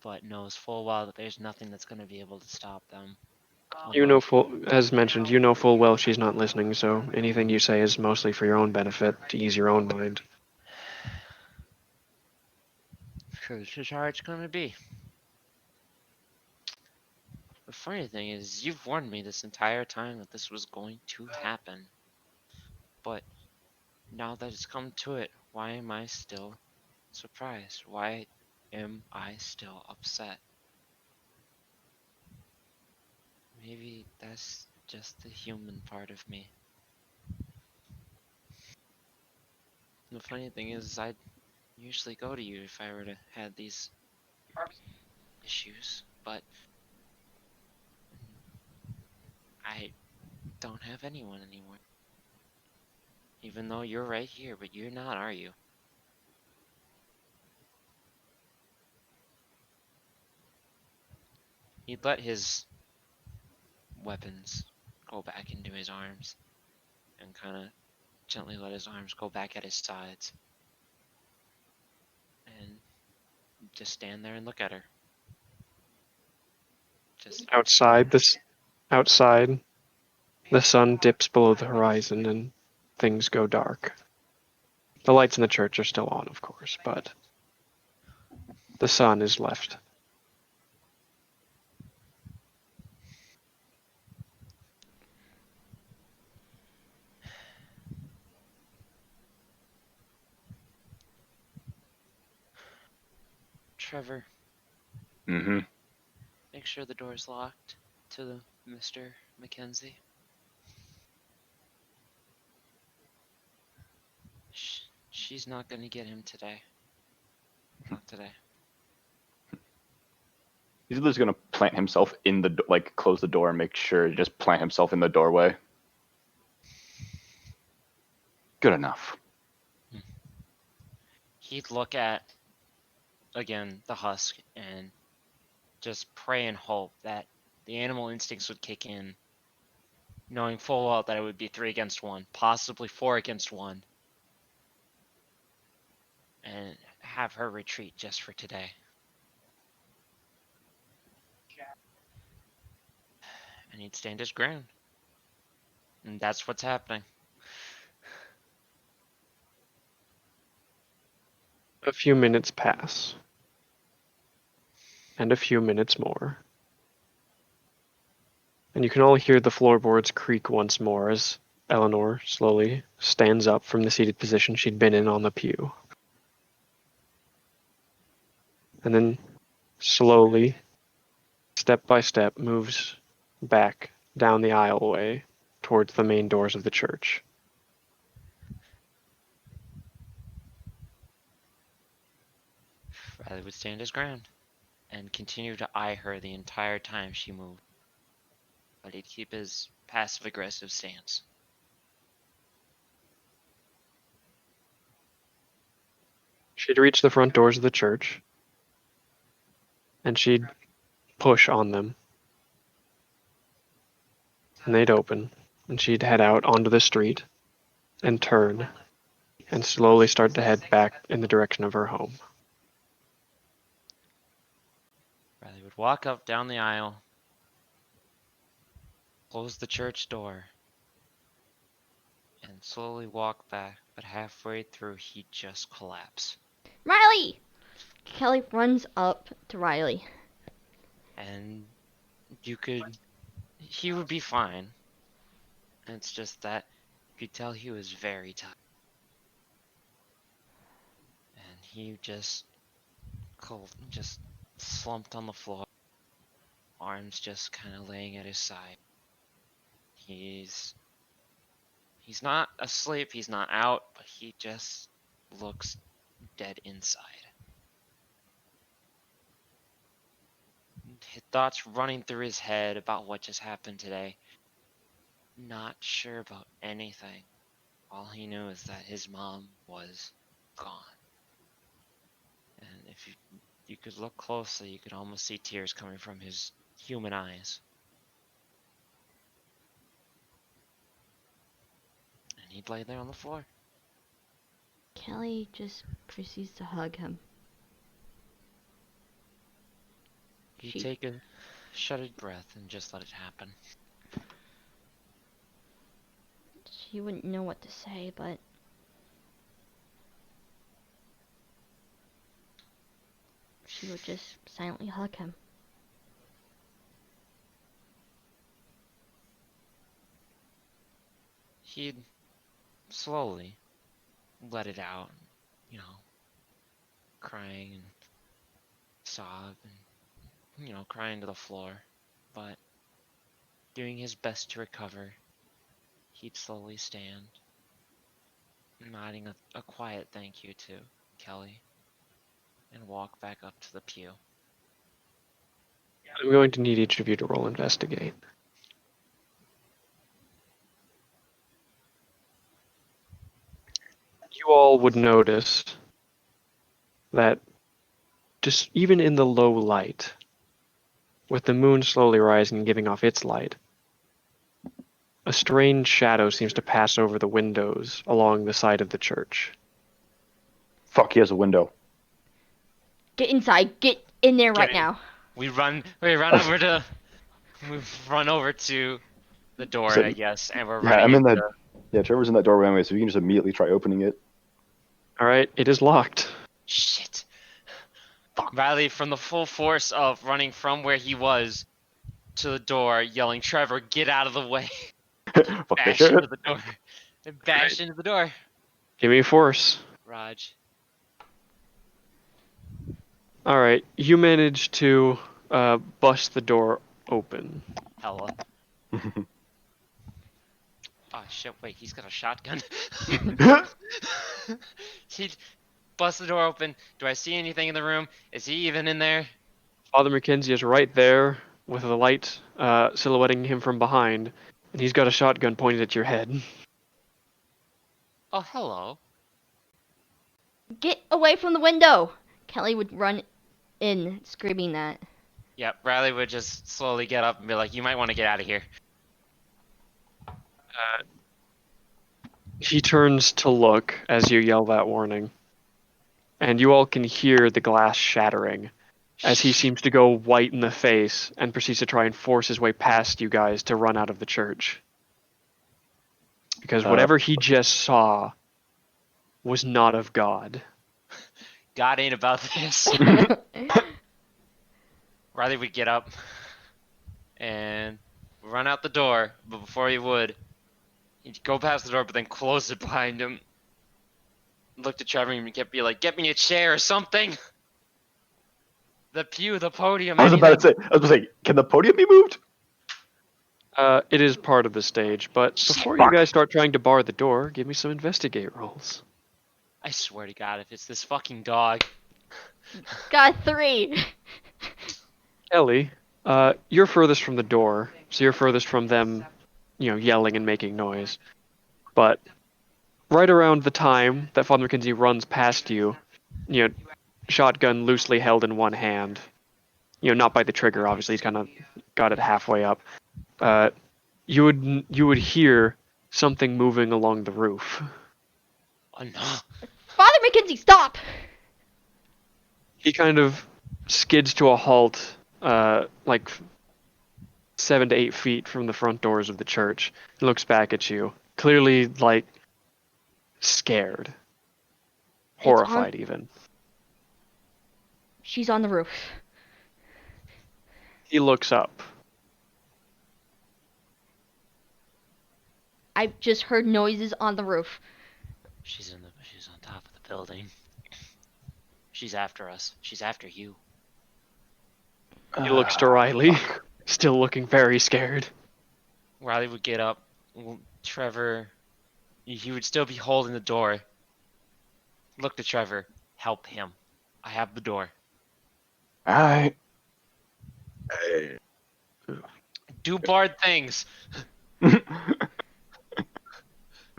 but knows full well that there's nothing that's going to be able to stop them. As mentioned, you know full well she's not listening, so anything you say is mostly for your own benefit, to ease your own mind. Sure, this is how it's going to be. The funny thing is, you've warned me this entire time that this was going to happen. But now that it's come to it, why am I still surprised? Why am I still upset? Maybe that's just the human part of me. The funny thing is, I'd usually go to you if I were to have these issues, but I don't have anyone anymore. Even though you're right here, but you're not, are you? He'd let his weapons go back into his arms and kind of gently let his arms go back at his sides and just stand there and look at her. Just Outside, the sun dips below the horizon and things go dark. The lights in the church are still on, of course, but the sun is left. Trevor, Mm-hmm. make sure the door's locked to the Mr. Mackenzie. She's not gonna get him today. Not today. He's just gonna plant himself in the close the door and make sure to just plant himself in the doorway. Good enough. He'd look at, again, the husk and just pray and hope that the animal instincts would kick in, knowing full well that it would be 3 against 1, possibly 4 against 1, and have her retreat just for today. and he'd stand his ground. And that's what's happening. A few minutes pass. And a few minutes more. And you can all hear the floorboards creak once more as Eleanor slowly stands up from the seated position she'd been in on the pew. And then slowly, step by step, moves back down the aisleway towards the main doors of the church. Riley would stand his ground and continue to eye her the entire time she moved. But he'd keep his passive-aggressive stance. She'd reach the front doors of the church, and she'd push on them. And they'd open, and she'd head out onto the street and turn and slowly start to head back in the direction of her home. Riley would walk up down the aisle, close the church door, and slowly walk back, but halfway through he'd just collapse. Riley! Kelly runs up to Riley. And he would be fine. It's just that you could tell he was very tired. And he just slumped on the floor, arms just kind of laying at his side. He's not asleep, he's not out, but he just looks dead inside. Thoughts running through his head about what just happened today. Not sure about anything. All he knew is that his mom was gone. And if you could look closely, you could almost see tears coming from his human eyes. And he'd lay there on the floor. Kelly just proceeds to hug him. He'd take a shuttered breath and just let it happen. She wouldn't know what to say, but she would just silently hug him. He'd slowly let it out, crying and sob and, crying to the floor, but doing his best to recover. He'd slowly stand, nodding a quiet thank you to Kelly, and walk back up to the pew. I'm going to need each of you to roll investigate. You all would notice that just even in the low light, with the moon slowly rising and giving off its light, a strange shadow seems to pass over the windows along the side of the church. Fuck, he has a window. Get inside. Get in there right in. now. We run over to the door, So- I guess, and we're Yeah, running I'm in into- that. Yeah, Trevor's in that doorway anyway, so we can just immediately try opening it. All right, it is locked. Shit. Riley, from the full force of running from where he was to the door, yelling, "Trevor, get out of the way!" Fuck this Bash shit. into the door. And bash into the door. Give me force. Raj. All right, you manage to bust the door open. Hella. Oh shit, wait, he's got a shotgun. He busts the door open. Do I see anything in the room? Is he even in there? Father Mackenzie is right there with the light silhouetting him from behind, and he's got a shotgun pointed at your head. Oh, hello. Get away from the window. Kelly would run in, screaming that. Yep, Riley would just slowly get up and be like, "You might want to get out of here." He turns to look as you yell that warning, and you all can hear the glass shattering as he seems to go white in the face and proceeds to try and force his way past you guys to run out of the church. Because whatever he just saw was not of God. God ain't about this. Riley would get up and run out the door, but before he would, he'd go past the door, but then close it behind him. Looked at Trevor and kept be like, "Get me a chair or something." The pew, the podium. I was about anything. to say, can the podium be moved? It is part of the stage, but before you Fuck. guys start trying to bar the door, give me some investigate rolls. I swear to God, if it's this fucking dog. Got 3. Ellie, you're furthest from the door, so you're furthest from them, yelling and making noise. But right around the time that Father McKenzie runs past you, shotgun loosely held in one hand, not by the trigger, obviously, he's kind of got it halfway up. You would hear something moving along the roof. Oh no. Father McKenzie, stop! He kind of skids to a halt, like 7 to 8 feet from the front doors of the church, and looks back at you, clearly like scared, horrified even. She's on the roof. He looks up. I just heard noises on the roof. She's on top of the building. She's after us. She's after you. He looks to Riley, still looking very scared. Riley would get up. Trevor, he would still be holding the door. Look to Trevor. Help him. I have the door. Alright. Do Bard things.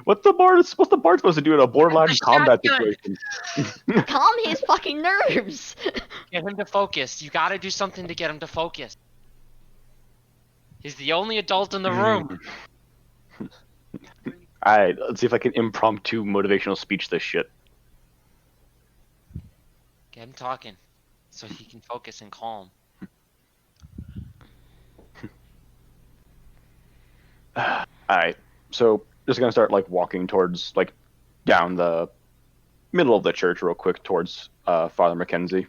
What's the bard supposed to do in a borderline The combat shotgun. situation? Calm his fucking nerves. Get him to focus. You gotta do something to get him to focus. He's the only adult in the room. Alright, let's see if I can impromptu motivational speech this shit. Get him talking so he can focus and calm. Alright, so just gonna start like walking towards like down the middle of the church real quick towards Father McKenzie.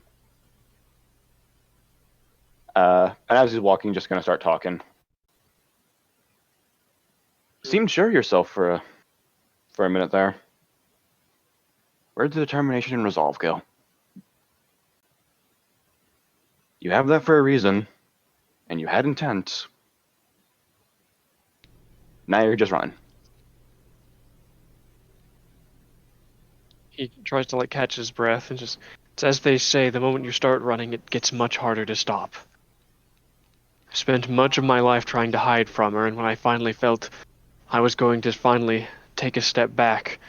And as he's walking, just gonna start talking. Seemed sure of yourself for a minute there. Where'd the determination and resolve go? You have that for a reason, and you had intent. Now you're just running. He tries to catch his breath and just, it's as they say, the moment you start running, it gets much harder to stop. I spent much of my life trying to hide from her, and when I finally felt I was going to finally take a step back,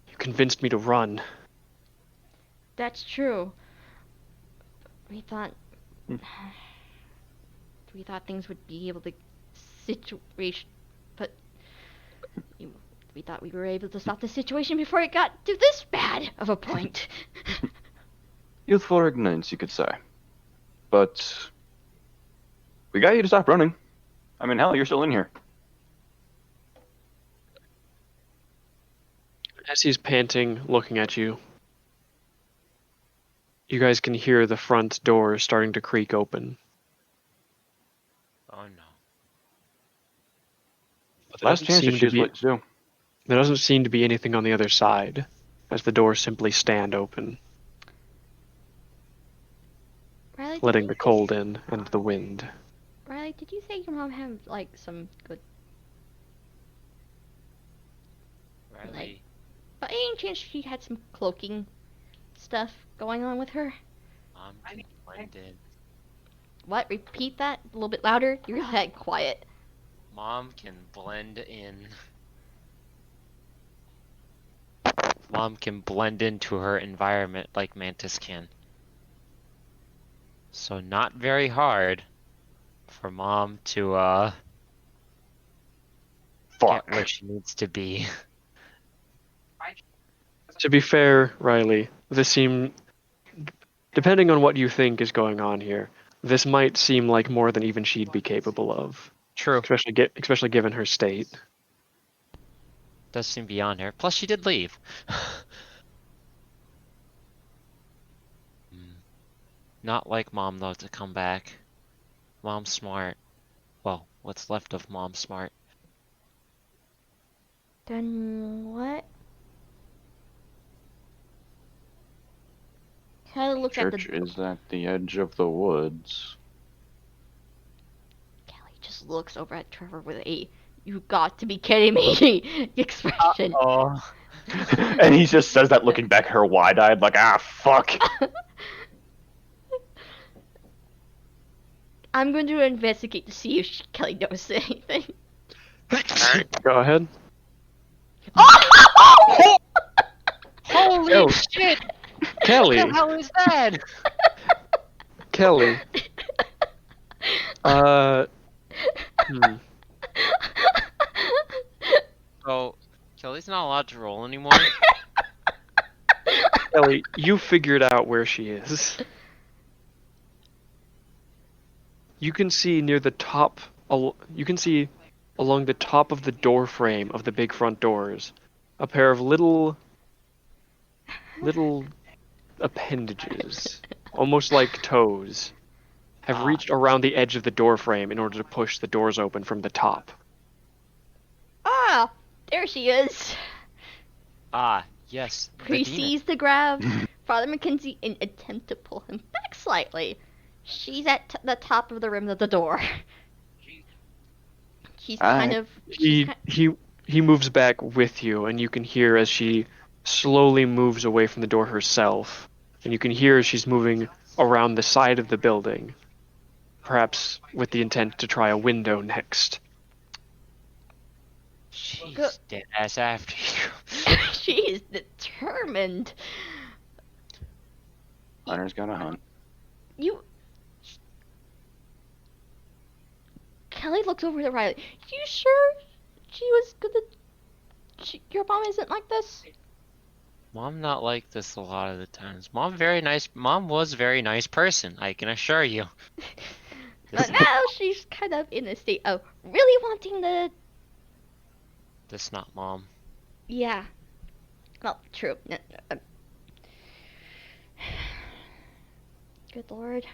you convinced me to run. That's true. We thought things would be able to situation, but we thought we were able to stop the situation before it got to this bad of a point. Youthful ignorance, you could say. But we got you to stop running. I mean, hell, you're still in here. As he's panting, looking at you, you guys can hear the front door starting to creak open. Oh no. But there Last doesn't chance to seem choose be- what to do. There doesn't seem to be anything on the other side, as the doors simply stand open, Riley, letting the cold in and the wind. Riley, did you say your mom had some good? Riley. By any chance she had some cloaking stuff going on with her? Mom blended. What? Repeat that a little bit louder. You're like quiet. Mom can blend in. Mom can blend into her environment like Mantis can. So not very hard for Mom to Fuck. get where she needs to be. To be fair, Riley, this seemed depending on what you think is going on here, this might seem like more than even she'd be capable of, True. especially given her state. Does seem beyond her. Plus, she did leave. Not like Mom, though, to come back. Mom's smart. Well, what's left of Mom's smart. Then what? Kelly looks at the. Church is at the edge of the woods. Kelly just looks over at Trevor with a "you got to be kidding me" expression. Oh. And he just says that looking back at her wide-eyed, like, ah, fuck. I'm going to investigate to see if Kelly noticed anything. Go ahead. Oh! Holy Oh. shit! Kelly, What the hell is that? Kelly. So, Kelly's not allowed to roll anymore? Kelly, you figured out where she is. You can see near the top. You can see along the top of the door frame of the big front doors, a pair of little appendages, almost like toes, have reached around the edge of the door frame in order to push the doors open from the top. Ah, there she is. Ah, yes. The demon. Proceeds to grab Father Mackenzie and attempt to pull him back slightly. She's at the top of the rim of the door. She's kind of. He moves back with you, and you can hear as she slowly moves away from the door herself, and you can hear as she's moving around the side of the building, perhaps with the intent to try a window next. She's dead ass after you. She is determined. Hunter's got a hunt. You. Kelly looks over to Riley. You sure she was gonna? Your mom isn't like this? Mom not like this a lot of the times. Mom was a very nice person, I can assure you. But now she's kind of in a state of really wanting the. This not Mom. Yeah. Well, true. Good lord.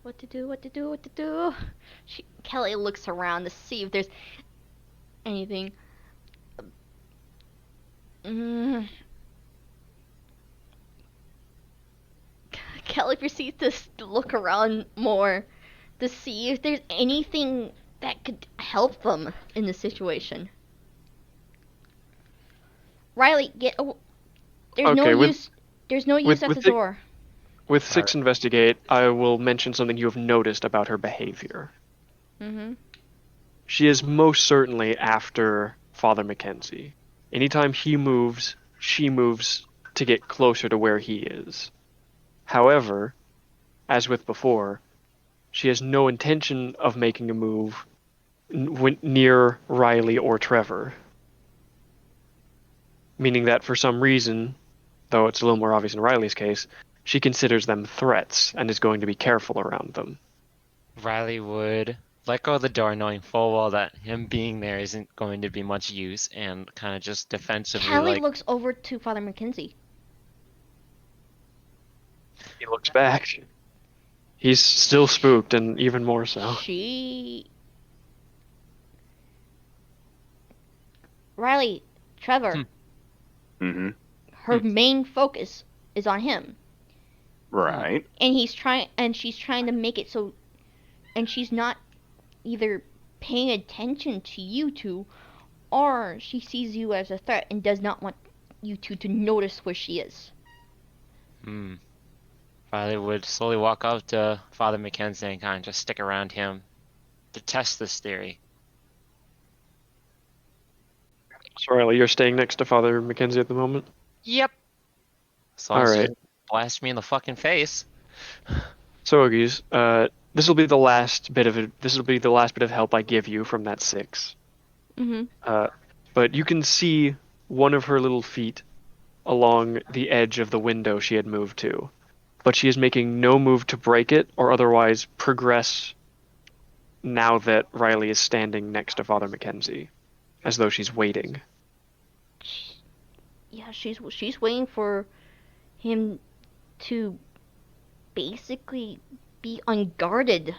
What to do? Kelly looks around to see if there's anything. Kelly proceeds to look around more to see if there's anything that could help them in the situation. Riley, there's no Okay, use. There's no use at the door. With 6 investigate, I will mention something you have noticed about her behavior. Mm-hmm. She is most certainly after Father Mackenzie. Anytime he moves, she moves to get closer to where he is. However, as with before, she has no intention of making a move near Riley or Trevor. Meaning that for some reason, though it's a little more obvious in Riley's case, she considers them threats and is going to be careful around them. Riley would let go of the door knowing full well that him being there isn't going to be much use and kind of just defensively Kelly looks over to Father Mackenzie. He looks back. He's still spooked, and even more so. Riley, Trevor. Mm-hmm. Her main focus is on him. Right. And she's trying to make it so, and she's not either paying attention to you two, or she sees you as a threat and does not want you two to notice where she is. Riley would slowly walk up to Father Mackenzie and kind of just stick around him to test this theory. So Riley, you're staying next to Father Mackenzie at the moment? Yep. So all right. Blast me in the fucking face. So Oogies, this will be the last bit of help I give you from that 6. Mm-hmm. But you can see one of her little feet along the edge of the window she had moved to. but she is making no move to break it or otherwise progress now that Riley is standing next to Father Mackenzie, as though she's waiting. Yeah, she's waiting for him to basically be unguarded,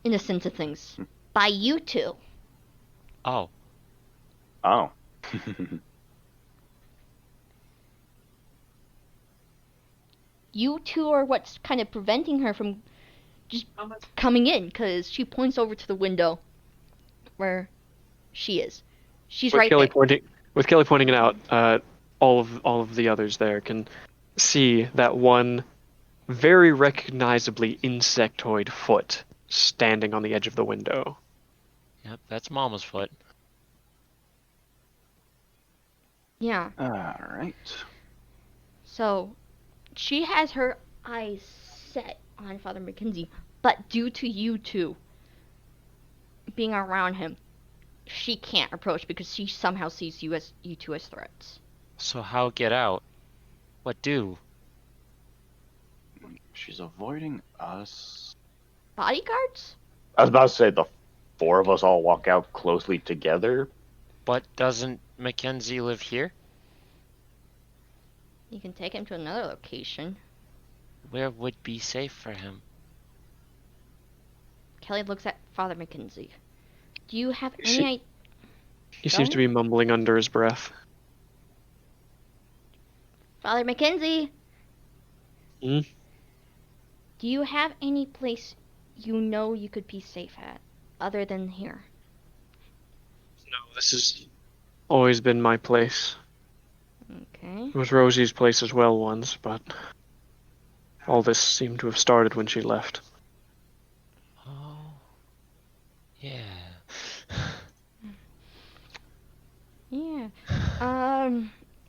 in a sense of things, by you two. Oh, Oh. You two are what's kind of preventing her from just coming in, because she points over to the window where she is. She's With right Kelly there. pointing it out, all of the others there can see that one very recognizably insectoid foot standing on the edge of the window. yep, that's Mama's foot. Yeah. All right. So she has her eyes set on Father Mackenzie, but due to you two being around him, she can't approach because she somehow sees you two as threats. So how get out? What do? She's avoiding us. Bodyguards? I was about to say the four of us all walk out closely together. But doesn't Mackenzie live here? You can take him to another location. Where would be safe for him? Kelly looks at Father Mackenzie. Do you have She- any He seems to be mumbling under his breath. Father Mackenzie? Hmm? Do you have any place you know you could be safe at, other than here? No, this has always been my place. Okay. It was Rosie's place as well once, but all this seemed to have started when she left. Oh, yeah. Yeah.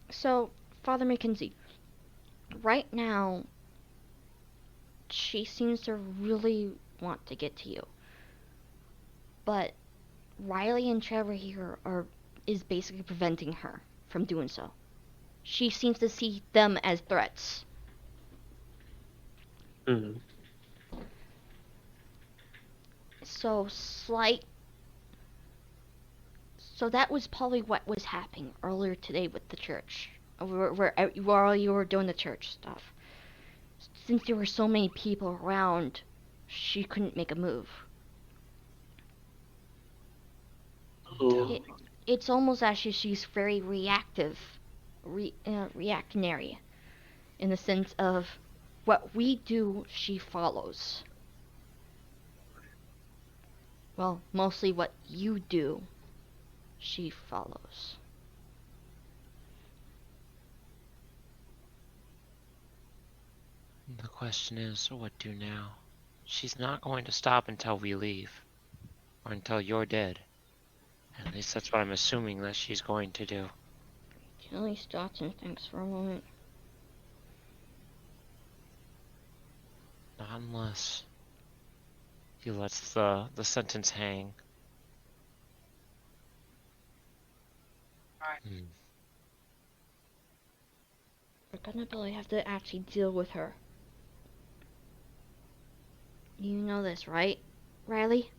So, Father Mackenzie, right now, she seems to really want to get to you. But Riley and Trevor here is basically preventing her from doing so. She seems to see them as threats. Mm. So that was probably what was happening earlier today with the church, while you were doing the church stuff. Since there were so many people around, she couldn't make a move. It's almost as if she's very reactive, reactionary, in the sense of what we do, she follows. Well, mostly what you do, she follows. The question is, what do now? She's not going to stop until we leave. Or until you're dead. At least that's what I'm assuming that she's going to do. Kelly stops and thinks for a moment. Not unless he lets the sentence hang. Hmm. We're gonna really have to actually deal with her. You know this, right, Riley?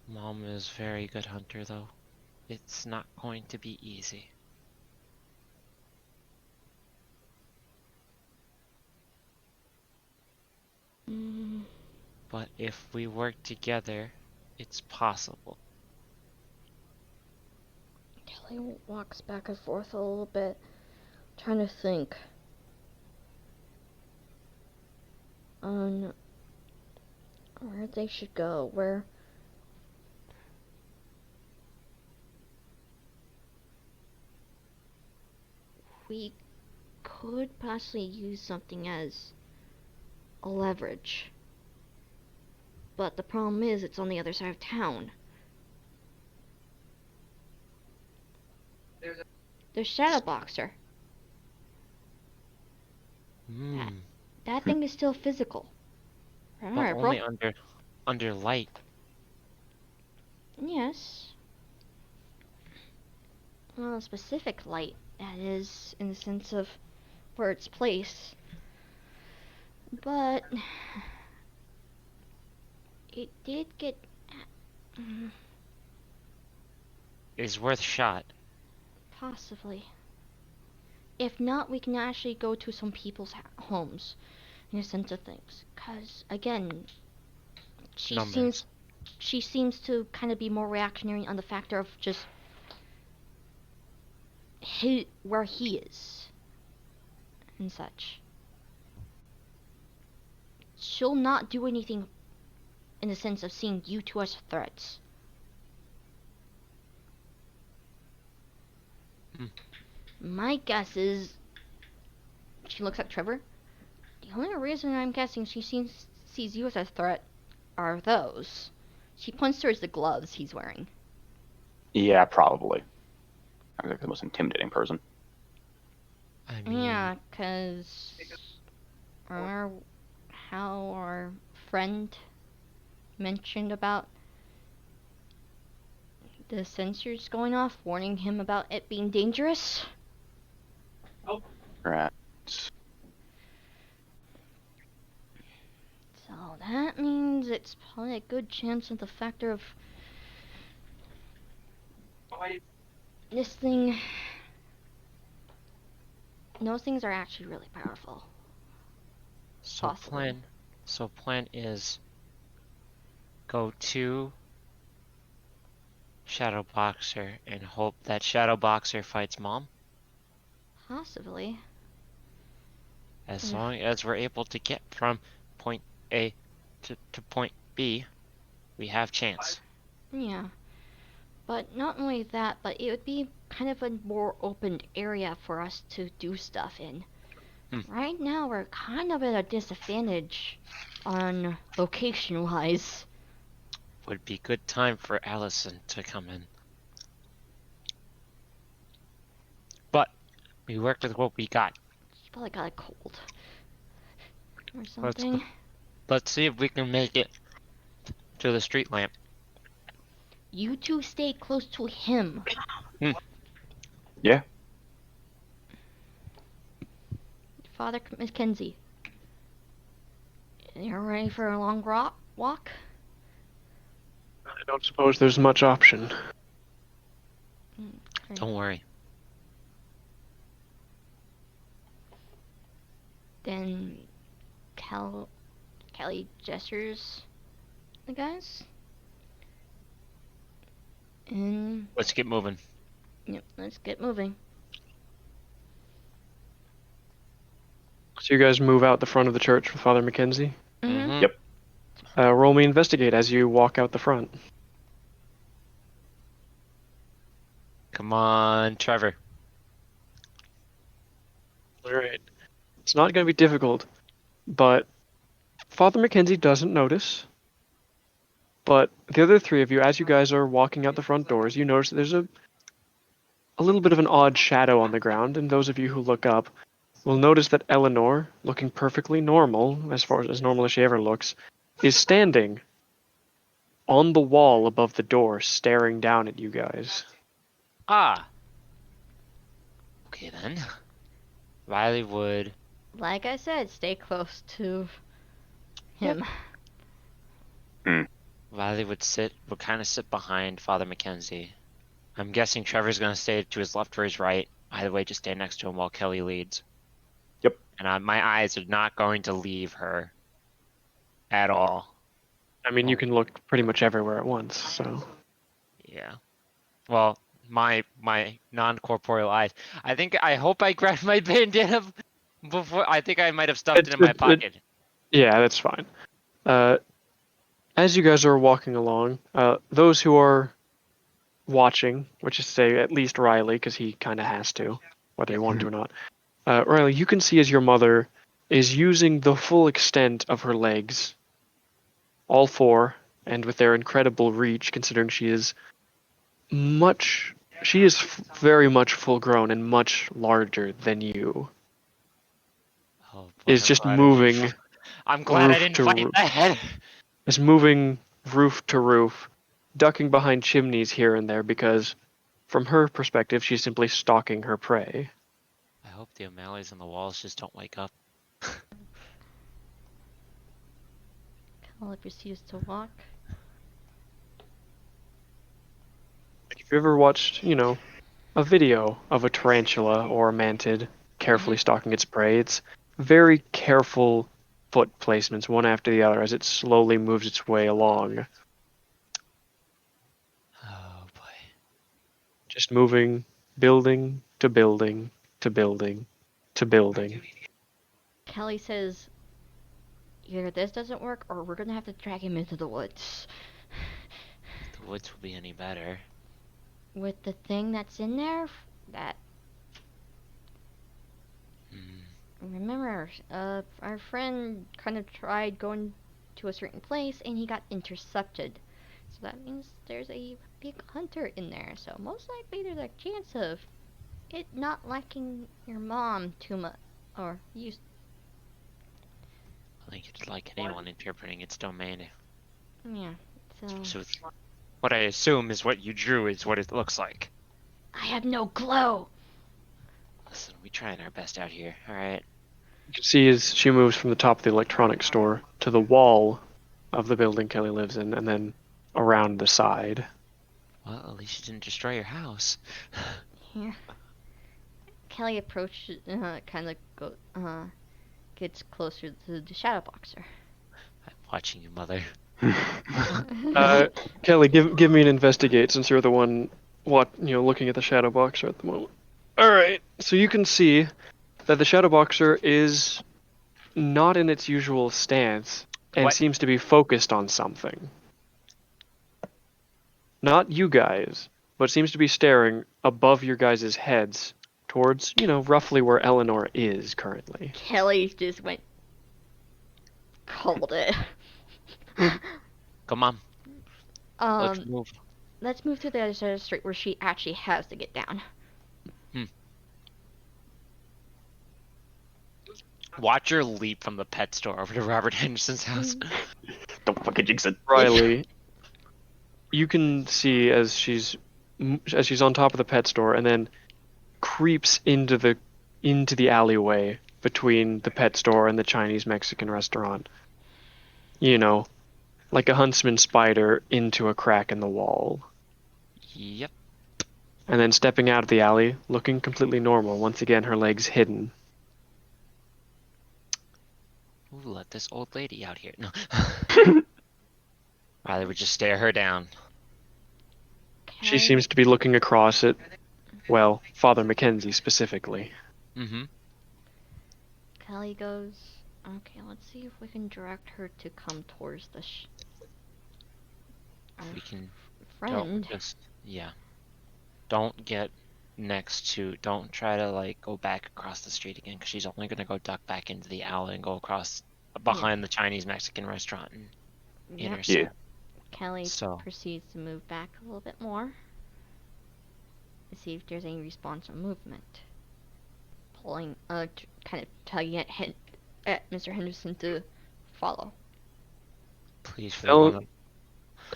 Mom is a very good hunter, though. It's not going to be easy. But if we work together, it's possible. Kelly walks back and forth a little bit, trying to think on where they should go, where we could possibly use something as a leverage. But the problem is, it's on the other side of town. There's Shadowboxer. Hmm. That thing is still physical. But Alright, only bro. under light. Yes. well, specific light, that is, in the sense of where it's placed. But it did get. Is worth a shot. Possibly. If not, we can actually go to some people's homes, in a sense of things. Cause again, Numbers. she seems to kind of be more reactionary on the factor of just where he is and such. She'll not do anything in the sense of seeing you two as threats. My guess is she looks at Trevor. The only reason I'm guessing she sees you as a threat are those. She points towards the gloves he's wearing. Yeah, probably. I'm like the most intimidating person. I mean, Yeah, 'cause remember how our friend mentioned about the sensors going off, warning him about it being dangerous? Right. So that means it's probably a good chance of the factor of this thing. Those things are actually really powerful. so possibly. plan is go to Shadow Boxer and hope that Shadow Boxer fights Mom. Possibly. As Yeah. long as we're able to get from point A to point B, we have chance. Yeah. But not only that, but it would be kind of a more open area for us to do stuff in. Right now, we're kind of at a disadvantage on location-wise. Would be good time for Allison to come in. But we worked with what we got. She probably got a cold. Or something. Let's see if we can make it to the street lamp. You two stay close to him. Yeah. Father Mackenzie. You're ready for a long walk? I don't suppose there's much option. Okay. Don't worry. Then Kelly gestures the guys. And Let's get moving. yep, let's get moving. So you guys move out the front of the church with Father Mackenzie. Mm-hmm. Yep. Roll me investigate as you walk out the front. Come on, Trevor. Alright. It's not going to be difficult, but Father Mackenzie doesn't notice. But the other three of you, as you guys are walking out the front doors, you notice that there's a little bit of an odd shadow on the ground, and those of you who look up will notice that Eleanor, looking perfectly normal, as normal as she ever looks, is standing on the wall above the door, staring down at you guys. Ah. Okay then. Riley would. Like I said, stay close to him. Riley would kind of sit behind Father Mackenzie. I'm guessing Trevor's gonna stay to his left or his right. Either way, just stay next to him while Kelly leads. Yep. And my eyes are not going to leave her at all. I mean, you can look pretty much everywhere at once, so. Yeah. Well, my non-corporeal eyes. I hope I grabbed my bandana before. I think I might have stuffed it in my pocket. Yeah, that's fine. As you guys are walking along, those who are watching, which is to say at least Riley, because he kind of has to, whether he wanted to or not. Riley, you can see as your mother is using the full extent of her legs, all four, and with their incredible reach, considering she is very much full grown and much larger than you, Oh, boy, is just moving. I'm glad I roof didn't to fight roof. that. Is moving roof to roof, ducking behind chimneys here and there because from her perspective, she's simply stalking her prey. I hope the O'Malleys on the walls just don't wake up. Kelly proceeds to walk. If you ever watched, a video of a tarantula or a mantid carefully stalking its prey, it's very careful foot placements, one after the other, as it slowly moves its way along. Oh boy. Just moving, building to building to building to building. Kelly says, either this doesn't work or we're gonna have to drag him into the woods. If the woods will be any better. With the thing that's in there, that remember, our friend kind of tried going to a certain place and he got intercepted. So that means there's a big hunter in there. So most likely there's a chance of it not liking your mom too much, or you. I think it's like anyone interpreting its domain. Yeah. So what I assume is what you drew is what it looks like. I have no clue. Listen, we trying our best out here, alright? You can see as she moves from the top of the electronics store to the wall of the building Kelly lives in, and then around the side. Well, at least you didn't destroy your house. Yeah. Kelly approaches, gets closer to the shadow boxer. I'm watching you, mother. Kelly, give me an investigate since you're the one looking at the shadow boxer at the moment. Alright, so you can see that the shadow boxer is not in its usual stance and What? seems to be focused on something. Not you guys, but seems to be staring above your guys' heads towards, roughly where Eleanor is currently. Kelly just went. Called it. Come on, let's Um, move. let's move to the other side of the street where she actually has to get down. Watch her leap from the pet store over to Robert Henderson's house. Don't fucking jinx it. Riley, you can see as she's on top of the pet store and then creeps into the alleyway between the pet store and the Chinese Mexican restaurant. Like a huntsman spider into a crack in the wall. Yep. And then stepping out of the alley, looking completely normal, once again her legs hidden. Ooh, let this old lady out here. No. Riley would just stare her down. She seems to be looking across at, well, Father Mackenzie specifically. Mm-hmm. Kelly goes, okay, let's see if we can direct her to come towards the We can friend. Don't get don't try to go back across the street again, because she's only gonna go duck back into the alley and go across behind the Chinese Mexican restaurant and Yep. intercept. Yeah. Kelly So- proceeds to move back a little bit more to see if there's any response or movement. Pulling, kind of tugging at Mr. Henderson to follow. Please, for Ele- the one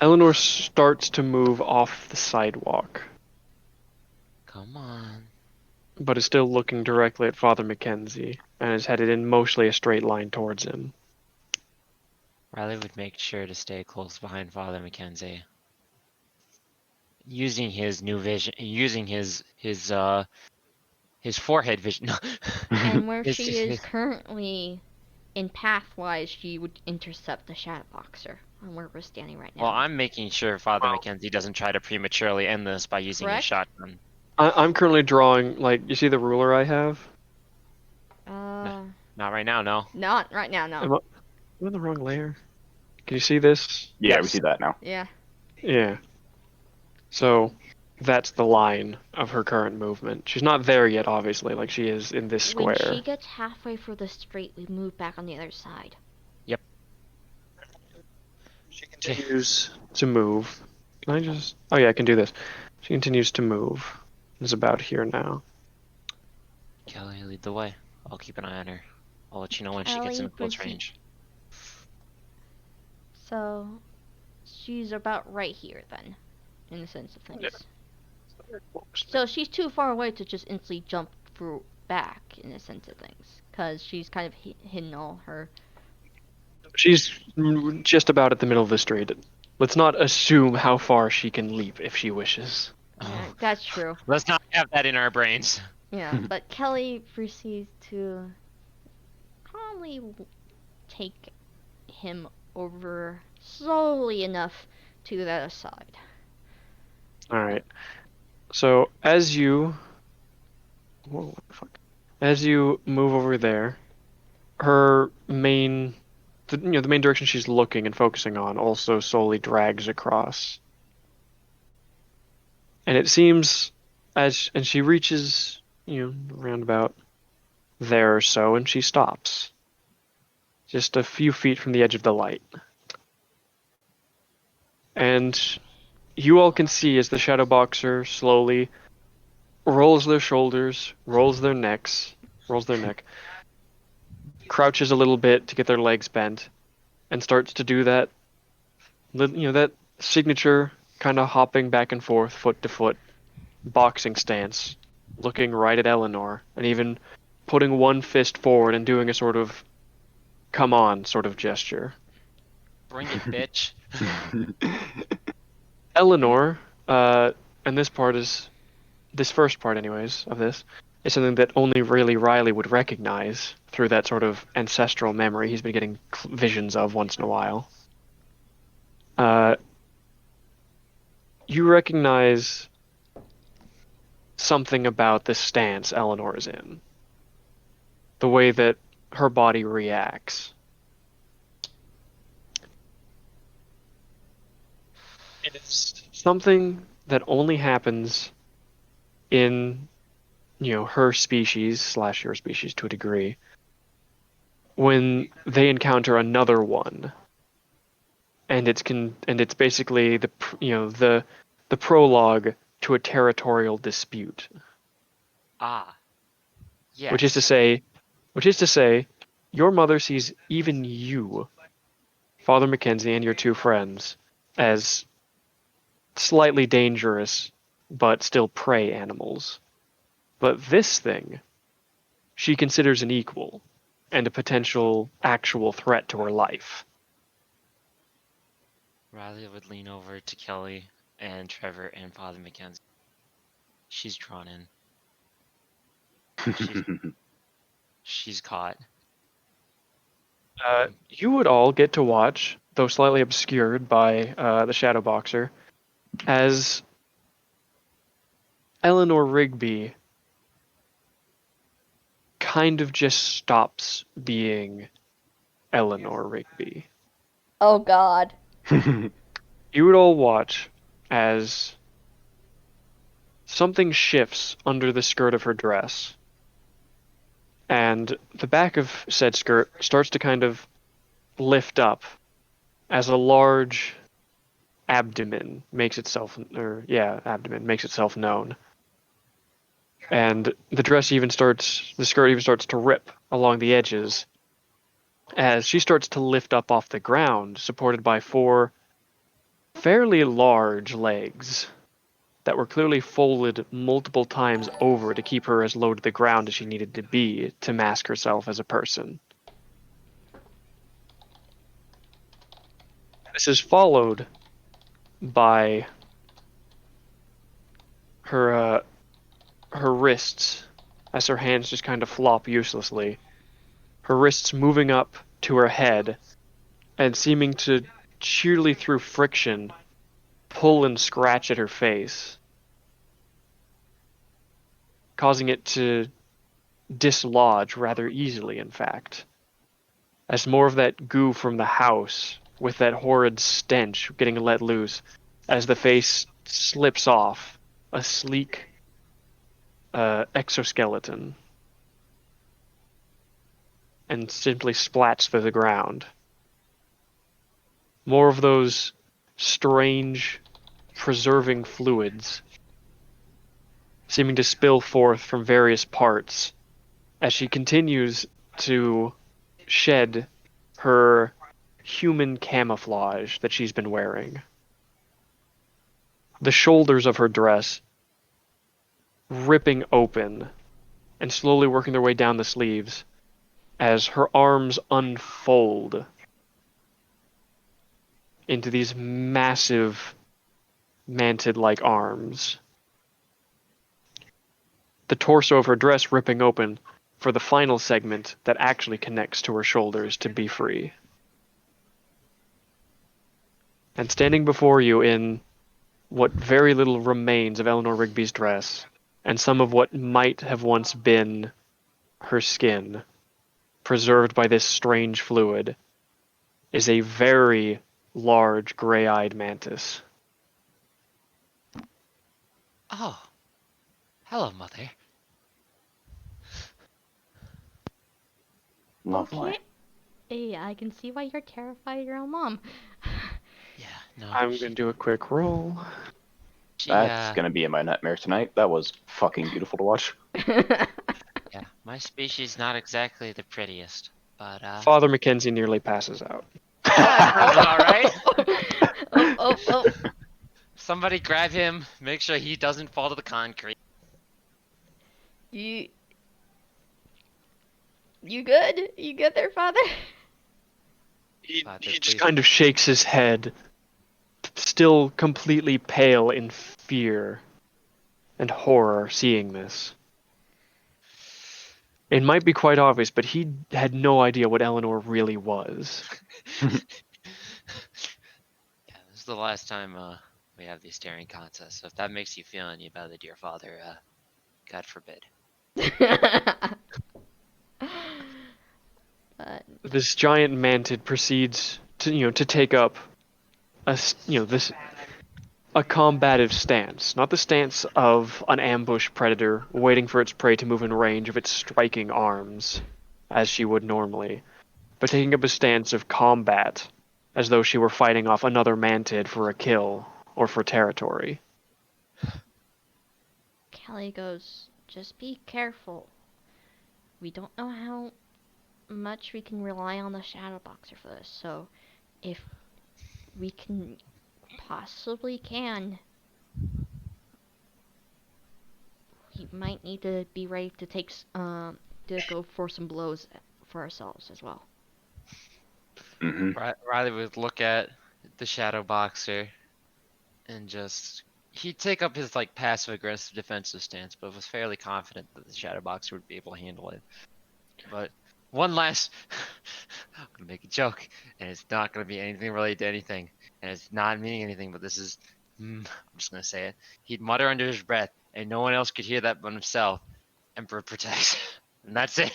Eleanor starts to move off the sidewalk, come on. but is still looking directly at Father Mackenzie, and is headed in mostly a straight line towards him. Riley would make sure to stay close behind Father Mackenzie. Using his new vision, using his forehead vision. And where It's she just- is currently, in path-wise, she would intercept the shadow boxer on where we're standing right now. Well, I'm making sure Father Mackenzie doesn't try to prematurely end this by using his Correct. shotgun. I'm currently drawing, you see the ruler I have? Not right now, no. Not right now, no. Am I in the wrong layer? Can you see this? Yeah, we Yes. see that now. Yeah. Yeah. So, that's the line of her current movement. She's not there yet, obviously, like she is in this When square. she gets halfway through the street, we move back on the other side. She continues to move. Can I just... Oh yeah, I can do this. She continues to move. Is about here now. Kelly, lead the way. I'll keep an eye on her. I'll let you know when she gets Kelly, in close proceed. range. So, she's about right here then, in the sense of things. Yeah. So she's too far away to just instantly jump through back in a sense of things, because she's kind of hidden all her. She's just about at the middle of the street. Let's not assume how far she can leap if she wishes. Yeah, that's true. Let's not have that in our brains. Yeah, but Kelly proceeds to calmly take him over slowly enough to the other side. Alright. So as you whoa, what the fuck? As you move over there, her main the main direction she's looking and focusing on also slowly drags across. And it seems and she reaches, around about there or so, and she stops. Just a few feet from the edge of the light. And you all can see as the Shadow Boxer slowly rolls their shoulders, rolls their neck, crouches a little bit to get their legs bent, and starts to do that, that signature kind of hopping back and forth, foot to foot, boxing stance, looking right at Eleanor, and even putting one fist forward and doing a sort of come on sort of gesture. Bring it, bitch. Eleanor, and this first part anyways, of this, is something that only really Riley would recognize through that sort of ancestral memory he's been getting visions of once in a while. You recognize something about the stance Eleanor is in. The way that her body reacts. It is something that only happens in, her species / your species to a degree, when they encounter another one. And it's basically the prologue to a territorial dispute. Ah. Yes. Which is to say, your mother sees even you, Father Mackenzie, and your two friends as slightly dangerous, but still prey animals. But this thing, she considers an equal, and a potential actual threat to her life. Riley would lean over to Kelly and Trevor and Father Mackenzie. She's drawn in. She's caught. You would all get to watch, though slightly obscured by the Shadow Boxer, as Eleanor Rigby kind of just stops being Eleanor Rigby. Oh God. You would all watch as something shifts under the skirt of her dress, and the back of said skirt starts to kind of lift up as a large abdomen makes itself known. And the skirt even starts to rip along the edges as she starts to lift up off the ground, supported by 4 fairly large legs that were clearly folded multiple times over to keep her as low to the ground as she needed to be to mask herself as a person. This is followed by her wrists, as her hands just kind of flop uselessly. Her wrists moving up to her head and seeming to, sheerly through friction, pull and scratch at her face, causing it to dislodge rather easily, in fact, as more of that goo from the house, with that horrid stench getting let loose, as the face slips off, a sleek exoskeleton, and simply splats to the ground. More of those strange, preserving fluids seeming to spill forth from various parts as she continues to shed her human camouflage that she's been wearing. The shoulders of her dress ripping open and slowly working their way down the sleeves as her arms unfold into these massive mantid-like arms. The torso of her dress ripping open for the final segment that actually connects to her shoulders to be free. And standing before you in what very little remains of Eleanor Rigby's dress, and some of what might have once been her skin, preserved by this strange fluid, is a very large gray-eyed mantis. Oh, hello, mother. Lovely. Okay. Yeah, I can see why you're terrified of your own mom. Yeah, no. I'm gonna do a quick roll. She, That's gonna be in my nightmare tonight. That was fucking beautiful to watch. yeah, my species not exactly the prettiest, but Father Mackenzie nearly passes out. that sounds about right. oh. Somebody grab him. Make sure he doesn't fall to the concrete. You good? You good there, father? He Father, just please. kind of shakes his head, still completely pale in fear and horror seeing this. It might be quite obvious, but he had no idea what Eleanor really was. Yeah, this is the last time we have these staring contests. So if that makes you feel any better, dear father, God forbid. But This giant mantid proceeds to take up a combative stance, not the stance of an ambush predator waiting for its prey to move in range of its striking arms, as she would normally, but taking up a stance of combat, as though she were fighting off another mantid for a kill or for territory. Kelly goes, just be careful. We don't know how much we can rely on the Shadow Boxer for this, so if we possibly can, we might need to be ready to to go for some blows for ourselves as well. hmm Riley would look at the shadow boxer and he'd take up his like passive aggressive defensive stance, but was fairly confident that the shadow boxer would be able to handle it. But one last I'm gonna make a joke, and it's not gonna be anything related to anything, and it's not meaning anything, but this is I'm just gonna say it. He'd mutter under his breath, and no one else could hear that but himself. Emperor protects. And that's it.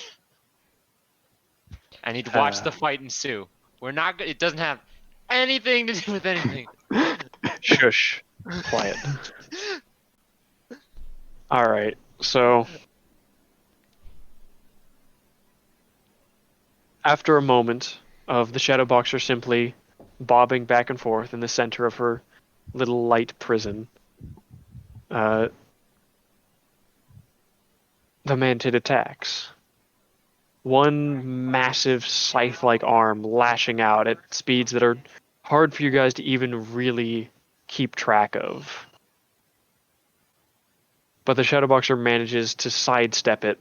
And he'd watch the fight ensue. It doesn't have anything to do with anything. Shush. Quiet. Alright, so after a moment of the Shadow Boxer simply bobbing back and forth in the center of her little light prison, the mantid attacks. One massive scythe-like arm lashing out at speeds that are hard for you guys to even really keep track of. But the Shadow Boxer manages to sidestep it,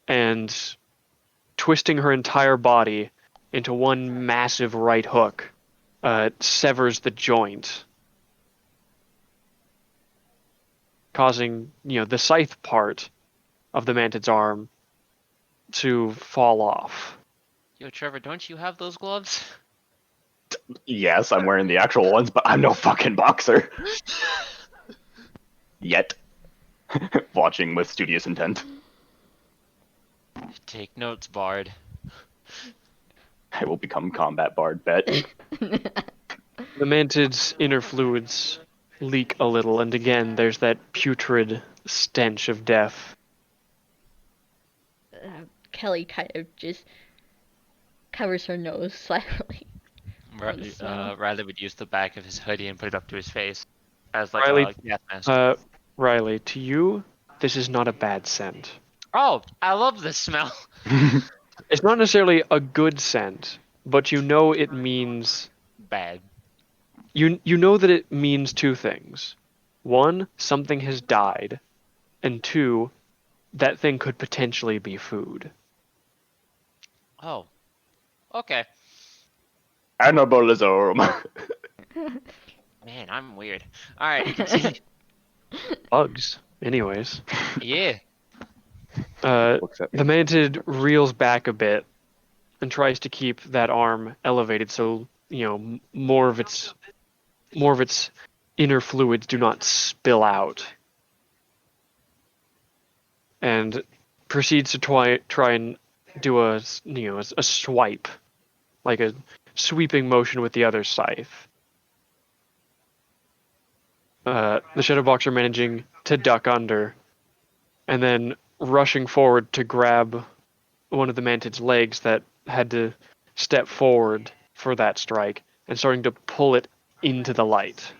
and twisting her entire body into one massive right hook, severs the joint, causing the scythe part of the mantid's arm to fall off. Yo, Trevor, don't you have those gloves? Yes, I'm wearing the actual ones, but I'm no fucking boxer. Yet. Watching with studious intent. Take notes, Bard. I will become combat bard, bet. The mantid's inner fluids leak a little, and again there's that putrid stench of death. Kelly kind of just covers her nose slightly. Riley would use the back of his hoodie and put it up to his face as like Riley, a gas mask. Riley, to you, this is not a bad scent. Oh, I love this smell. It's not necessarily a good scent, but you know it means Bad. you know that it means two things. One, something has died, and 2, that thing could potentially be food. Oh. Okay. Cannibalism. Man, I'm weird. All right, continue. Bugs. Anyways. Yeah. Looks at me. The mantid reels back a bit and tries to keep that arm elevated so, more of its inner fluids do not spill out. And proceeds to try and do a swipe, like a sweeping motion with the other scythe. The Shadow Boxer managing to duck under, and then rushing forward to grab one of the Mantid's legs that had to step forward for that strike, and starting to pull it into the light.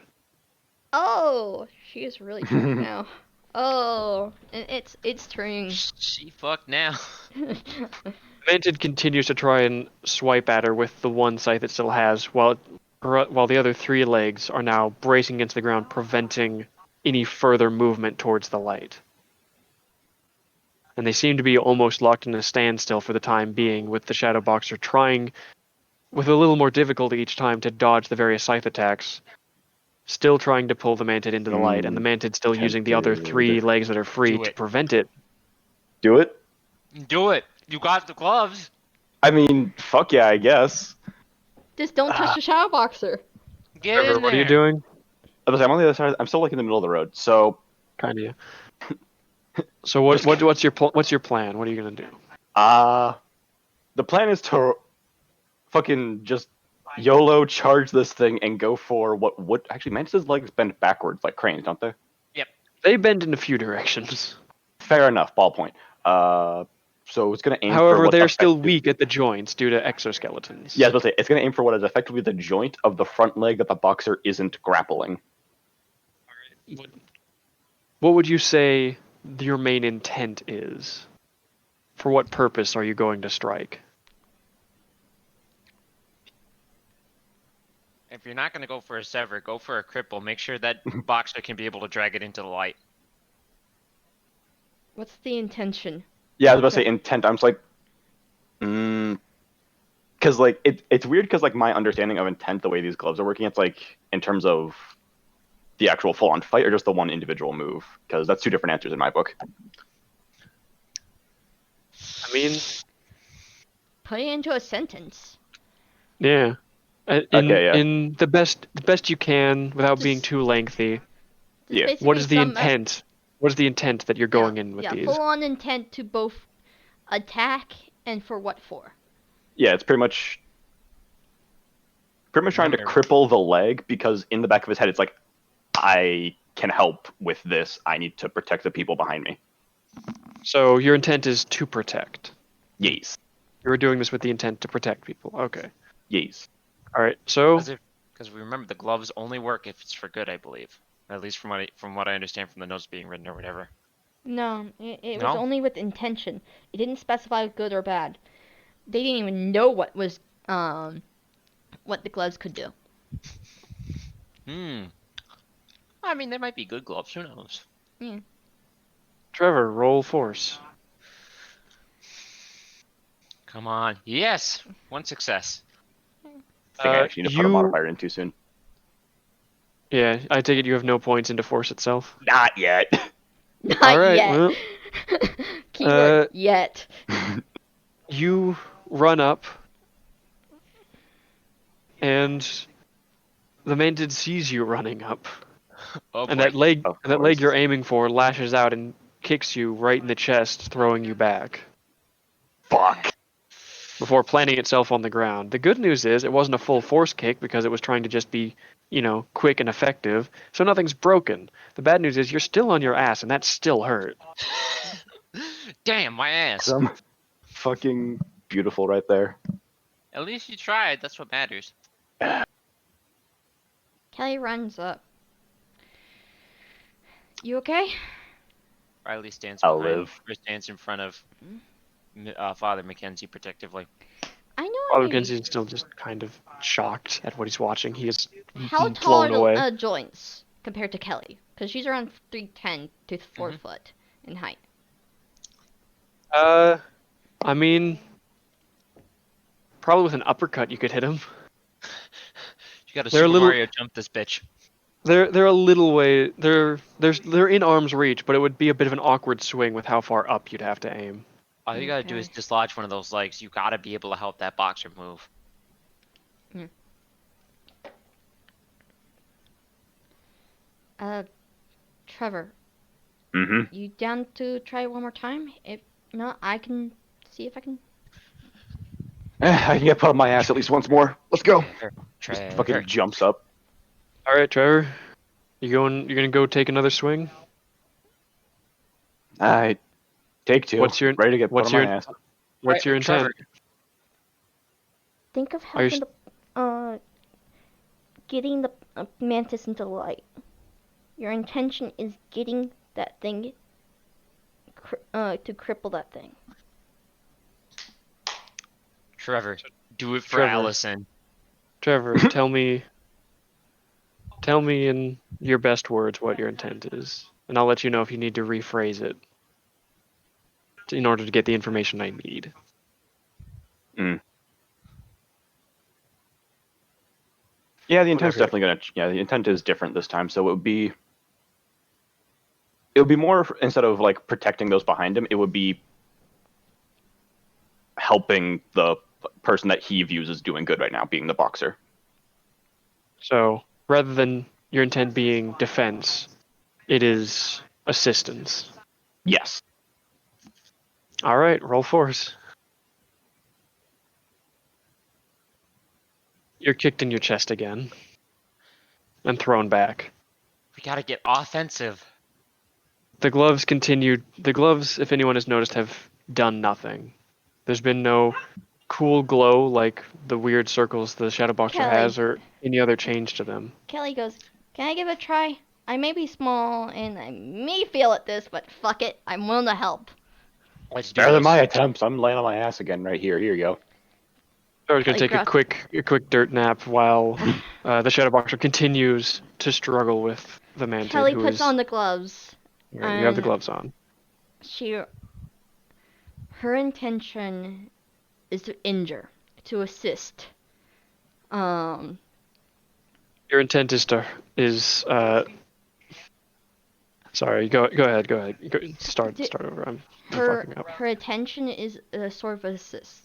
Oh, she is really drunk now. Oh, and it's turning. She fucked now. Mantid continues to try and swipe at her with the one scythe it still has, while the other 3 legs are now bracing against the ground, preventing any further movement towards the light. And they seem to be almost locked in a standstill for the time being, with the Shadow Boxer trying, with a little more difficulty each time, to dodge the various scythe attacks, still trying to pull the Mantid into the light, and the Mantid still using the other 3 legs that are free Do to it. prevent it. Do it. Do it. You got the gloves. I mean, fuck yeah, I guess. Just don't touch the Shadow Boxer. Get Trevor, in what are you there. doing? I'm on the other side. I'm still like in the middle of the road. So, Kind of. So what's your plan? What are you gonna do? the plan is to fucking just YOLO charge this thing and go for what would actually Mantis's legs bend backwards like cranes, don't they? They bend in a few directions. Fair enough. Ballpoint. So it's gonna aim for However, what's they're still effective- weak at the joints due to exoskeletons. Yeah, I was about to say it's gonna aim for what is effectively the joint of the front leg that the boxer isn't grappling. What would you say your main intent is? For what purpose are you going to strike? If you're not gonna go for a sever, go for a cripple. Make sure that boxer can be able to drag it into the light. What's the intention? Yeah, I was about to Okay. say intent. I'm just like, because like it's weird because like my understanding of intent, the way these gloves are working, it's like in terms of the actual full-on fight or just the one individual move, because that's 2 different answers in my book. I mean, Put it into a sentence. yeah. Okay, yeah. In the best you can without being Just- too lengthy. Just Yeah. basically What is the some- intent? What is the intent that you're going in with yeah, these? full on intent to both attack and for what for? Yeah, it's pretty much trying to Remember- cripple the leg because in the back of his head, it's like, I can help with this. I need to protect the people behind me. So your intent is to protect. Yes. You're doing this with the intent to protect people. Okay. Yes. All right. So Because remember, the gloves only work if it's for good, I believe. At least from what I understand from the notes being written or whatever. No, it No? was only with intention. It didn't specify good or bad. They didn't even know what the gloves could do. I mean, they might be good gloves. Who knows? Trevor, roll force. Come on. Yes! 1 success. I think I actually need to put a modifier in too soon. Yeah, I take it you have no points into force itself. Not yet. Not All right, yet. well, Keyword yet. you run up, and the Mantid sees you running up, Oh, and boy. that leg, Of that leg course. you're aiming for lashes out and kicks you right in the chest, throwing you back Fuck. before planting itself on the ground. The good news is it wasn't a full force kick because it was trying to just be, quick and effective, so nothing's broken. The bad news is you're still on your ass, and that still hurt. Damn, my ass. Some fucking beautiful right there. At least you tried. That's what matters. Kelly runs up. You okay? Riley stands I'll behind, live. or stands in front of Father Mackenzie protectively. I know. Father I Mackenzie is still just kind of shocked at what he's watching. He is How tall blown are away. the joints compared to Kelly? Because she's around 3'10" to 4 foot, in height? I mean, probably with an uppercut you could hit him. You gotta They're a Super little- Mario jump this bitch. They're a little way. They're in arm's reach, but it would be a bit of an awkward swing with how far up you'd have to aim. All you gotta do is Okay. dislodge one of those legs. You gotta be able to help that boxer move. Trevor, Mm-hmm. you down to try it one more time? If not, I can see if I can. I can get put on my ass at least once more. Let's go. Just Trevor. fucking jumps up. All right, Trevor, you're gonna go take another swing. I take two. What's your- ready to get put what's on your- my ass? What's your Trevor, intent? Think of Are you helping getting the mantis into the light. Your intention is getting that thing, to cripple that thing. Trevor, do it for Trevor. Allison. Trevor, tell me in your best words what your intent is, and I'll let you know if you need to rephrase it in order to get the information I need. Yeah, the intent's Whatever. definitely gonna. Yeah, the intent is different this time. So it would be. It would be more instead of like protecting those behind him. It would be helping the person that he views as doing good right now, being the boxer. So rather than your intent being defense, it is assistance. Yes. All right, roll force. You're kicked in your chest again and thrown back. We gotta get offensive. The gloves continued. The gloves, if anyone has noticed, have done nothing. There's been no cool glow like the weird circles the Shadow Boxer Kelly. has, or any other change to them. Kelly goes, "Can I give it a try? I may be small and I may fail at this, but fuck it, I'm willing to help." Let's do Better than this. my attempts. I'm laying on my ass again right here. Here you go. I was gonna Kelly take a Cross- quick dirt nap while the Shadow Boxer continues to struggle with the Mantid. Kelly who puts is- on the gloves. Right, you have the and gloves on. Her intention is to injure, to assist. Your intent is sorry, go ahead. Start over. I'm fucking up. Her intention is a sort of assist.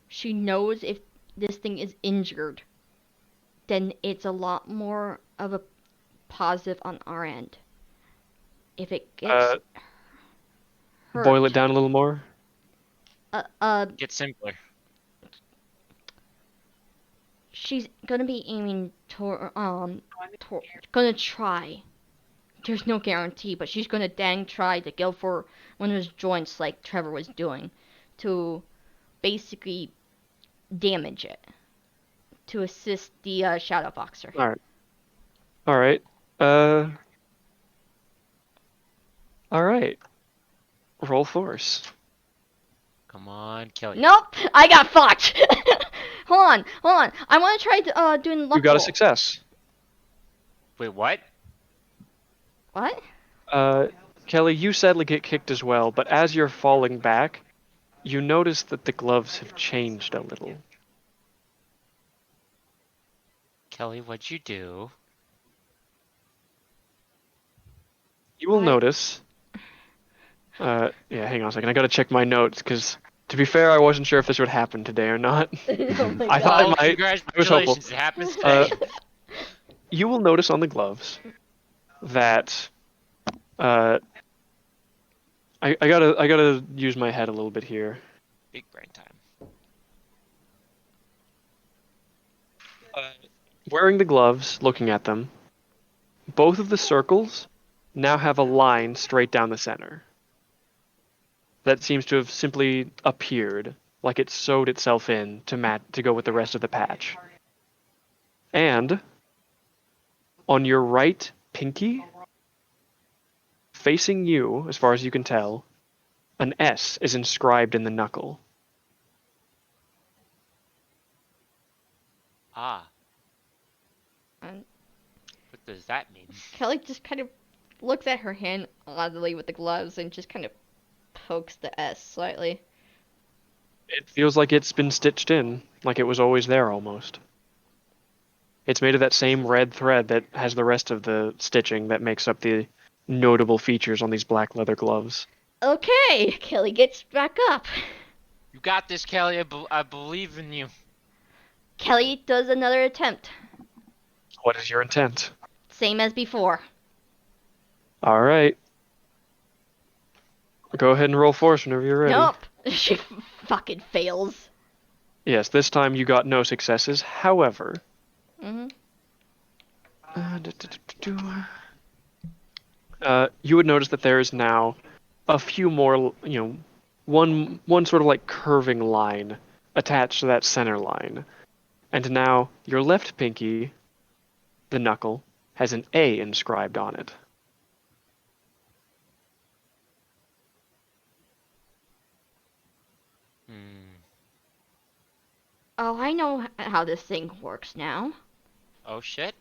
She knows if this thing is injured, then it's a lot more of a positive on our end. If it gets hurt, Boil it down a little more. Get simpler. she's gonna be aiming gonna try. There's no guarantee, but she's gonna dang try to go for one of those joints like Trevor was doing, to basically damage it, to assist the Shadow Boxer. All right. All right. Roll force. Come on, Kelly. Nope, I got fucked. hold on. I want to try doing luck You got a roll. success. Wait, what? What? Kelly, you sadly get kicked as well, but as you're falling back, you notice that the gloves have changed a little. Kelly, what'd you do? You will What? notice. Yeah, hang on a second. I gotta check my notes because, to be fair, I wasn't sure if this would happen today or not. Oh my I thought God. it might. Congratulations, it happens Uh, today. You will notice on the gloves that I gotta use my head a little bit here. Big brain time. Wearing the gloves, looking at them, both of the circles now have a line straight down the center. That seems to have simply appeared, like it sewed itself in to go with the rest of the patch. And on your right pinky, facing you, as far as you can tell, an S is inscribed in the knuckle. Ah, Um, what does that mean? Kelly just kind of looks at her hand oddly with the gloves and just kind of pokes the S slightly. It feels like it's been stitched in, like it was always there almost. It's made of that same red thread that has the rest of the stitching that makes up the notable features on these black leather gloves. Okay, Kelly gets back up. You got this, Kelly. I believe in you. Kelly does another attempt. What is your intent? Same as before. All right. Go ahead and roll force whenever you're ready. Nope. She fucking fails. Yes, this time you got no successes. However, Hmm. You would notice that there is now a few more, one sort of like curving line attached to that center line. And now your left pinky, the knuckle, has an A inscribed on it. Hmm. Oh, I know how this thing works now. Oh shit.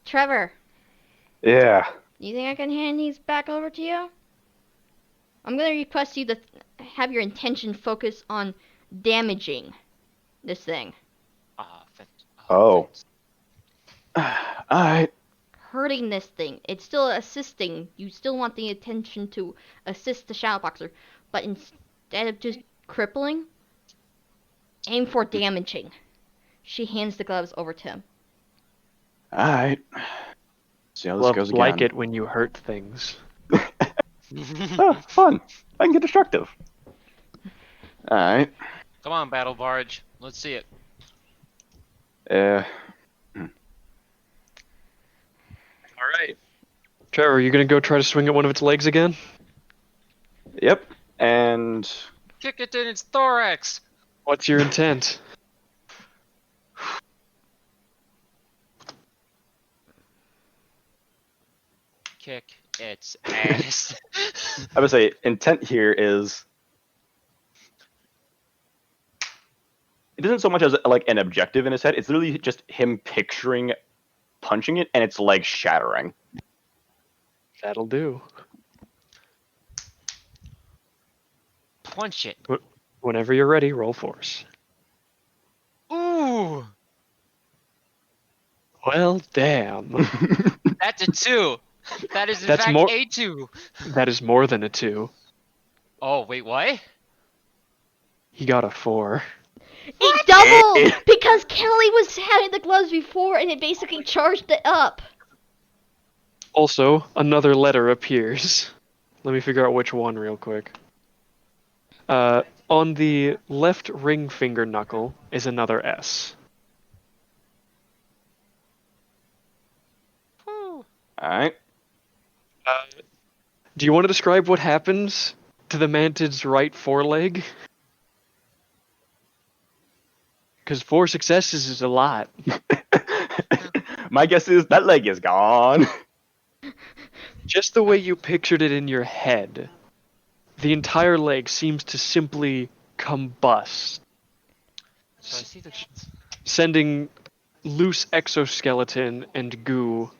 Trevor, Yeah. you think I can hand these back over to you? I'm gonna request you to have your intention focus on damaging this thing. Oh. Alright. Hurting this thing. It's still assisting. You still want the attention to assist the Shadowboxer. But instead of just crippling, aim for damaging. She hands the gloves over to him. Alright. See how this Love goes again. like it when you hurt things. Oh, fun. I can get destructive. Alright. Come on, Battle Barge. Let's see it. All right. Trevor, are you gonna go try to swing at one of its legs again? Yep. And Kick it in its thorax. What's your intent? Kick its ass. I would say intent here is it isn't so much as like an objective in his head. It's literally just him picturing punching it and its leg shattering. That'll do. Punch it. Whenever you're ready, roll force. Ooh. Well, damn. That's a 2. That is in That's fact more- a 2. That is more than a 2. Oh, wait, what? He got a 4. It doubled! Because Kelly was having the gloves before and it basically charged it up. Also, another letter appears. Let me figure out which one real quick. On the left ring finger knuckle is another S. Alright. Do you want to describe what happens to the mantid's right foreleg? Because 4 successes is a lot. My guess is that leg is gone. Just the way you pictured it in your head, the entire leg seems to simply combust, So I see the. sending loose exoskeleton and goo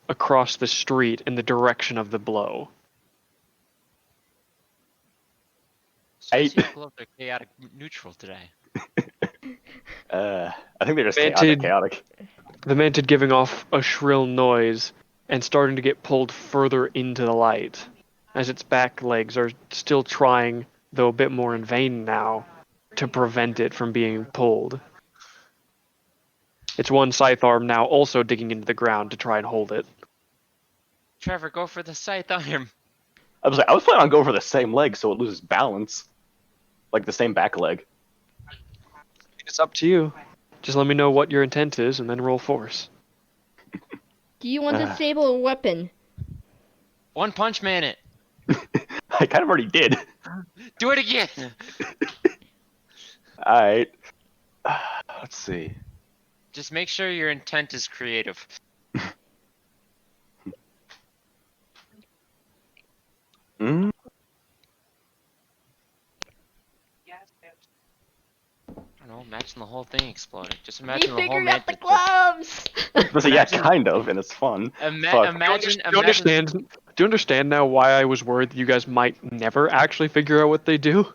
across the street in the direction of the blow. So I I- see the gloves are chaotic neutral today. I think they're just Mantid- chaotic. The mantid giving off a shrill noise and starting to get pulled further into the light, as its back legs are still trying, though a bit more in vain now, to prevent it from being pulled. Its one scythe arm now also digging into the ground to try and hold it. Trevor, go for the scythe arm. I was planning on going for the same leg so it loses balance. Like the same back leg. It's up to you. Just let me know what your intent is and then roll force. Do you want to disable a weapon? One Punch Man it. I kind of already did. Do it again. Alright. Let's see. Just make sure your intent is creative. know. Imagine the whole thing exploding. Just We imagine the whole figured out the mansion. gloves. But yeah, Imagine- kind of, and it's fun. Fuck. Imagine. Do you understand? Do you understand now why I was worried that you guys might never actually figure out what they do?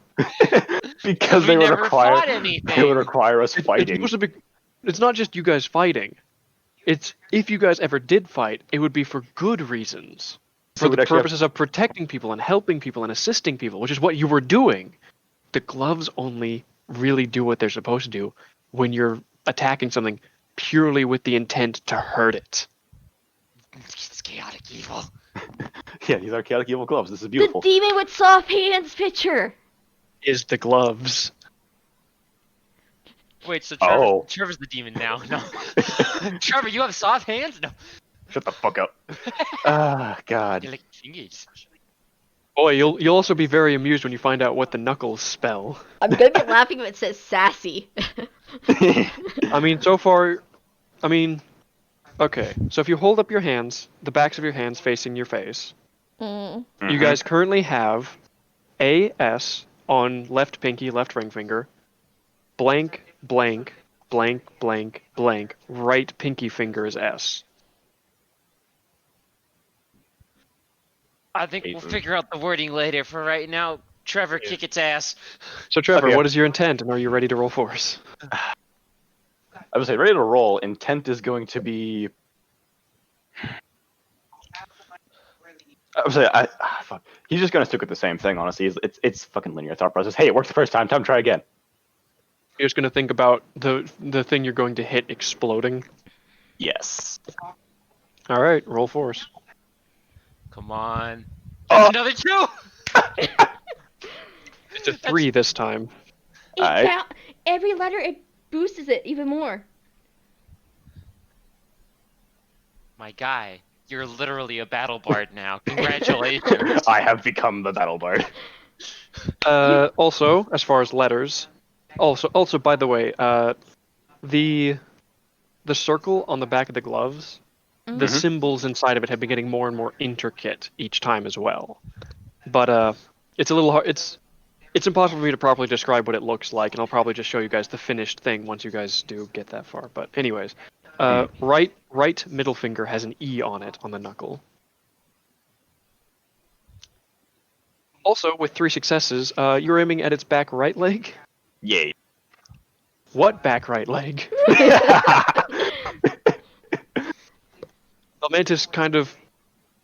Because we they would never require fought they anything. would require us It's fighting. supposed to be. It's not just you guys fighting. It's if you guys ever did fight, it would be for good reasons, So for we'd the actually have- purposes of protecting people and helping people and assisting people, which is what you were doing. The gloves only really do what they're supposed to do when you're attacking something purely with the intent to hurt it. It's chaotic evil. Yeah, these are chaotic evil gloves. This is The beautiful. demon with soft hands picture. Is the gloves? Wait, so Oh. Trevor's the demon now? No. Trevor, you have soft hands? No. Shut the fuck up. Ah, God. You're like fingers. Boy, you'll also be very amused when you find out what the knuckles spell. I'm gonna be laughing if it says sassy. I mean, so far, okay. So if you hold up your hands, the backs of your hands facing your face, Mm. you guys currently have AS on left pinky, left ring finger, blank, blank, blank, blank, blank, right pinky finger is S. I think we'll Ethan. figure out the wording later. For right now, Trevor, kick its ass. So Trevor, Okay. what is your intent, and are you ready to roll force? I would say ready to roll. Intent is going to be. I would say fuck. He's just gonna stick with the same thing. Honestly, it's fucking linear thought process. Hey, it worked the first time. Time to try again. You're just gonna think about the thing you're going to hit exploding. Yes. All right, roll force. Come on. Oh. That's another 2! It's a 3 this time. It Alright. count, every letter it boosts it even more. My guy, you're literally a battle bard now. Congratulations. I have become the battle bard. Also, as far as letters, also by the way, the circle on the back of the gloves, the Mhm. symbols inside of it have been getting more and more intricate each time as well. But it's a little hard. It's impossible for me to properly describe what it looks like, and I'll probably just show you guys the finished thing once you guys do get that far. But anyways, right middle finger has an E on it on the knuckle. Also, with 3 successes, you're aiming at its back right leg. Yay. What back right leg? The mantis kind of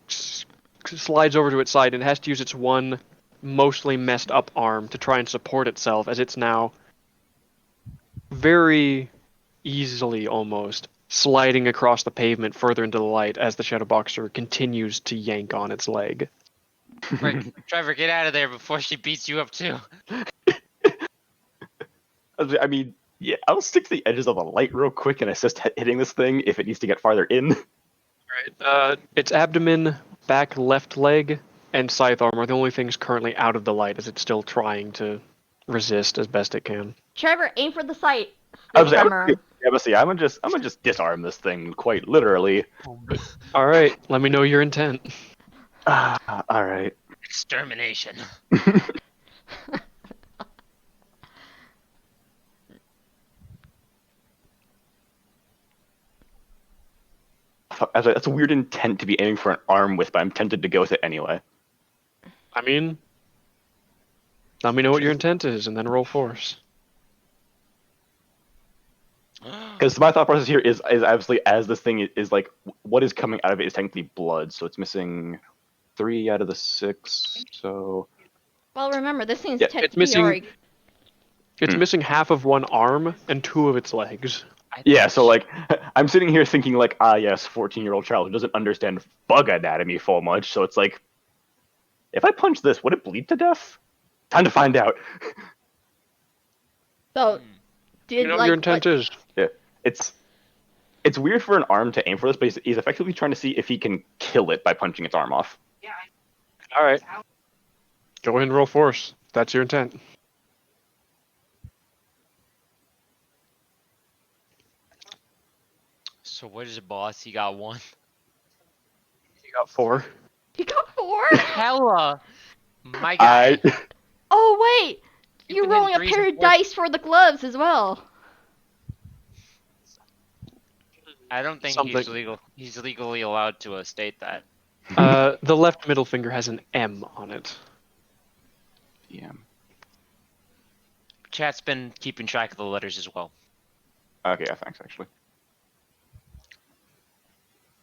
slides over to its side and has to use its one mostly messed up arm to try and support itself, as it's now very easily almost sliding across the pavement further into the light as the Shadow Boxer continues to yank on its leg. Quick, Trevor, get out of there before she beats you up too. I mean, yeah, I'll stick to the edges of the light real quick and assist hitting this thing if it needs to get farther in. Its abdomen, back left leg, and scythe arm are the only things currently out of the light, as it's still trying to resist as best it can. Trevor, aim for the sight. I was Snake like, arm. yeah, but see, I'm gonna just disarm this thing quite literally. All right, let me know your intent. All right. Extermination. Fuck, that's a weird intent to be aiming for an arm with, but I'm tempted to go with it anyway. I mean, let me know what your intent is, and then roll force. Because my thought process here is obviously as this thing is like what is coming out of it is technically blood, so it's missing 3 out of the 6. So Well, remember, this thing's Yeah, it's missing- already- It's missing half of one arm and 2 of its legs. yeah, so like I'm sitting here thinking like, ah yes, 14-year-old child who doesn't understand bug anatomy full much, so it's like, if I punch this, would it bleed to death? Time to find out. So, did You know what like your intent what- is. It's weird for an arm to aim for this, but he's effectively trying to see if he can kill it by punching its arm off. All right. Go ahead and roll force. That's your intent. So what is it, boss? You got 1. You got 4. You got 4? Hella. My guy. Oh wait, You're been hitting rolling a threes and pair of fours. dice for the gloves as well. I don't think he's Something. legal. He's legally allowed to state that. The left middle finger has an M on it. Yeah. Chat's been keeping track of the letters as well. Okay, yeah, thanks, actually.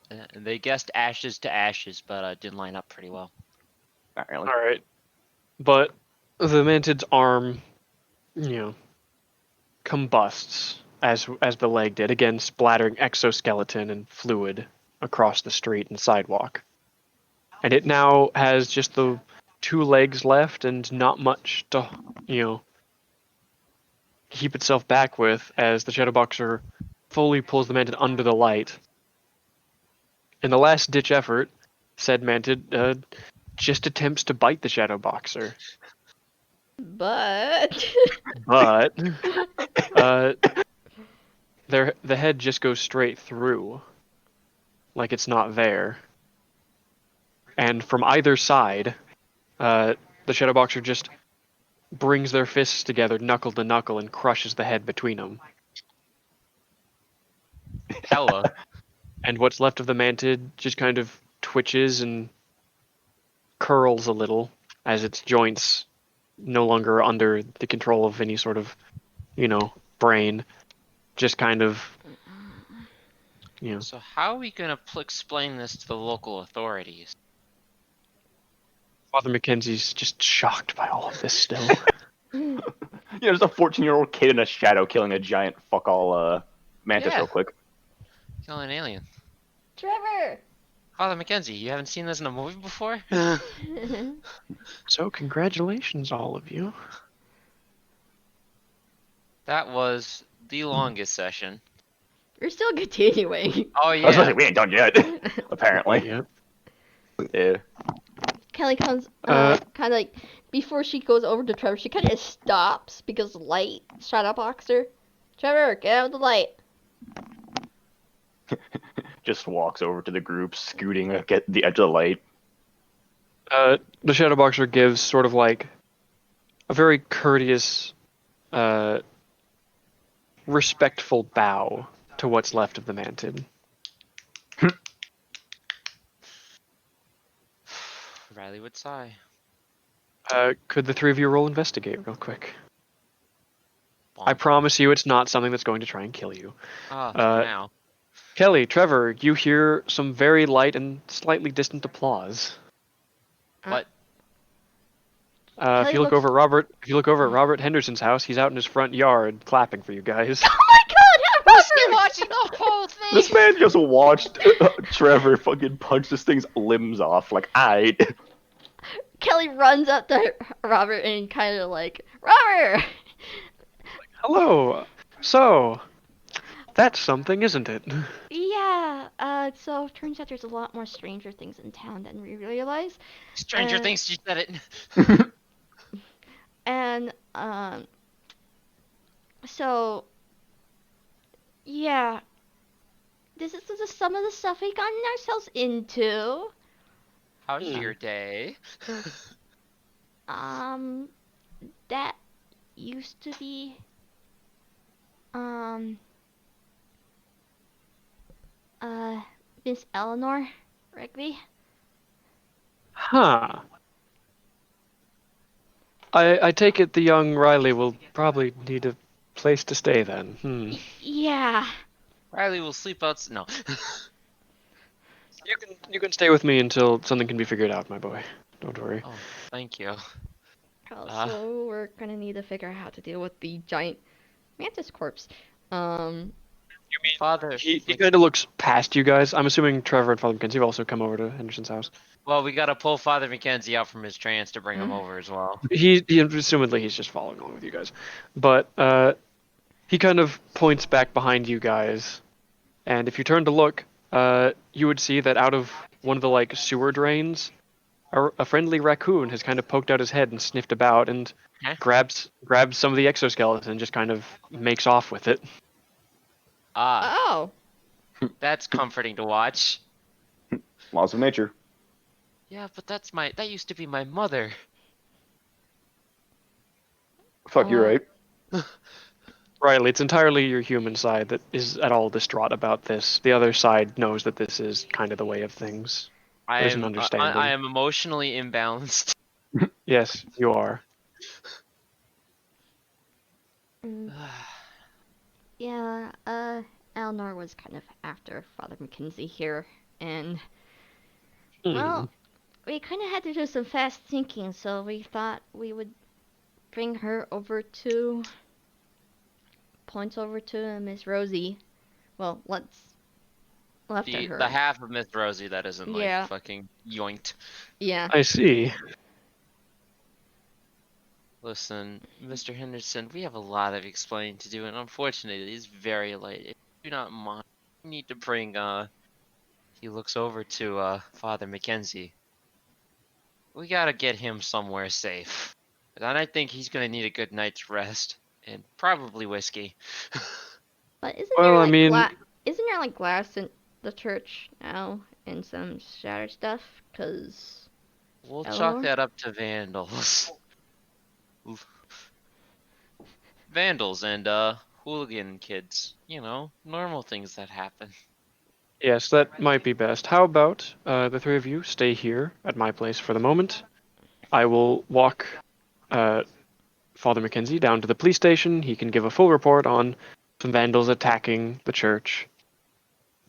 And they guessed ashes to ashes, but didn't line up pretty well. Not really. All right, but the mantid's arm, you know, combusts as the leg did, again splattering exoskeleton and fluid across the street and sidewalk. And it now has just the 2 legs left and not much to, keep itself back with as the Shadow Boxer fully pulls the mantid under the light. In the last ditch effort, said mantid just attempts to bite the Shadow Boxer. But But the head just goes straight through, like it's not there. And from either side, the Shadow Boxer just brings their fists together, knuckle to knuckle, and crushes the head between them. Hella. And what's left of the mantid just kind of twitches and curls a little as its joints, no longer under the control of any sort of, brain, just kind of, So how are we gonna explain this to the local authorities? Father Mackenzie's just shocked by all of this still. Yeah, there's a 14-year-old kid in a shadow killing a giant fuck all mantis Yeah. real quick. Killing an alien. Trevor. Father Mackenzie, you haven't seen this in a movie before? So congratulations, all of you. That was the longest session. We're still continuing. Oh I was yeah. like, we ain't done yet, apparently. Yep. Yeah. Kelly comes, Uh, kind of like, before she goes over to Trevor, she kind of stops because the light Shadow Boxer. Trevor, get out of the light. Just walks over to the group, scooting at the edge of the light. The Shadow Boxer gives sort of like a very courteous, respectful bow to what's left of the mantid. Riley would sigh. Could the 3 of you roll investigate real quick? I Bonk. promise you it's not something that's going to try and kill you. Ah, uh, now. Kelly, Trevor, you hear some very light and slightly distant applause. What? If Kelly you look looks- over at Robert Henderson's house, he's out in his front yard clapping for you guys. Oh my god, Robert! Watching the whole thing. This man just watched Trevor fucking punch this thing's limbs off. Like, Kelly runs up to Robert and kind of like, Robert! Hello. So, that's something, isn't it? Yeah, so it turns out there's a lot more Stranger Things in town than we realize. Stranger Uh, Things, she said it. And, so, yeah. This is just some of the stuff we gotten ourselves into. How's your day? That used to be, Miss Eleanor Rigby. Huh. I take it the young Riley will probably need a place to stay then. Yeah. Riley will sleep out. No. You can stay with me until something can be figured out, my boy. Don't worry. Oh, thank you. Also, we're gonna need to figure out how to deal with the giant mantis corpse. Father. He kind of looks past you guys. I'm assuming Trevor and Father Mackenzie have also come over to Henderson's house. Well, we gotta pull Father Mackenzie out from his trance to bring him over as well. He assumedly he's just following along with you guys, but he kind of points back behind you guys, and if you turn to look, you would see that out of one of the like sewer drains, a friendly raccoon has kind of poked out his head and sniffed about and Huh? grabs some of the exoskeleton and just kind of makes off with it. Ah, Oh. that's comforting to watch. Laws of nature. Yeah, but that used to be my mother. Fuck, you're right. Riley, it's entirely your human side that is at all distraught about this. The other side knows that this is kind of the way of things. There's an understanding. I am emotionally imbalanced. Yes, you are. Mm, yeah, Eleanor was kind of after Father Mackenzie here, and well, we kind of had to do some fast thinking, so we thought we would bring her over to point over to Miss Rosie. Well, let's left at her. The half of Miss Rosie that isn't like Yeah. fucking yoinked. Yeah. I see. Listen, Mr. Henderson, we have a lot of explaining to do, and unfortunately, it's very late. If you do not mind, we need to bring, he looks over to, Father Mackenzie. We gotta get him somewhere safe. And I think he's gonna need a good night's rest, and probably whiskey. But isn't Well, there I like mean- isn't there like glass in the church now and some shattered stuff? Cause We'll chalk Eleanor? that up to vandals. Vandals and, hooligan kids. You know, normal things that happen. Yes, that might be best. How about the three of you stay here at my place for the moment? I will walk Father Mackenzie down to the police station. He can give a full report on some vandals attacking the church.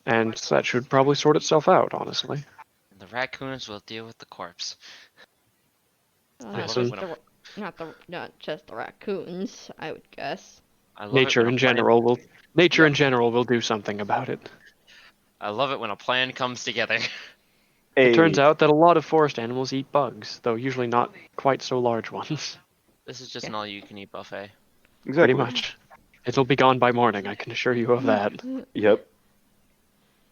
And that should probably sort itself out, honestly. And the raccoons will deal with the corpse. Well, I not love so- it just when not just the raccoons, I would guess. I love it Nature when a in plan- general will do something about it. I love it when a plan comes together. It turns out that a lot of forest animals eat bugs, though usually not quite so large ones. This is just Yeah. an all-you-can-eat buffet. Exactly. Pretty much. It'll be gone by morning, I can assure you of that. Yep.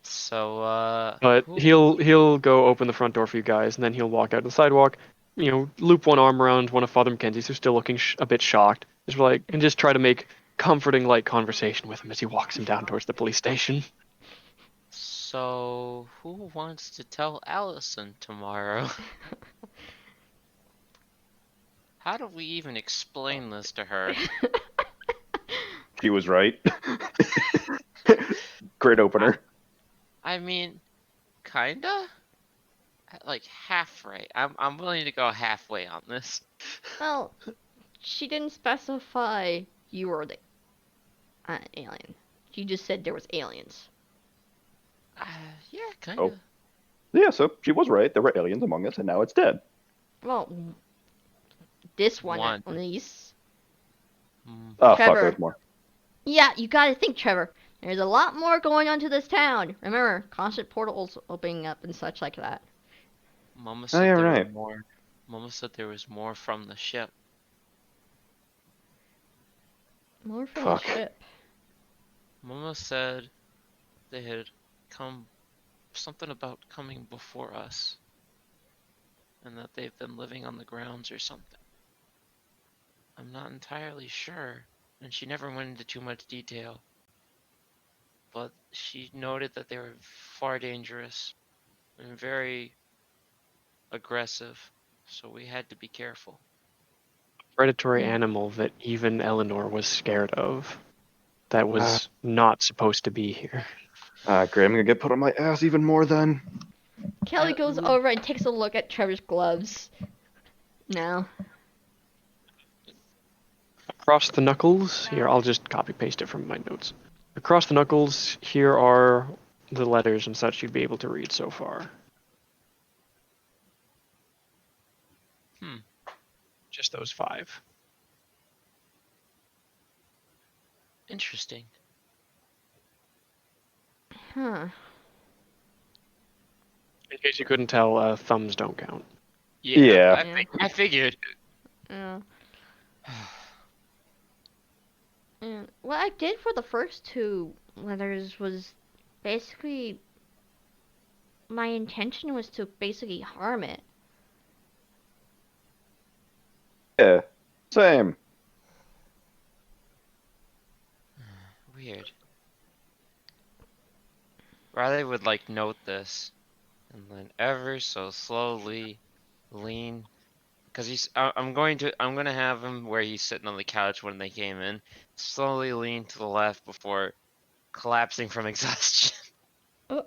So, But who- he'll go open the front door for you guys, and then he'll walk out to the sidewalk. You know, loop one arm around one of Father Mackenzie's, who's still looking a bit shocked, just like, and just try to make comforting, light conversation with him as he walks him down towards the police station. So, who wants to tell Allison tomorrow? How do we even explain this to her? She was right. Great opener. I mean, kinda? Like half right. I'm willing to go halfway on this. Well, she didn't specify you were the alien. She just said there was aliens. Yeah, kinda. Oh. Yeah, so she was right. There were aliens among us, and now it's dead. Well, this one One. at least. Mm, Oh, Trevor. fuck, there's more. Yeah, you gotta think, Trevor. There's a lot more going on to this town. Remember, constant portals opening up and such like that. Mama said yeah, there right. were more. Mama said there was more from the ship. More from Fuck. the ship. Mama said they had come something about coming before us. And that they've been living on the grounds or something. I'm not entirely sure, and she never went into too much detail. But she noted that they were far dangerous and very aggressive, so we had to be careful. Predatory Hmm. animal that even Eleanor was scared of. That was not supposed to be here. Great, I'm gonna get put on my ass even more then. Kelly goes over and takes a look at Trevor's gloves. Now. Across the knuckles, here, I'll just copy paste it from my notes. Across the knuckles, here are the letters and such you'd be able to read so far. Just those 5. Interesting. Huh. In case you couldn't tell, thumbs don't count. Yeah. I figured. Yeah. And what I did for the first 2 letters was basically my intention was to basically harm it. Yeah. Same. Weird. Riley would like note this, and then ever so slowly lean Cause I'm gonna have him where he's sitting on the couch when they came in, slowly lean to the left before collapsing from exhaustion. Oh.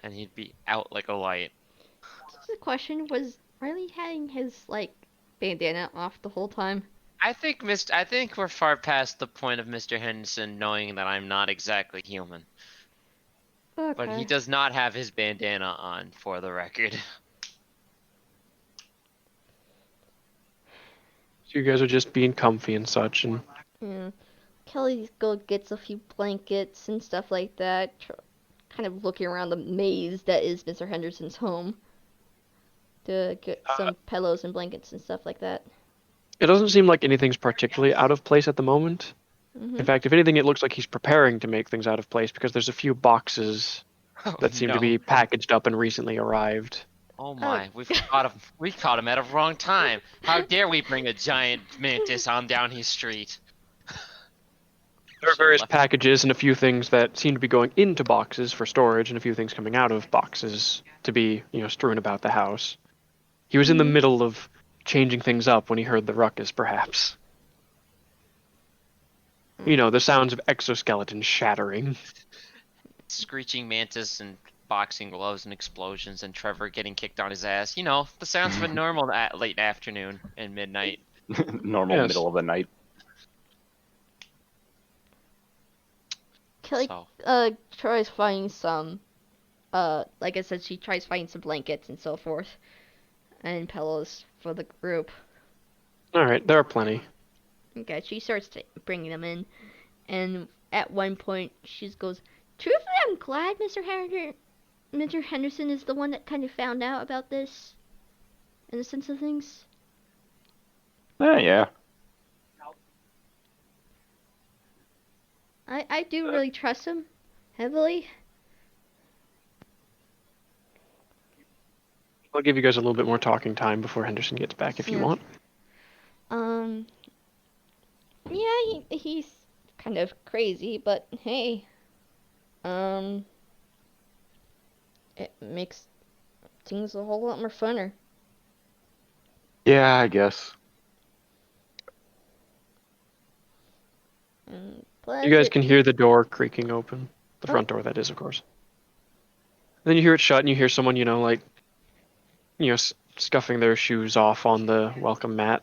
And he'd be out like a light. The question was Riley having his like bandana off the whole time. I think we're far past the point of Mr. Henderson knowing that I'm not exactly human. But he Okay. does not have his bandana on, for the record. So you guys are just being comfy and such, and Yeah. Kelly gets a few blankets and stuff like that, kind of looking around the maze that is Mr. Henderson's home to get some pillows and blankets and stuff like that. it doesn't seem like anything's particularly out of place at the moment. Hmm. In fact, if anything, it looks like he's preparing to make things out of place because there's a few boxes that seem to No. be packaged up and recently arrived. Oh my, we caught him at a wrong time. How dare we bring a giant mantis on down his street? There are various packages and a few things that seem to be going into boxes for storage and a few things coming out of boxes to be, strewn about the house. He was in the middle of changing things up when he heard the ruckus, perhaps. The sounds of exoskeletons shattering. Screeching mantis and boxing gloves and explosions and Trevor getting kicked on his ass. The sounds of a normal late afternoon and midnight. Normal Yes. middle of the night. Kelly So, tries finding some like I said, she tries finding some blankets and so forth and pillows for the group. Alright, there are plenty. Okay, she starts bringing them in, and at one point she goes, "Truthfully, I'm glad Mr. Henderson is the one that kind of found out about this, in the sense of things." Yeah. I do really trust him heavily. I'll give you guys a little bit more talking time before Henderson gets back if you Yeah. want. Yeah, he's kind of crazy, but hey, it makes things a whole lot more funner. Yeah, I guess. Plus You guys it- can hear the door creaking open. The Oh. front door, that is, of course. Then you hear it shut, and you hear someone, scuffing their shoes off on the welcome mat.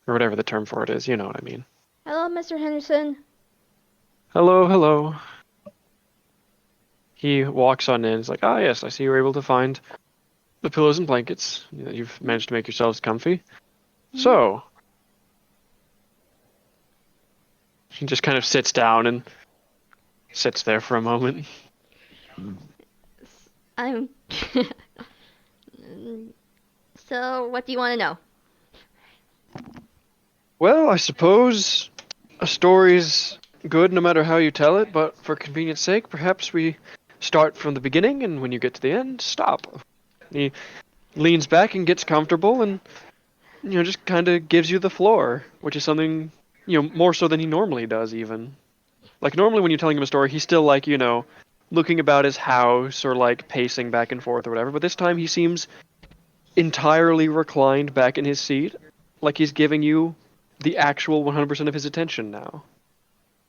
Or whatever the term for it is, you know what I mean. Hello, Mr. Henderson. Hello, hello. He walks on in. He's like, yes, I see you were able to find the pillows and blankets. You've managed to make yourselves comfy. So, he just kind of sits down and sits there for a moment. I'm. So, what do you want to know? Well, I suppose a story's good no matter how you tell it, but for convenience sake, perhaps we start from the beginning, and when you get to the end, stop. He leans back and gets comfortable and, just kind of gives you the floor, which is something, more so than he normally does, even. Like, normally when you're telling him a story, he's still, like, looking about his house or, like, pacing back and forth or whatever, but this time he seems entirely reclined back in his seat, like he's giving you the actual 100% of his attention now.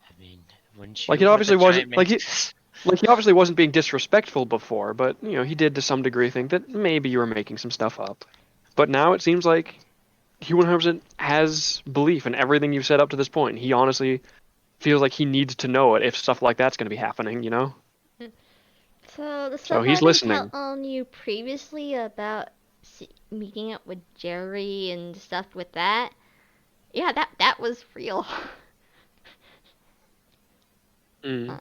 I mean, wouldn't you? Like, it with obviously a wasn't- giant like, mantis? Like, he obviously wasn't being disrespectful before, but, he did to some degree think that maybe you were making some stuff up. But now it seems like he 100% has belief in everything you've said up to this point. He honestly feels like he needs to know it if stuff like that's going to be happening, So, the So stuff he's I've been listening. telling you previously about meeting up with Jerry and stuff with that, yeah, that was real. Mm.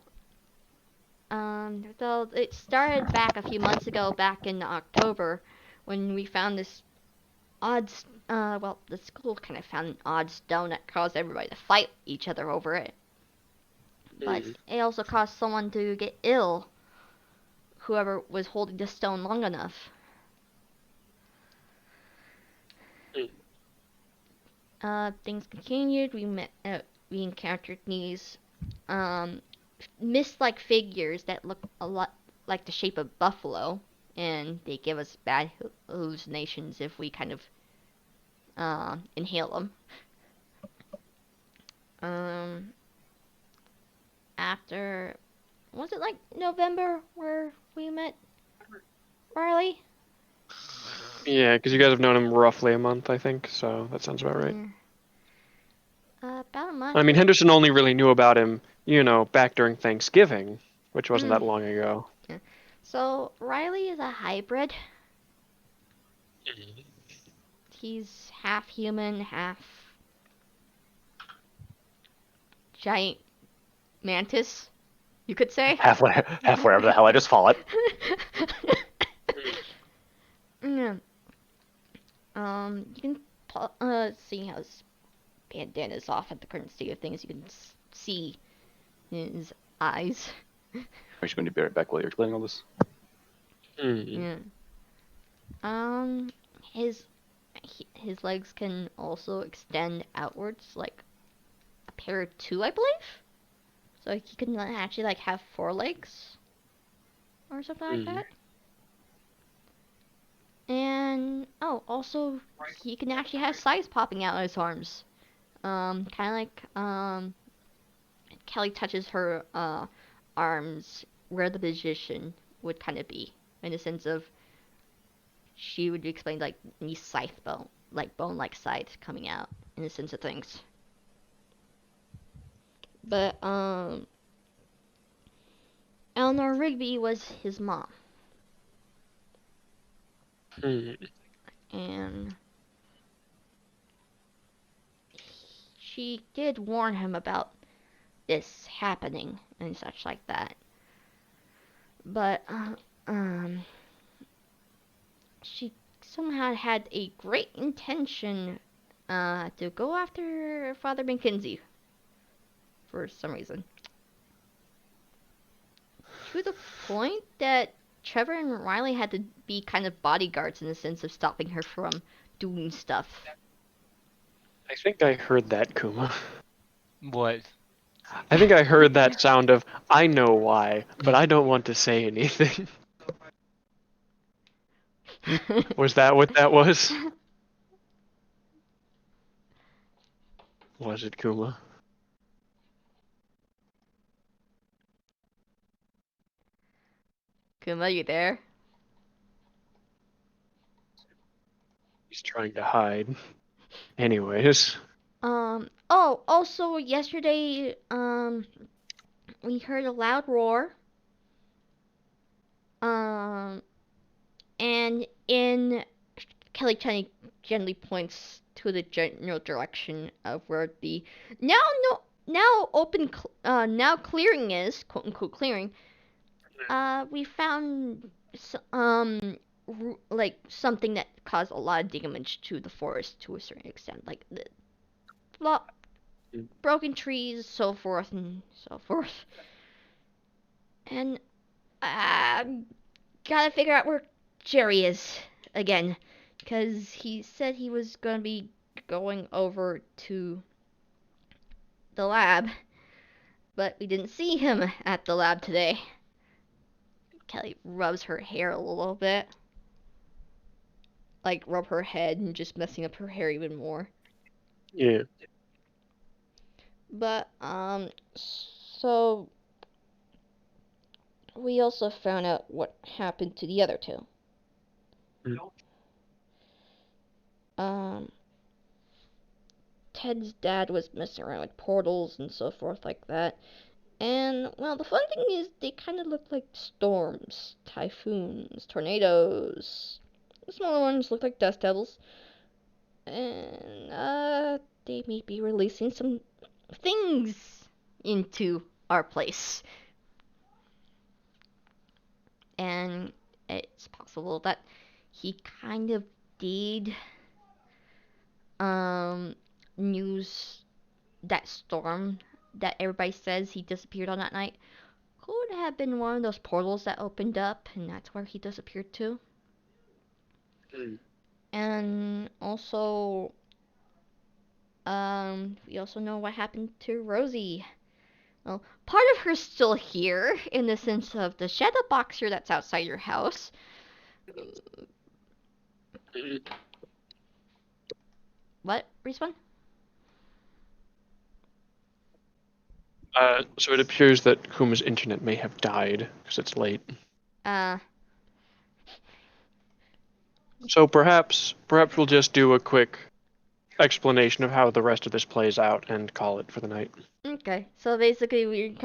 So it started back a few months ago, back in October, when we found this the school kind of found an odd stone that caused everybody to fight each other over it. But it also caused someone to get ill, whoever was holding the stone long enough. Things continued. We encountered these mist-like figures that look a lot like the shape of buffalo and they give us bad hallucinations if we kind of inhale them. After, was it like November where we met Riley? Yeah, because you guys have known him roughly a month, I think. So that sounds about right. About a month. I mean, Henderson only really knew about him, back during Thanksgiving, which wasn't that long ago. So Riley is a hybrid. He's half human, half giant mantis, you could say. Half wherever the hell I just fall it. Yeah. You can see how his bandana is off at the current state of things. You can see his eyes. I'm just going to be right back while you're explaining all this. Yeah. His legs can also extend outwards, like a pair of two, I believe. So he can actually like have 4 legs, or something like that. And also he can actually have size popping out of his arms. Kind of like Kelly touches her arms where the position would kind of be, in the sense of she would explain like the scythe bone, like bone-like scythe coming out, in the sense of things. But Eleanor Rigby was his mom. And she did warn him about this happening and such like that. But she somehow had a great intention to go after Father Mackenzie for some reason. To the point that Trevor and Riley had to be kind of bodyguards in the sense of stopping her from doing stuff. I think I heard that, Kuma. What? I think I heard that sound of, I know why, but I don't want to say anything. Was that what that was? Was it Kuma? Kuma, you there? He's trying to hide. Anyways. Also yesterday, we heard a loud roar. And in Kelly gently points to the general direction of where the now open now clearing is, quote unquote clearing. We found like something that caused a lot of damage to the forest to a certain extent, like the broken trees, so forth and so forth. And gotta figure out where Jerry is again, because he said he was gonna be going over to the lab, but we didn't see him at the lab today. Kelly rubs her hair a little bit, like rub her head and just messing up her hair even more. Yeah. But so we also found out what happened to the other two. Ted's dad was messing around with portals and so forth like that. And, well, the fun thing is they kind of look like storms, typhoons, tornadoes. The smaller ones look like dust devils. And, they may be releasing some things into our place. And it's possible that he kind of did news that storm that everybody says he disappeared on that night could have been one of those portals that opened up, and that's where he disappeared to. And also, we also know what happened to Rosie. Well, part of her's still here, in the sense of the shadow boxer that's outside your house. What? Respawn? So it appears that Kuma's internet may have died because it's late. Uh, So perhaps we'll just do a quick explanation of how the rest of this plays out and call it for the night. okay. So basically,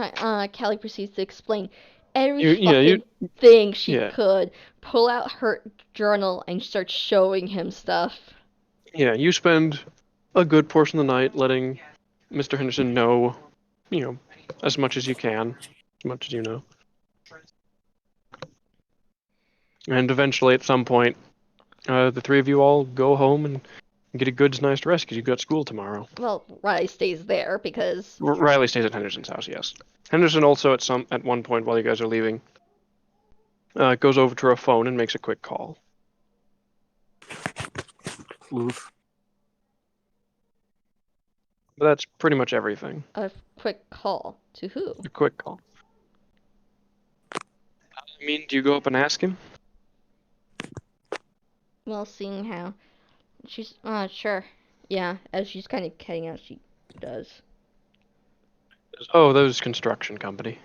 Callie proceeds to explain every You thing she yeah. could, pull out her journal, and start showing him stuff. you spend a good portion of the night letting Mr. Henderson know, as much as you can, as much as you know. And eventually, at some point, the three of you all go home and get a good, nice rest because you've got school tomorrow. Well, Riley stays there because Riley stays at Henderson's house, yes. Henderson also, at one point while you guys are leaving, goes over to her phone and makes a quick call. Oof. But that's pretty much everything. a quick call to who? A quick call. I mean, do you go up and ask him? Well, seeing how she's sure, yeah. As she's kind of heading out, she does. Oh, those construction company.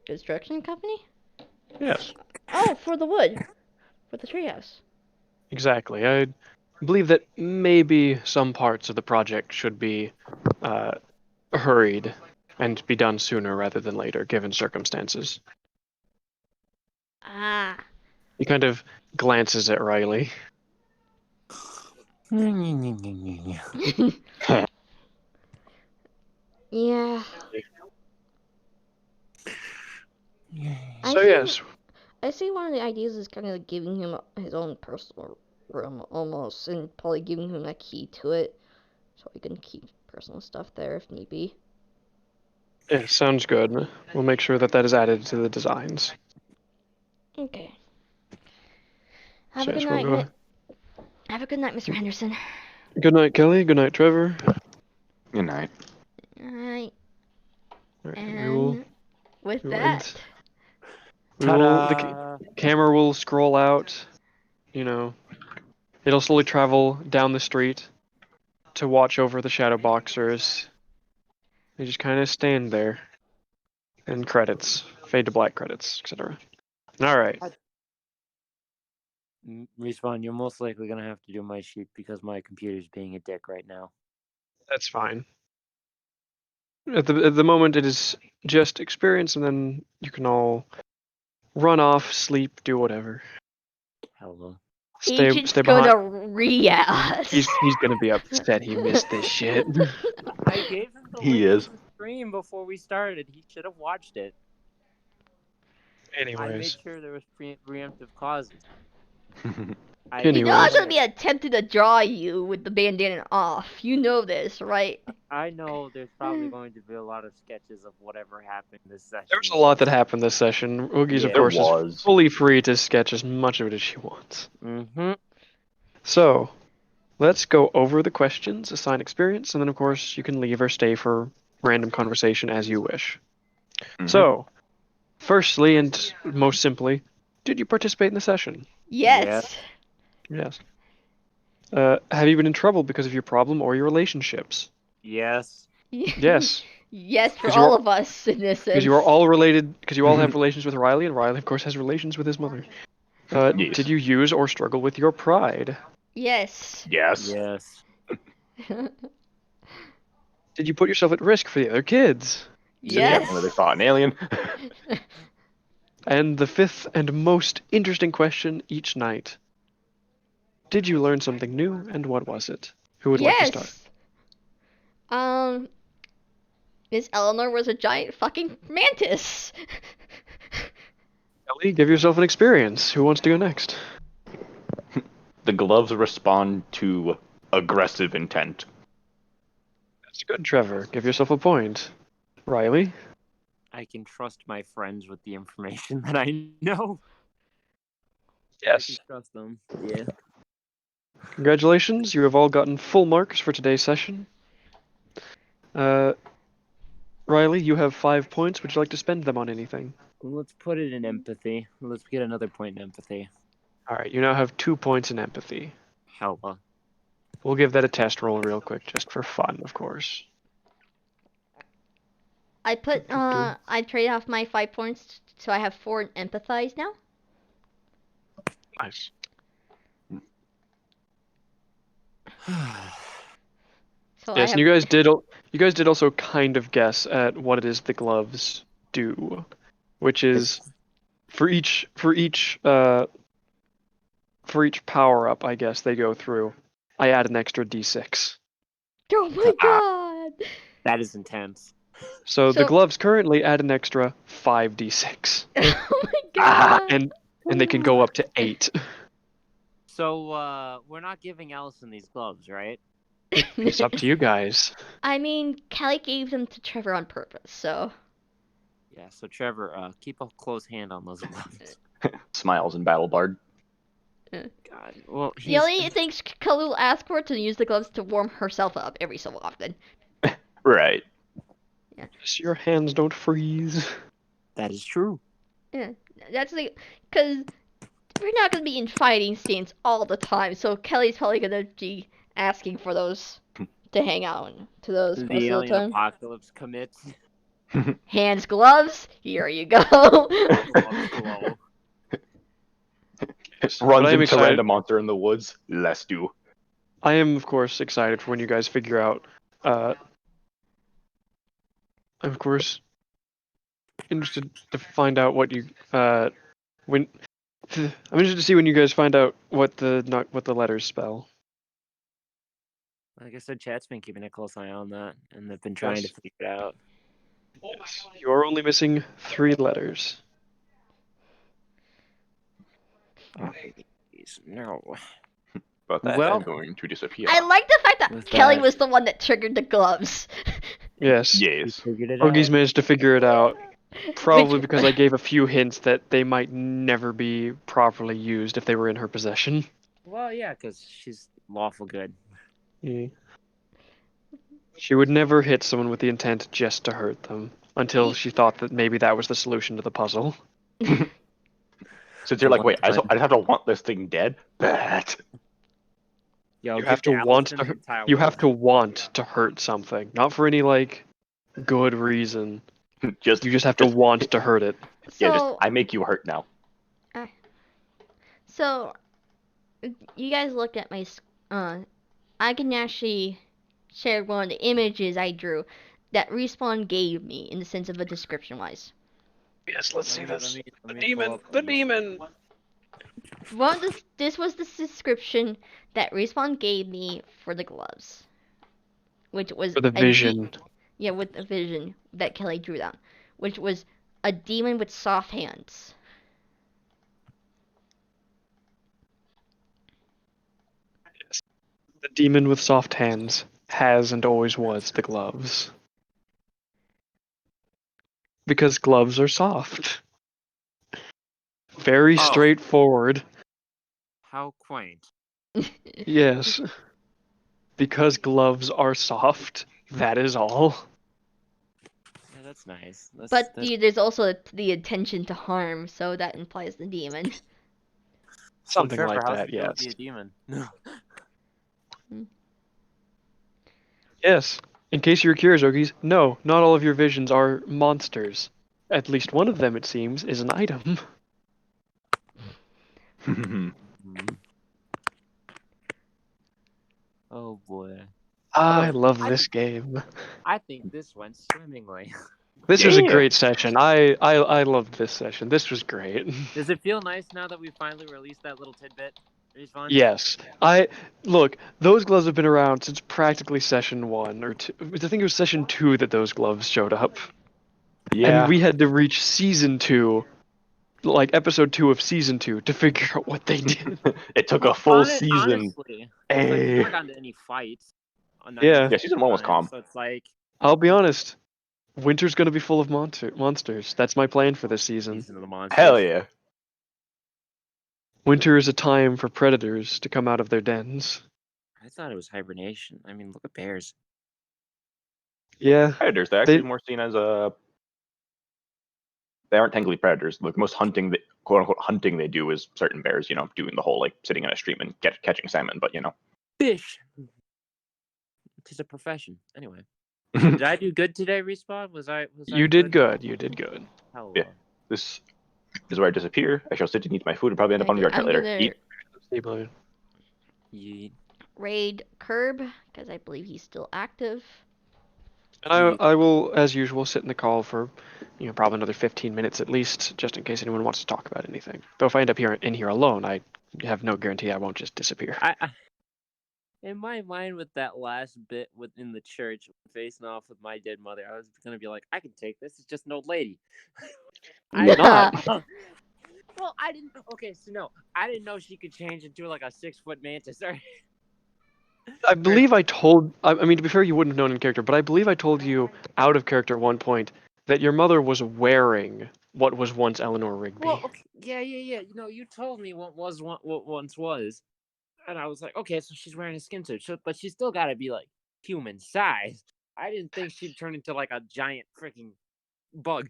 Construction company? Yes, Oh, for the wood, for the treehouse. exactly. I believe that maybe some parts of the project should be hurried and be done sooner rather than later, given circumstances. Ah. He kind of glances at Riley. Yeah. I So see- yes, I see one of the ideas is kind of giving him his own personal room almost, and probably giving him a key to it, so he can keep personal stuff there if need be. yeah, sounds good. We'll make sure that is added to the designs. Okay. Have So a good yes, we'll night, go. Have a good night, Mr. Henderson. Good night, Kelly. Good night, Trevor. Good night. Alright, All right, we will. and with we will that, Ta-da! the camera will scroll out. It'll slowly travel down the street to watch over the shadow boxers. They just kind of stand there. And credits fade to black credits, etc. All right. Respawn, you're most likely gonna have to do my sheet because my computer's being a dick right now. That's fine. At the moment, it is just experience, and then you can all run off, sleep, do whatever. Hello. Agent's stay behind. gonna react. He's gonna be upset he missed this shit. I gave him the He link is. to the stream before we started. He should have watched it. I made Anyways, sure there was preemptive causes. Anyways. You know I'm gonna be attempting to draw you with the bandana off. You know this, right? I know there's probably going to be a lot of sketches of whatever happened this session. there was a lot that happened this session. Oogie's, Yeah. of course, There is was. fully free to sketch as much of it as she wants. Mm-hmm. So, let's go over the questions, assign experience, and then, of course, you can leave or stay for random conversation as you wish. Mhm. So, firstly and most simply, did you participate in the session? Yes. Yes. Have you been in trouble because of your problem or your relationships? Yes. Yes. Yes, for 'Cause you all are- of us in this sense. Because you are all related, because you all have relations with Riley, and Riley, of course, has relations with his mother. Yes. Did you use or struggle with your pride? Yes. Yes. Yes. Did you put yourself at risk for the other kids? Yes. When they fought an alien. And the fifth and most interesting question each night. Did you learn something new, and what was it? Who would like to start? Miss Eleanor was a giant fucking mantis. Ellie, give yourself an experience. Who wants to go next? The gloves respond to aggressive intent. That's good, Trevor. Give yourself a point. Riley? I can trust my friends with the information that I know. I Yes. can trust them. Yeah. Congratulations, you have all gotten full marks for today's session. Riley, you have 5 points. Would you like to spend them on anything? Let's put it in empathy. Let's get another point in empathy. All right, you now have 2 points in empathy. Hella. We'll give that a test roll real quick, just for fun, of course. I put I trade off my 5 points, so I have 4 in empathize now. Nice. So I Yes, have and you guys did also kind of guess at what it is the gloves do, which is for each power up, I guess they go through. I add an extra d6. Oh my god! That is intense. So the So- gloves currently add an extra 5d6, Oh my god! and they can go up to 8. So, we're not giving Allison these gloves, right? It's up to you guys. I mean, Kelly gave them to Trevor on purpose, so. Yeah, so Trevor, keep a close hand on those gloves. Smiles in Battle Bard. God, well, The only thing Kelly will ask for to use the gloves to warm herself up every so often. Right. So your hands don't freeze. that is true. Yeah, that's the. Because we're not going to be in fighting scenes all the time, so Kelly's probably going to be asking for those to hang out to those most The of the alien time. apocalypse commits. Hands, gloves, here you go. Gloves glow. But Runs I am into excited. random monster in the woods. Let's do. I am, of course, excited for when you guys figure out. I'm, of course, interested to find out what you. When. I'm interested to see when you guys find out what the letters spell. Like I said, chat's been keeping a close eye on that, and they've been trying Yes. to figure it out. Yes. You are only missing 3 letters. Oh, please, no. But that Well- is going to disappear. I like the fact that With Kelly that- was the one that triggered the gloves. Yes. We Yes. figured it Hoagie's out. managed to figure it out. Probably Which- because I gave a few hints that they might never be properly used if they were in her possession. Well, yeah, because she's lawful good. Yeah. She would never hit someone with the intent just to hurt them until she thought that maybe that was the solution to the puzzle. Since you're like, wait, I One just have to want this thing dead? Bet. Yo, You give have to want Allison to the entire you have world. to want to hurt something, not for any like good reason. Just You just have to want to hurt it. yeah, just So, I make you hurt now. so, you guys looked at my. I can actually share one of the images I drew that Respawn gave me in the sense of a description wise. Yes, let's Let me pull up these. demon. This was the description that Respawn gave me for the gloves, which was For the vision. Yeah, with the vision that Kelly drew down, which was a demon with soft hands. The demon with soft hands has and always was the gloves. Because gloves are soft. Very Oh. straightforward. How quaint. Yes. Because gloves are soft. That is all. Yeah, that's nice. But that's... there's also the intention to harm, so that implies the demon. Something Trevor, like how's that, it feel to yes. be a demon? Yes. In case you're curious, Ogies, no, not all of your visions are monsters. At least one of them, it seems, is an item. Oh boy. I love this game. I think this went swimmingly. This was a Yeah. great session. I loved this session. This was great. Does it feel nice now that we finally released that little tidbit? Respawn? Yes. Look, those gloves have been around since practically session 1 or 2. I think it was session 2 that those gloves showed up. Yeah. And we had to reach season 2, like episode 2 of season 2, to figure out what they did. It took a full season. Honestly, it's like we've Hey. never gotten to any fights. On that Yeah. Yeah, season 1 was calm. So it's like I'll be honest. Winter's gonna be full of monsters. That's my plan for this season. season of the monsters. Hell yeah. Winter is a time for predators to come out of their dens. I thought it was hibernation. I mean, look at bears. Yeah. Predators, they're actually more seen as a. they aren't technically predators. Like most hunting, quote unquote hunting they do is certain bears, you know, doing the whole like sitting in a stream and catching salmon. But you know, Fish. Tis a profession. Anyway, did I do good today, Respawn? Was I You did good. You did good. Hello. Yeah. this is where I disappear. I shall sit and eat my food and probably end up on the yard I'm later. gonna Eat. Stay blue. Yeet. raid Curb because I believe he's still active. And I will, as usual, sit in the call for, probably another 15 minutes at least, just in case anyone wants to talk about anything. Though if I end up in here alone, I have no guarantee I won't just disappear. In my mind, with that last bit within the church, facing off with my dead mother, I was gonna be like, I can take this. It's just an old lady. Not. Well, I didn't. Okay, so no, I didn't know she could change into like a 6-foot mantis. Or... I believe I told. I mean, to be fair, you wouldn't have known in character, but I believe I told you out of character at one point that your mother was wearing what was once Eleanor Rigby. Well, okay, yeah. You told me what once was, and I was like, okay, so she's wearing a skin suit, but she's still got to be like human size. I didn't think she'd turn into like a giant freaking bug.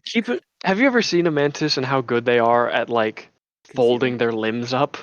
Have you ever seen a mantis and how good they are at like folding their limbs up?